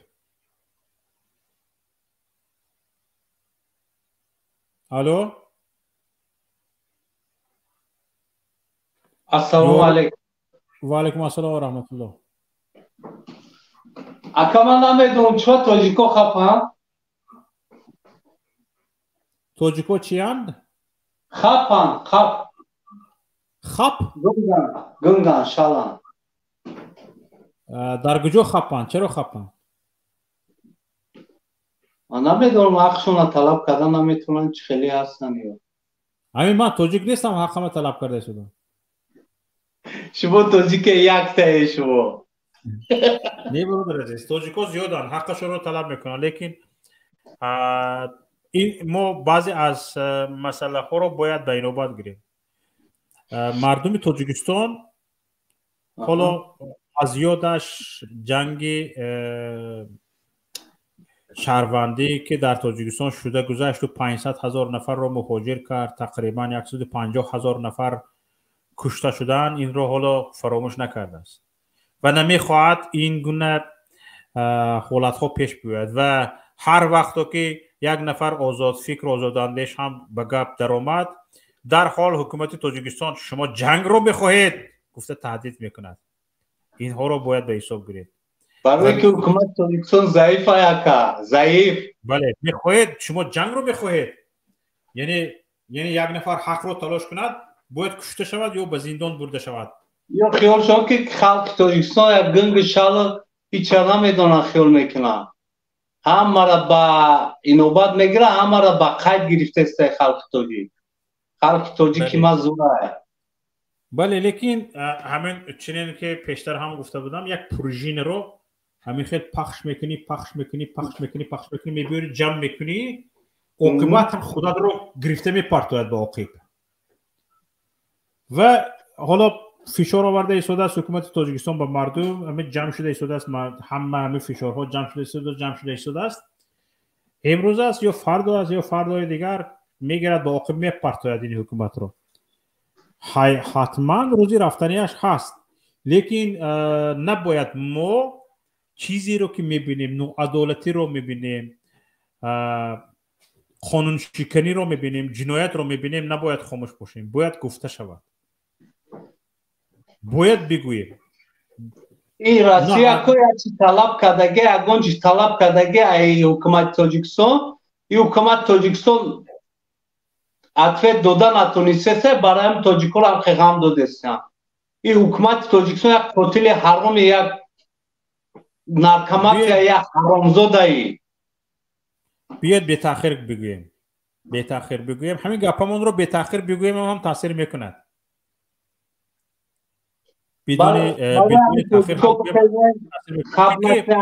الو السلام علیکم. و علیکم السلام و رحمت الله. اکا من نمیدونم چرا تاجیکو خپن؟ تاجیکو چی هند؟ خپ گنگن شالان. در کجا خپن؟ چرا خپن؟ من نمیدونم حقشون طلب کردن نمیتونن چه خیلی هستن یا همین من تاجیک نیستم حقم طلب کرده شدم. شما تاجیک یک تایی شما نه برادر عزیز، تاجیک‌ها زیادن حقشون رو طلب میکنن، لیکن ما بعضی از مسئله ها رو باید به نوبت گیریم. مردم تاجیکستان حالا از یادش جنگ شهروندی که در تاجیکستان شده گذشت و 500,000 نفر را مهاجر کرد، تقریبا 150,000 نفر کشته شدن، این را حالا فراموش نکرده است و نمیخواهد این گونه حالت ها پیش بیاید و هر وقت که یک نفر آزاد فکر، آزاد اندیش هم به گپ در آمد، در حال حکومت تاجیکستان شما جنگ رو بخواهید گفته تهدید میکند. اینها رو باید به حساب گیرید. برای که حکومت تاجیکستان ضعیف است، ضعیف. بله میخواهید شما جنگ رو بخواهید، یعنی یک نفر حق رو تلاش کند باید کشته شود یا به زندان برده شود. یا خیال شد که خلق تاجیکستان یک گنگ شال هیچ نمیدونن خیال میکنن، همه را به اینوبت میگیره، همه را به قید گرفته است خلق تاجیک مزوره. بله لیکن همین چنین که پیشتر هم گفته بودم، یک پروژه رو همین خیلی پخش میکنی میبیاری جمع میکنی، عاقبت خدا رو گرفته میپرتوید به عاقب و حالا فشار آورده ایستاده است حکومت تاجیکستان به مردم، همه جمع شده ایستاده است، همه فشارها جمع شده ایستاده است. امروز است یا فردا است یا فردای دیگر میگیرد به عاقب میپرتوید این حکومت رو. حتما روزی رفتنیش هست. لیکن نباید ما چیزی رو که میبینیم، نوعدالتی رو میبینیم، قانون شکنی رو میبینیم، جنایت رو میبینیم، نباید خاموش باشیم، باید گفته شود، باید بگوییم. این روسیه کوی طلب کردگی اگونج طلب کردگی ای حکومت تاجیکستان، این حکومت تاجیکستان عطفه داده نتونسته برای تاجیکو را خیغام دادستن. این حکومت تاجیکستان یک قاتل حرام، یک نارکومات یا یک حرامزاده ای. بیاید به تاخیر بگوییم، به تاخیر بگوییم، همین گپمون رو به تاخیر بگوییم هم تاثیر میکند. بدون تاخیر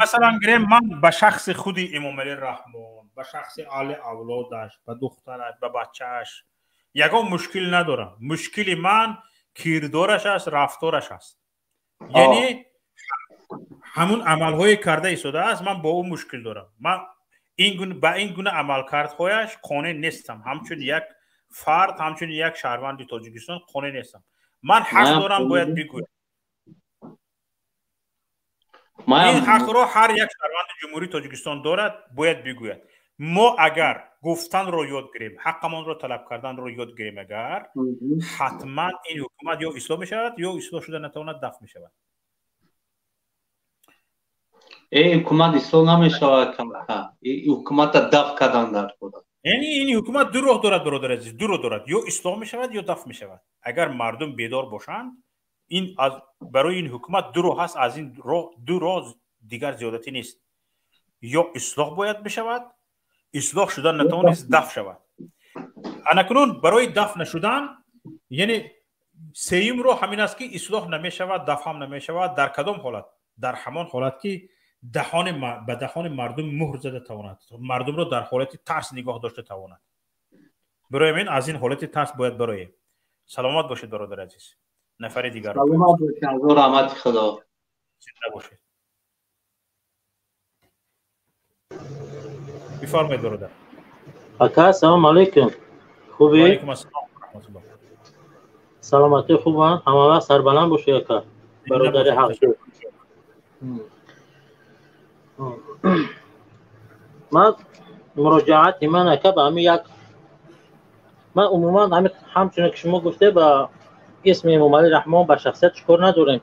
مثلا گریم من به شخص خودی امام علی رحمان، به شخص آل اولادش، به دخترش، به بچهش یگان مشکل ندارم. مشکل من کردارش است، رفتارش است. یعنی همون عملهای کرده ایستاده است، من با اون مشکل دارم. من با این گونه عملکردهایش قانع نیستم. همچون یک فرد، همچون یک شهروند تاجیکستان قانع نیستم. من حق دارم باید بگویم. این حق را هر یک شهروند جمهوری تاجیکستان دارد، باید بگوید. ما اگر گفتن رو یاد گیریم، حقمان رو طلب کردن رو یاد گیریم، اگر حتما این حکومت یا اصلاح می شود یا اصلاح شده نتواند دفع می شود. این حکومت اصلاح نمی شود، این حکومت دفع کردن در خود. یعنی این حکومت دو راه دارد برادر عزیز، دو راه دارد، یا اصلاح می شود یا دفع می شود. اگر مردم بیدار باشند، این برای این حکومت دو راه هست، از این دو راه دیگر زیادتی نیست. یا اصلاح باید بشود، اصلاح شدن نتوانست دفع شود. انکنون برای دفع نشدن، یعنی سیوم رو همین است که اصلاح نمی شود، دفع هم نمی شود. در کدام حالت؟ در همان حالت که به دهان مردم مهر زده تواند، مردم رو در حالت ترس نگاه داشته تواند. برای من از این حالت ترس باید برای. سلامت باشید برادر عزیز. نفر دیگر رو سلامت باشید، از رحمت خدا زنده باشید. بفرمایید برادر. اکا سلام علیکم. خوبی؟ علیکم السلام ورحمت الله. سلامتی خوبه؟ همه سربلند باشی اکا. برادر حق. من مراجعت من اکا به همین یک، من عموما همچنان که شما گفته به اسم امام علی رحمان به شخصیت شکر نداریم.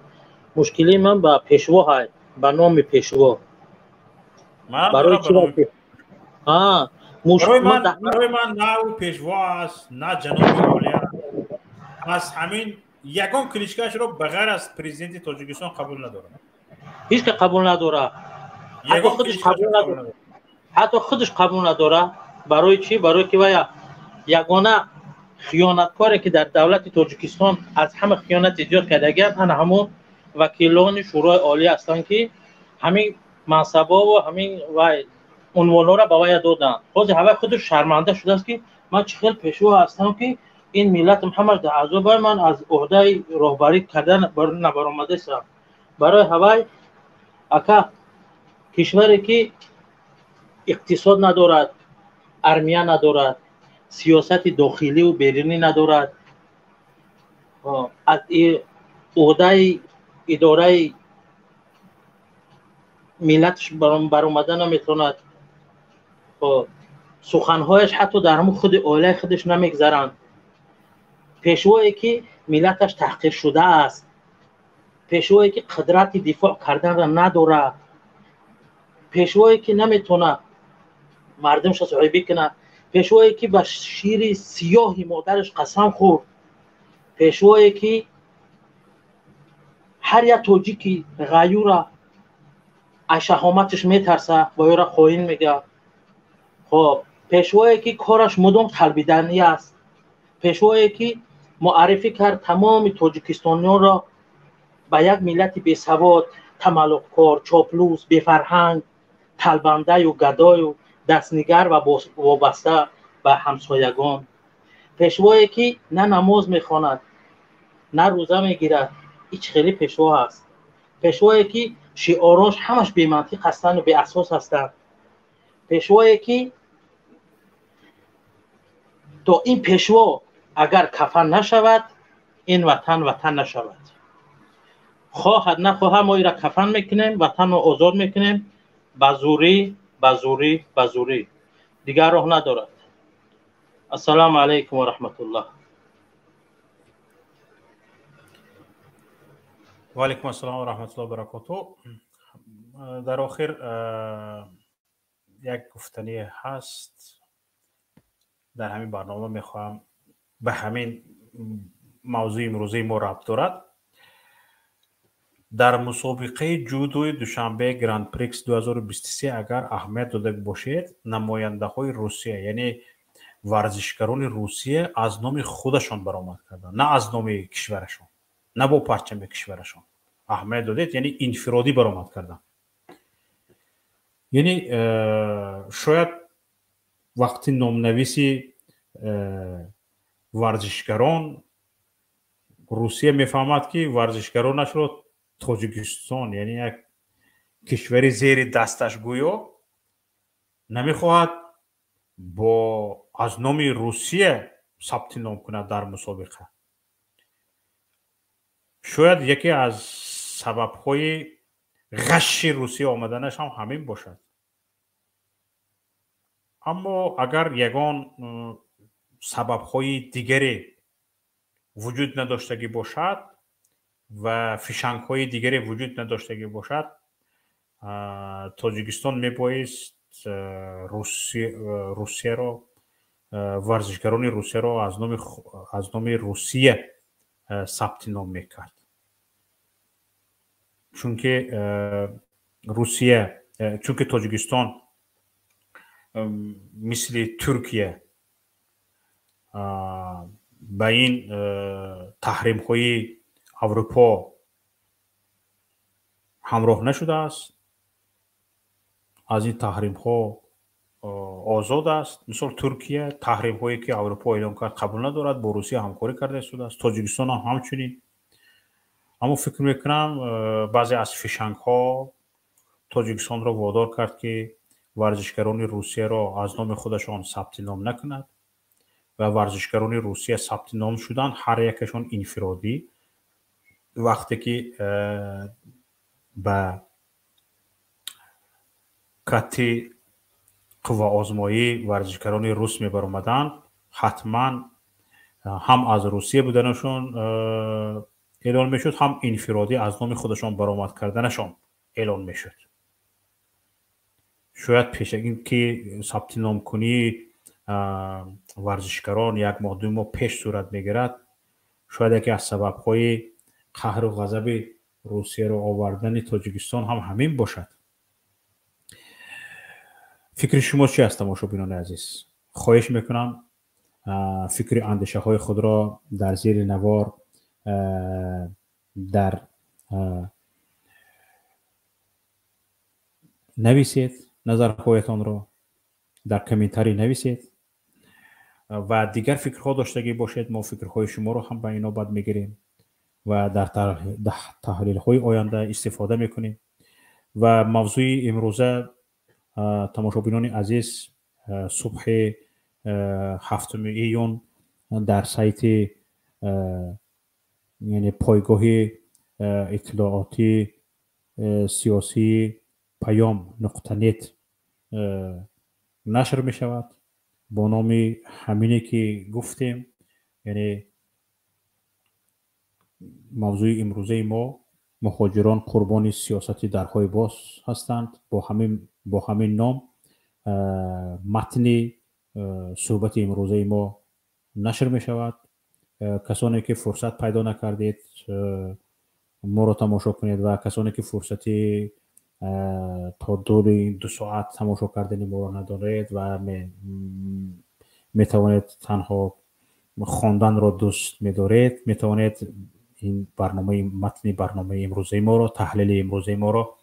مشکلی من به پیشوا های، به نام پیشوا. برای چی برای من نه او پیشوا است، نه جناب عالی است. از همین یگان کلیشکش رو بغیر از پرزیدنت تاجیکستان قبول ندارم. هیچ که قبول نداره. حتی خودش قبول نداره. حتی خودش قبول نداره. برای چی؟ برای که وای یگانه خیانتکاری که در دولت تاجیکستان از همه خیانت ایجاد کردگان، همون وکیلان شورای عالی هستند که همین منصبا و همین وای عنوانا را به وای دادن. خود هوا خودش شرمنده شده است که من چخیل پیشوا هستم که این ملت محمد در عذاب من از عهده رهبری کردن نبرآمده است. برای هوای اکا کشوری که اقتصاد ندارد، ارمیه ندارد، سیاست داخلی و بیرونی ندارد، از عهده اداره ملتش برآمده نمیتواند، سخنهایش حتی در همون خود عائله خودش نمیگذرند. پیشوایی که ملتش تحقیر شده است، پیشوایی که قدرت دفاع کردن را نداره، پیشوایی که نمیتونه مردمش صحیح کنه، پیشوایی که به شیر سیاهی مادرش قسم خورد، پیشوایی که هر یک تاجیکی غیور از شهامتش میترسه و او را خائن میگه. خب پیشوایی که کارش مدام طلبیدنی است، پیشوایی که معرفی کرد تمام تاجیکستانیان را به یک ملت بی‌سواد، تملق‌کار، چاپلوس، بی‌فرهنگ، طلبنده و گدای و دستنگر و وابسته به همسایگان. پیشوایی که نه نماز میخواند، نه روزه میگیرد، هیچ خیلی پیشوا است. پیشوایی که شعاراش همش بی منطق هستند و بی اساس هستند. پیشوایی که تا این پیشوا اگر کفن نشود، این وطن وطن نشود. خواهد نخواهد ما را کفن میکنیم وطن را آزاد میکنیم بزوری بزوری بزوری دیگر راه ندارد. السلام علیکم و رحمت الله. و علیکم السلام و رحمت الله و برکاته. در آخر یک گفتنی هست در همین برنامه میخواهم به همین موضوع امروزی ما ربط دارد. در مسابقه جودوی دوشنبه گراند پریکس 2023 اگر اهمیت داده باشید نماینده های روسیه یعنی ورزشکاران روسیه از نام خودشان برآمد کردند نه از نام کشورشان نه با پرچم کشورشان اهمیت دادید یعنی انفرادی برآمد کردند. یعنی شاید وقتی نامنویسی ورزشکاران روسیه میفهمد که ورزشکارانش رو تاجیکستان یعنی یک کشوری زیر دستش گویا نمیخواهد با از نام روسیه ثبت نام کند در مسابقه. شاید یکی از سبب‌های غش روسیه آمدنش هم همین باشد. اما اگر یگان سبب‌های دیگری وجود نداشتگی باشد و فشنگ‌های دیگری وجود نداشتگی باشد تاجیکستان میبایست روسیه را ورزشکاران روسیه را از نام روسیه ثبت نام میکرد. چونکه تاجیکستان مثل ترکیه به این تحریم های اروپا همراه نشده است، از این تحریم ها آزاد است. مثل ترکیه تحریم هایی که اروپا اعلام کرد قبول ندارد، با روسیه همکاری کرده شده است، تاجیکستان هم همچنین. اما فکر میکنم بعضی از فشنگ ها تاجیکستان را وادار کرد که ورزشکاران روسیه را از نام خودشان ثبت نام نکند و ورزشکاران روسیه ثبت نام شدن هر یکشان انفرادی. وقتی که به کتی قوه آزمایی ورزشکاران روس می برآمدند حتما هم از روسیه بودنشون اعلان میشد، هم انفرادی از نام خودشان برآمد کردنشان اعلان میشد. شاید پیش از این که ثبت نام کنی ورزشکاران یک ماه دو ماه پیش صورت میگیرد، شاید یکی از سبب‌های قهر و غضب روسیه را آوردن تاجیکستان هم همین باشد. فکر شما چی است تماشابینان عزیز؟ خواهش میکنم فکر اندیشه های خود را در زیر نوار در نویسید، نظرهایتان را در کامنتاری نویسید و دیگر فکرها داشتگی باشید. ما فکرهای شما را هم به اینا بعد میگیریم و در تحلیل های آینده استفاده میکنیم. و موضوع امروزه تماشابینان عزیز صبح 7 ایون در سایت یعنی پایگاه اطلاعاتی سیاسی پیام.net نشر می شود با نام همینی که گفتیم. یعنی موضوع امروزه ما مهاجران قربان سیاست درهای باز هستند. با همین نام متن صحبت امروزه ما نشر می شود. کسانی که فرصت پیدا نکردید ما را تماشا کنید و کسانی که فرصتی تا دو ساعت تماشا کردن ما را ندارید و می توانید تنها خواندن را دوست می دارید، می توانید این متن برنامه امروزه ما را، تحلیل امروزه ما را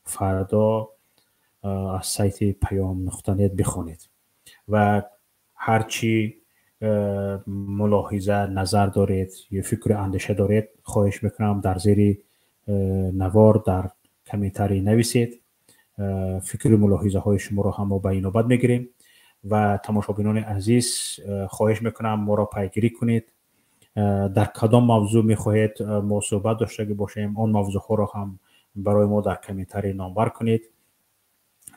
فردا از سایت پیام.net بخوانید و هرچی ملاحظه نظر دارید یا فکر اندیشه دارید خواهش میکنم در زیر نوار در کامنتاری نویسید. فکر ملاحظه های شما رو هم به اینوبت میگیریم و تماشابینان عزیز خواهش میکنم ما را پیگیری کنید در کدام موضوع میخواهید ما صحبت داشته باشیم آن موضوع ها را هم برای ما در کامنتاری نامور کنید.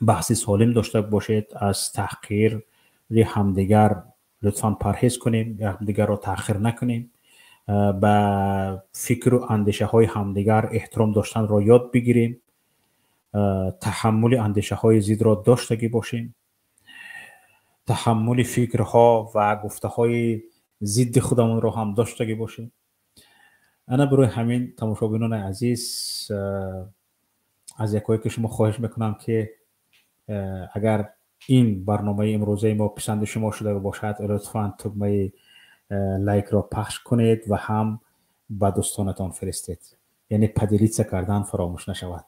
بحثی سالم داشته باشید. از تحقیر همدیگر لطفاً پرهیز کنیم، همدیگر را تأخیر نکنیم. به فکر و اندیشه های همدیگر احترام داشتن را یاد بگیریم. تحمل اندیشه های زید را داشته باشیم. تحمل فکرها و گفته های ضد خودمون را هم داشته باشیم. انا برای همین تماشاگران عزیز از یکایی که شما خواهش میکنم که اگر این برنامه امروزه ما پسند شما شده باشد لطفاً تکمه لایک را پخش کنید و هم به دوستانتان فرستید. یعنی پدیلیت کردن فراموش نشود.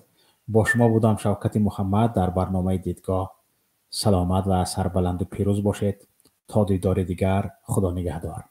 با شما بودم شوکت محمد در برنامه دیدگاه. سلامت و سربلند و پیروز باشید. تا دیدار دیگر، خدا نگهدار.